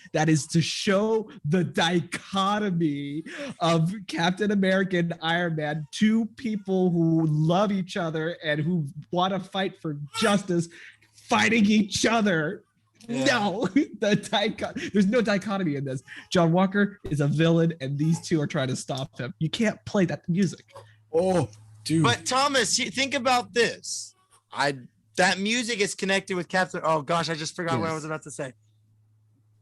S3: to show the dichotomy of Captain America and Iron Man, two people who love each other and who want to fight for justice, fighting each other. No, there's no dichotomy in this. John Walker is a villain, and these two are trying to stop him. You can't play that music.
S5: Oh, dude.
S4: But Thomas, think about this. That music is connected with Captain. Oh gosh, I just forgot what I was about to say.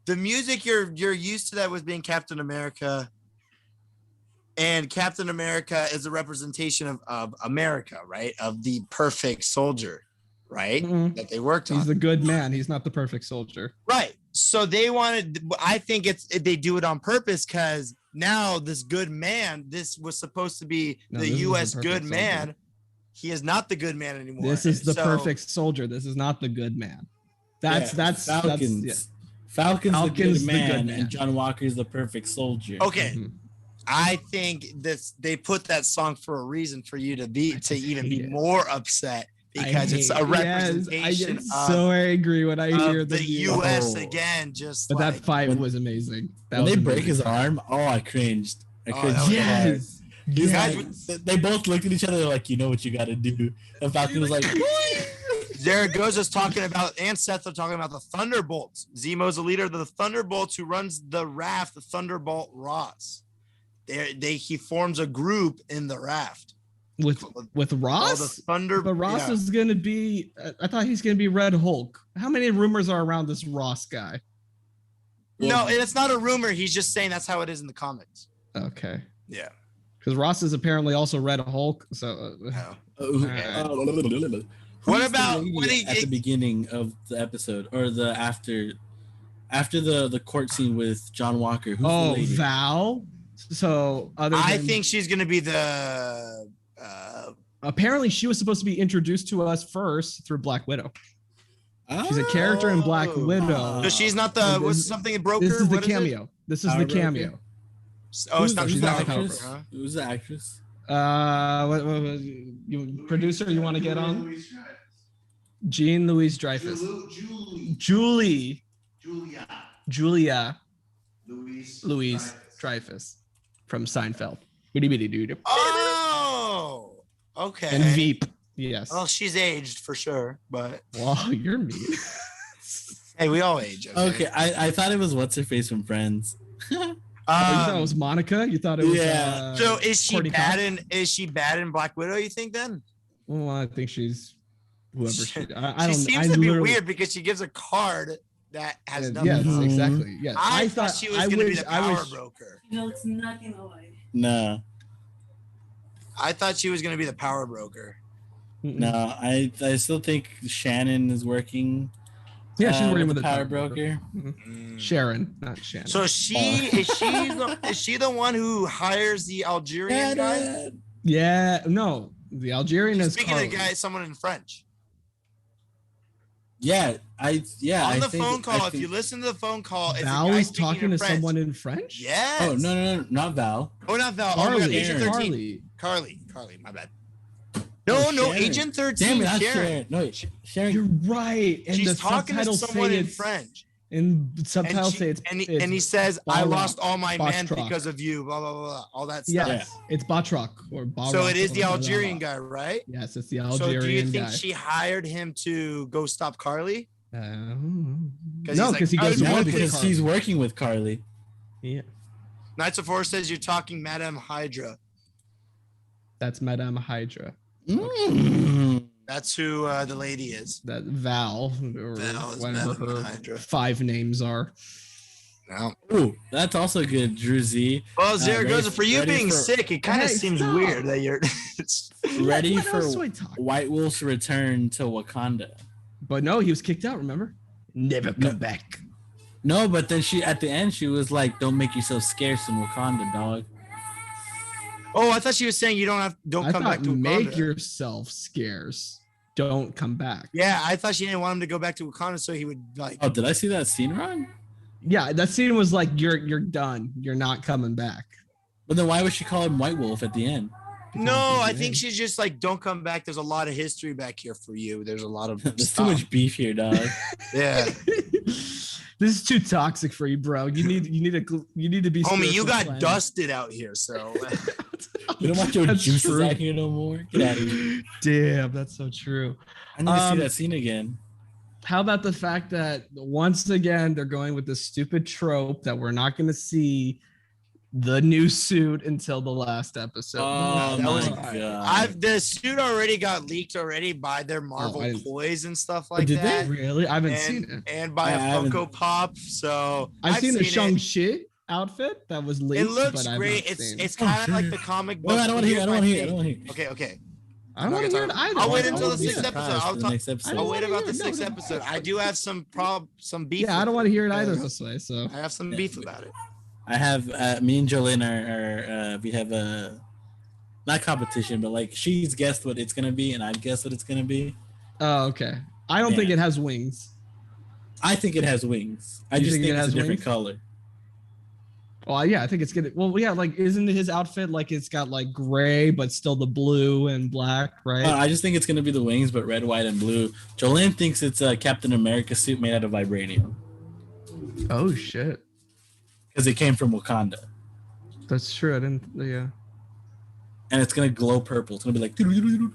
S4: The music you're used to that was being Captain America, and Captain America is a representation of America, right? Of the perfect soldier, right? Mm-hmm. That they worked on.
S3: He's the good man. He's not the perfect soldier.
S4: Right. So I think they do it on purpose because now this good man, this was supposed to be the U.S. good man. He is not the good man anymore.
S3: This is the perfect soldier. This is not the good man. That's
S5: Falcons. Falcon's the good man, and John Walker's the perfect soldier.
S4: Okay. Mm-hmm. I think they put that song for a reason for you to even be more upset because it's a representation.
S3: I get so angry when I hear
S4: the U.S. again.
S3: But that fight was amazing.
S5: When they break his arm, I cringed.
S3: Yes.
S5: These guys, they both looked at each other like, you know what you got to do. And Falcon was like,
S4: Jared Goes is talking about, and Seth are talking about the Thunderbolts. Zemo's the leader of the Thunderbolts who runs the raft, the Thunderbolt Ross. He forms a group in the raft.
S3: With Ross? But Ross is going to be, I thought he's going to be Red Hulk. How many rumors are around this Ross guy?
S4: No, it's not a rumor. He's just saying that's how it is in the comics.
S3: Okay.
S4: Yeah.
S3: Because Ross is apparently also Red Hulk. So,
S5: what about at the beginning of the episode or the after the court scene with John Walker? Who's the lady?
S3: Val. So
S4: I think she's gonna be the.
S3: Apparently, she was supposed to be introduced to us first through Black Widow. She's a character in Black Widow.
S4: So she's not the. Was something broker?
S3: This is the cameo. This is the cameo.
S4: Oh, it's not. She's not the
S5: actress. Huh? Who's the actress?
S3: Producer, you want to get on? Jean Louise Dreyfus. Julia Louise Dreyfus from Seinfeld.
S4: Okay.
S3: And Veep. Yes.
S4: Well, she's aged for sure, but
S3: Wow, you're mean.
S4: hey, we all age.
S5: Okay, I thought it was what's her face from Friends.
S3: You thought it was Monica? You thought it was
S4: So is she
S3: Courtney
S4: bad
S3: Cox?
S4: in Black Widow, you think then?
S3: Well, I think she's whoever she. I
S4: She
S3: don't.
S4: seems
S3: I
S4: to be
S3: literally-
S4: weird because she gives a card that has nothing.
S3: Yes,
S4: on it.
S3: exactly. Yes.
S4: I thought she was
S3: I
S4: going to be
S3: wish-
S4: the
S3: I
S4: power
S3: wish-
S4: broker.
S8: No, it's not gonna lie.
S5: No,
S4: I thought she was going to be the power broker.
S5: no, I still think Shannon is working.
S3: Yeah, she's working with
S5: the
S3: the
S5: power broker.
S3: Sharon, not Shannon.
S4: So is she the one who hires the Algerian guy?
S3: Yeah, no, the Algerian
S4: She's
S3: is
S4: speaking to the
S3: Carly.
S4: guy, someone in French.
S5: Yeah,
S4: On
S5: I
S4: the
S5: think-
S4: phone call,
S5: I
S4: if
S5: think-
S4: you listen to the phone call, it's a
S3: Val
S4: guy
S3: is
S4: speaking
S3: talking
S4: in
S3: to
S4: French.
S3: someone in French.
S4: Yes.
S5: Oh no, not Val.
S4: Oh, not Val. Oh, my God,
S3: Carly,
S4: Agent 13.
S3: Carly.
S4: Carly, my bad. No,
S5: Sharon.
S4: Agent 13.
S5: Damn it, that's
S4: Sharon.
S5: Sharon. No, Sharon.
S3: You're right. And
S4: She's
S3: the
S4: talking to
S3: subtitles
S4: someone
S3: say
S4: in
S3: it's
S4: French.
S3: and subtitles say it's
S4: And he says, I
S3: Balrog,
S4: lost all my men
S3: Foxtrot.
S4: because of you, blah, blah, blah, all that stuff.
S3: Yes, it's Batroc or Balrog.
S4: So it is the
S3: blah, blah,
S4: Algerian
S3: blah.
S4: guy, right?
S3: Yes, it's the
S4: So
S3: Algerian
S4: do you think
S3: guy.
S4: she hired him to go stop Carly?
S3: No,
S4: he's like,
S3: because he
S4: "I
S3: goes to
S4: know
S3: work
S5: No,
S3: with
S5: because
S3: Carly.
S5: he's working with Carly.
S3: Yeah,
S4: Knights of Horror says you're talking Madame Hydra.
S3: that's Madame Hydra.
S4: That's who the lady is.
S3: That Val or
S4: Val is
S3: whatever
S4: Madame
S3: her
S4: Hydra.
S3: 5 names are.
S4: No.
S5: Ooh, that's also good, Drew Z.
S4: Well, Zaragoza, for you
S5: ready
S4: being
S5: for-
S4: sick, it kind of
S3: Hey,
S4: seems
S3: stop.
S4: weird that you're.
S5: Ready
S3: What
S5: for
S3: else do I talk?
S5: White Wolf's return to Wakanda.
S3: But no, he was kicked out. Remember? Never come back.
S5: No, but then she at the end she was like, "Don't make yourself scarce in Wakanda, dog."
S4: Oh, I thought she was saying you don't
S3: I
S4: come
S3: thought
S4: back to
S3: make
S4: Wakanda.
S3: yourself scarce. Don't come back.
S4: Yeah, I thought she didn't want him to go back to Wakanda, so he would like.
S5: Oh, did I see that scene wrong?
S3: Yeah, that scene was like you're done. You're not coming back.
S5: But then why would she call him White Wolf at the end?
S4: No, I think she's just like, don't come back. There's a lot of history back here for you. There's a lot of
S5: There's too
S4: stuff.
S5: much beef here, dog.
S4: Yeah,
S3: This is too toxic for you, bro. You need to be.
S4: homie, you
S3: spiritual
S4: got
S3: planet.
S4: dusted out here. So
S5: We don't want your
S3: That's
S5: juices
S3: true.
S5: out here no more. Get out of here.
S3: Damn, that's so true.
S5: I need to see that scene again.
S3: How about the fact that once again they're going with this stupid trope that we're not going to see the new suit until the last episode?
S5: Oh
S4: that
S5: my
S4: was-
S5: god!
S4: the suit already got leaked already by their Marvel
S3: I didn't-
S4: toys and stuff like
S5: did
S4: that.
S5: they?
S3: Really? I haven't seen it.
S4: And by
S5: I
S4: a
S5: haven't.
S4: Funko Pop. So
S3: I've seen the
S4: it.
S3: Shang-Chi outfit that was leaked.
S4: It looks
S3: but I've
S4: great.
S3: not
S4: It's
S3: seen.
S4: it's kind of like the comic book.
S5: Well, I don't want to hear. I don't want to hear. I don't want to hear.
S4: Okay, okay.
S3: I don't want to hear it either.
S4: I'll wait
S3: I
S4: until
S3: wanna
S4: the
S3: hear
S4: sixth
S3: it.
S4: episode. I'll
S5: The
S4: talk.
S5: next episode.
S4: I'll wait
S3: wanna
S4: about
S3: hear
S4: the
S3: it.
S4: sixth
S3: No.
S4: episode. I do have some beef.
S3: Yeah, I
S4: with
S3: don't
S4: it.
S3: want to hear it either this way. So
S4: I have some beef about it.
S5: I have me and Jolene are we have a not competition, but like she's guessed what it's gonna be, and I've guessed what it's gonna be.
S3: oh, okay. I don't think
S5: Yeah.
S3: it has wings.
S5: I think it has wings. I
S3: You
S5: just
S3: think
S5: think
S3: it
S5: it's a
S3: has
S5: different
S3: wings?
S5: color.
S3: Well, yeah, I think it's gonna. Well, yeah, like isn't his outfit like it's got like gray but still the blue and black, right?
S5: I just think it's gonna be the wings, but red, white, and blue. Jolene thinks it's a Captain America suit made out of vibranium
S3: Oh shit,
S5: because it came from Wakanda,
S3: that's true. I didn't. Yeah.
S5: and it's gonna glow purple. It's gonna be like doo-doo-doo-doo-doo.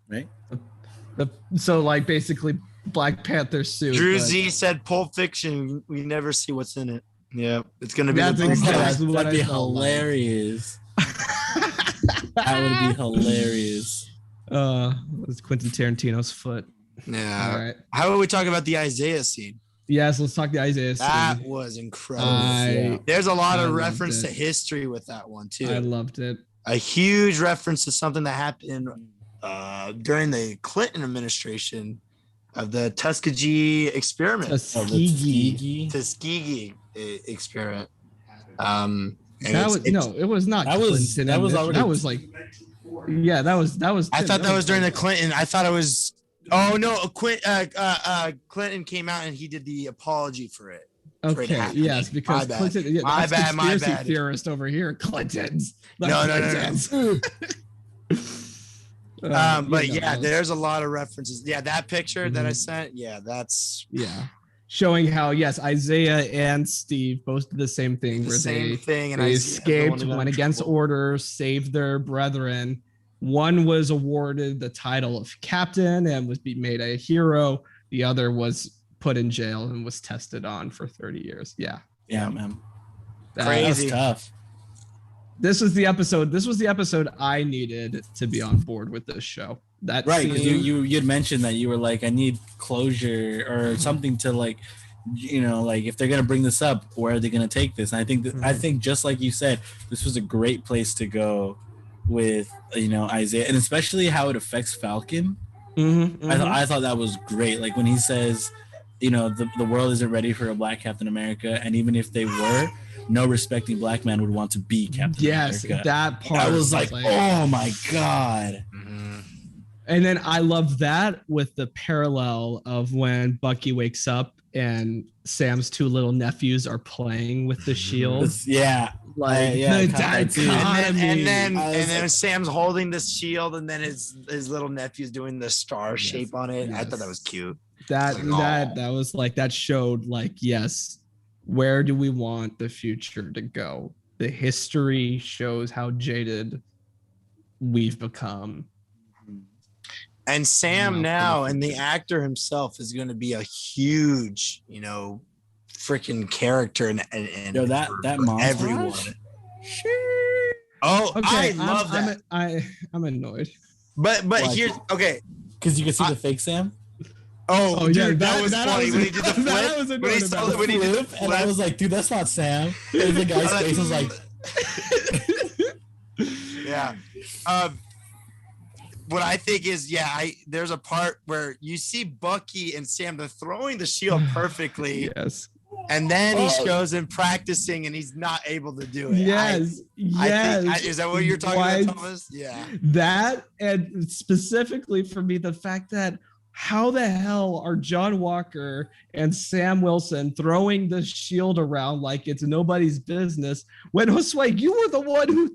S5: Right?
S3: So like basically Black Panther suit.
S4: Drew
S3: but-
S4: Z said Pulp Fiction. We never see what's in it. Yeah, it's gonna be.
S3: That's
S4: the
S3: exactly what
S5: That'd be
S3: I felt like.
S5: hilarious. That would be hilarious.
S3: It's Quentin Tarantino's foot.
S4: Yeah.
S3: All right.
S4: How about we talk about the Isaiah scene?
S3: Yes, let's talk the Isaiah
S4: That
S3: scene.
S4: was incredible.
S3: I
S4: There's a lot
S3: I
S4: of
S3: loved
S4: reference
S3: it.
S4: to history with that one too.
S3: I loved it.
S4: A huge reference to something that happened during the Clinton administration of the Tuskegee experiment.
S3: Tuskegee.
S4: Tuskegee experiment. And
S3: That was no, it was not.
S5: That was-
S3: Clinton
S5: that was
S3: admission.
S5: already-
S3: That was like, yeah, that was.
S4: I thought that was during the Clinton. I thought it was. Oh no, Clinton came out and he did the apology for it. for it
S3: Okay,
S4: happening.
S3: yes, because
S4: My bad.
S3: Clinton. Yeah,
S4: My
S3: that's
S4: bad, my
S3: conspiracy
S4: bad.
S3: theorist over here. Clinton's. The
S4: No.
S3: Clintons.
S4: But
S3: no,
S4: yeah,
S3: that was-
S4: there's a lot of references. Yeah, that picture that I sent. Yeah, that's.
S3: Yeah. showing how yes, Isaiah and Steve both did the same thing, where they escaped, went against orders, saved their brethren. One was awarded the title of captain and was made a hero. The other was put in jail and was tested on for 30 years. Yeah,
S5: man.
S4: Crazy.
S5: That was tough.
S3: This was the episode I needed to be on board with this show. That
S5: right, because you'd mentioned that you were like, I need closure or something to like, like if they're gonna bring this up, where are they gonna take this? And I think just like you said, this was a great place to go with Isaiah, and especially how it affects Falcon. I thought that was great. Like when he says, the world isn't ready for a black Captain America, and even if they were, no respecting black man would want to be Captain America. Yes,
S3: that part.
S5: I was like, oh my God.
S3: And then I love that with the parallel of when Bucky wakes up and Sam's two little nephews are playing with the shield.
S4: Yeah.
S3: The dichotomy.
S4: And then Sam's holding the shield, and then his little nephew's doing the star shape on it. Yes. I thought that was cute.
S3: That was like, that showed like, yes, where do we want the future to go? The history shows how jaded we've become.
S4: And Sam now, and the actor himself, is going to be a huge, freaking character and
S5: that
S4: everyone. Oh, okay, I love that.
S3: I'm annoyed.
S4: But here's okay,
S5: because you can see the fake Sam.
S4: Oh, dude, that was funny when he did the flip.
S5: And I was like, dude, that's not Sam. And the guy's face was like,
S4: yeah. What I think is, there's a part where you see Bucky and Sam, they're throwing the shield perfectly.
S3: Yes.
S4: And then he shows him practicing and he's not able to do it.
S3: Yes.
S4: I think, is that what you're talking about, Thomas? Yeah.
S3: That, and specifically for me, the fact that how the hell are John Walker and Sam Wilson throwing the shield around like it's nobody's business when, Josue, you were the one who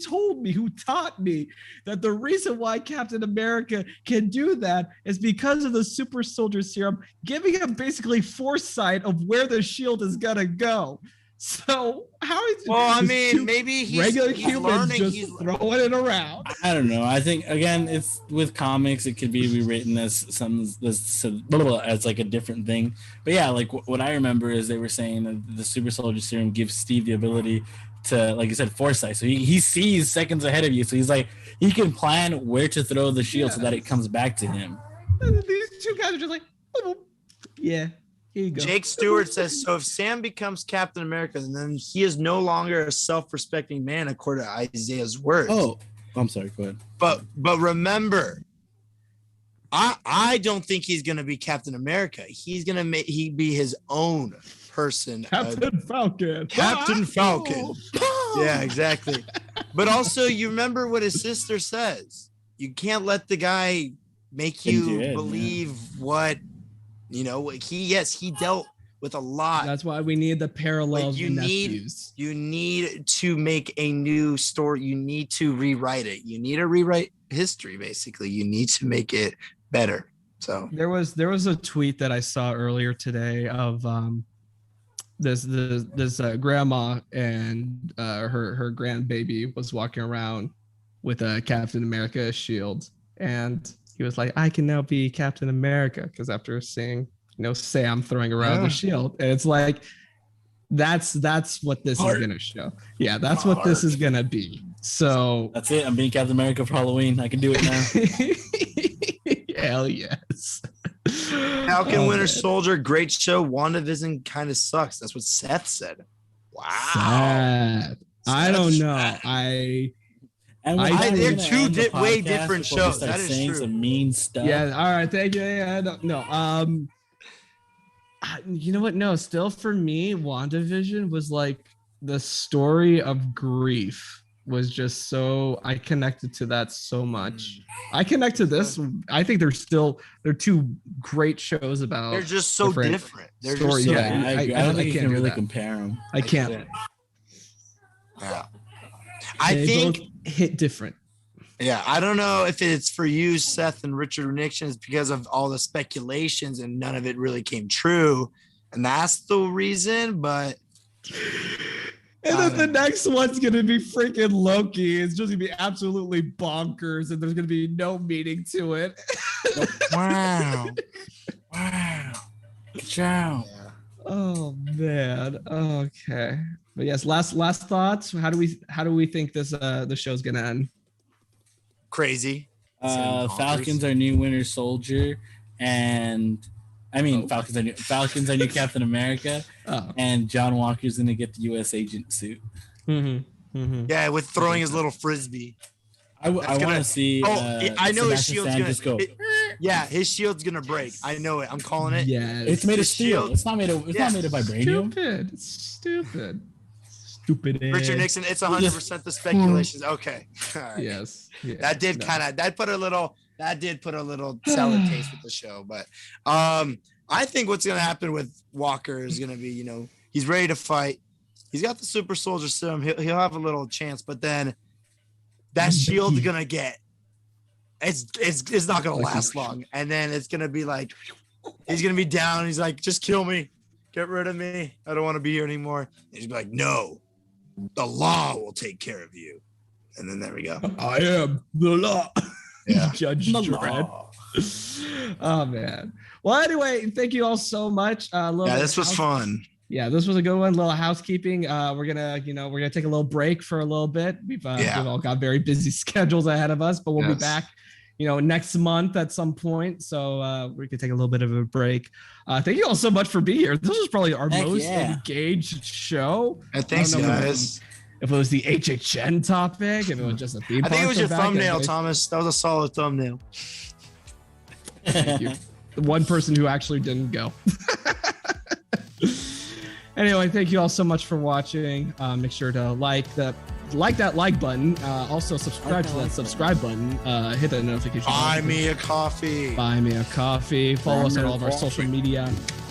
S3: taught me that the reason why Captain America can do that is because of the super soldier serum, giving him basically foresight of where the shield is gonna go. So how is
S4: maybe he's
S3: regular humans
S4: learning,
S3: just throwing it around?
S5: I don't know. I think again, it's with comics, it could be rewritten as as like a different thing. But yeah, like what I remember is they were saying that the super soldier serum gives Steve the ability to, like you said, foresight. So he sees seconds ahead of you. So he's like, he can plan where to throw the shield so that it comes back to him.
S3: And these two guys are just like, yeah. Here you go.
S4: Jake Stewart says, so if Sam becomes Captain America, then he is no longer a self-respecting man, according to Isaiah's words.
S5: Oh, I'm sorry. Go ahead.
S4: But remember, I don't think he's going to be Captain America. He's going to be his own person.
S3: Captain Falcon.
S4: Captain Falcon. Yeah, exactly. But also, you remember what his sister says. You can't let the guy make you believe what... he dealt with a lot.
S3: That's why we need the parallels.
S4: You need to make a new story. You need to rewrite it. You need to rewrite history. Basically, you need to make it better. So
S3: there was a tweet that I saw earlier today of this grandma and her grandbaby was walking around with a Captain America shield, and he was like, I can now be Captain America, because after seeing Sam throwing around the shield, and it's like that's what this is gonna show. Yeah, that's what this is gonna be. So
S5: that's it. I'm being Captain America for Halloween. I can do it now.
S3: Hell yes.
S4: Falcon Winter Soldier, great show. WandaVision kind of sucks. That's what Seth said. Wow.
S3: Sad. I don't know.
S4: They're two way different shows. That is
S5: saying
S4: true.
S5: Some mean stuff.
S3: Yeah. All right. Thank you. Yeah. I don't know. You know what? No. Still, for me, WandaVision was like the story of grief. Was just so I connected to that so much. I connect to this. I think they're two great shows about.
S4: They're just so different. They're
S5: stories. Just so I don't think you can really compare them.
S3: I can't.
S4: Yeah.
S3: I think hit different.
S4: Yeah, I don't know if it's for you, Seth and Richard Nixon, is because of all the speculations and none of it really came true. And that's the reason, but
S3: and then the next one's gonna be freaking Loki. It's just gonna be absolutely bonkers, and there's gonna be no meaning to it.
S4: wow.
S5: Good job.
S4: Yeah.
S3: Oh man. Okay. But yes, last thoughts. How do we think this the show's gonna end?
S4: Crazy.
S5: Falcons are new Winter Soldier, and Falcons are new Captain America, and John Walker's gonna get the U.S. agent suit.
S4: Yeah, with throwing his little frisbee.
S5: I want to see.
S4: I know his shield's gonna
S5: just go.
S4: His shield's gonna break. I know it. I'm calling it.
S3: Yeah,
S5: it's made of steel. It's not made of vibranium.
S3: Stupid.
S4: Richard Nixon. It's 100% the speculations. Okay. All right.
S3: Yes. Yeah,
S4: that did put a little sour taste with the show, but I think what's gonna happen with Walker is gonna be, he's ready to fight. He's got the super soldier serum. He'll have a little chance, but then that shield's gonna get. It's not gonna last long, and then it's gonna be like he's gonna be down. He's like, just kill me, get rid of me. I don't want to be here anymore. And he's like, no, the law will take care of you. And then there we go.
S3: I am the law.
S4: Yeah.
S3: Judge Dredd. Oh man. Well, anyway, thank you all so much.
S4: This was fun.
S3: Yeah, this was a good one. A little housekeeping. We're gonna take a little break for a little bit. We've all got very busy schedules ahead of us, but we'll be back, next month at some point. So we could take a little bit of a break. Thank you all so much for being here. This was probably our most engaged show.
S4: Thanks, guys.
S3: If it was the HHN topic, if it was just a theme park.
S4: I think it was your thumbnail, Thomas. That was a solid thumbnail.
S3: Thank you. The one person who actually didn't go. Anyway, thank you all so much for watching. Make sure to like that like button. Also subscribe to that subscribe button. Hit that notification button.
S4: Buy me a coffee.
S3: Buy me a coffee. Follow us on all of our social media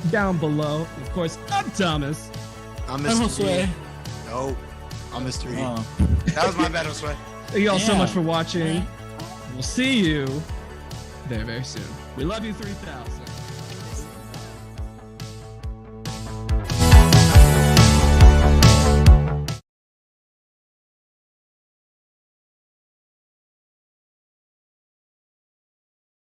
S3: down below. Of course, I'm Thomas.
S4: I'm Mr. E. No, I'm Mr. E. That was my bad, Josue.
S3: Thank you all so much for watching. We'll see you very, very soon. We love you 3000.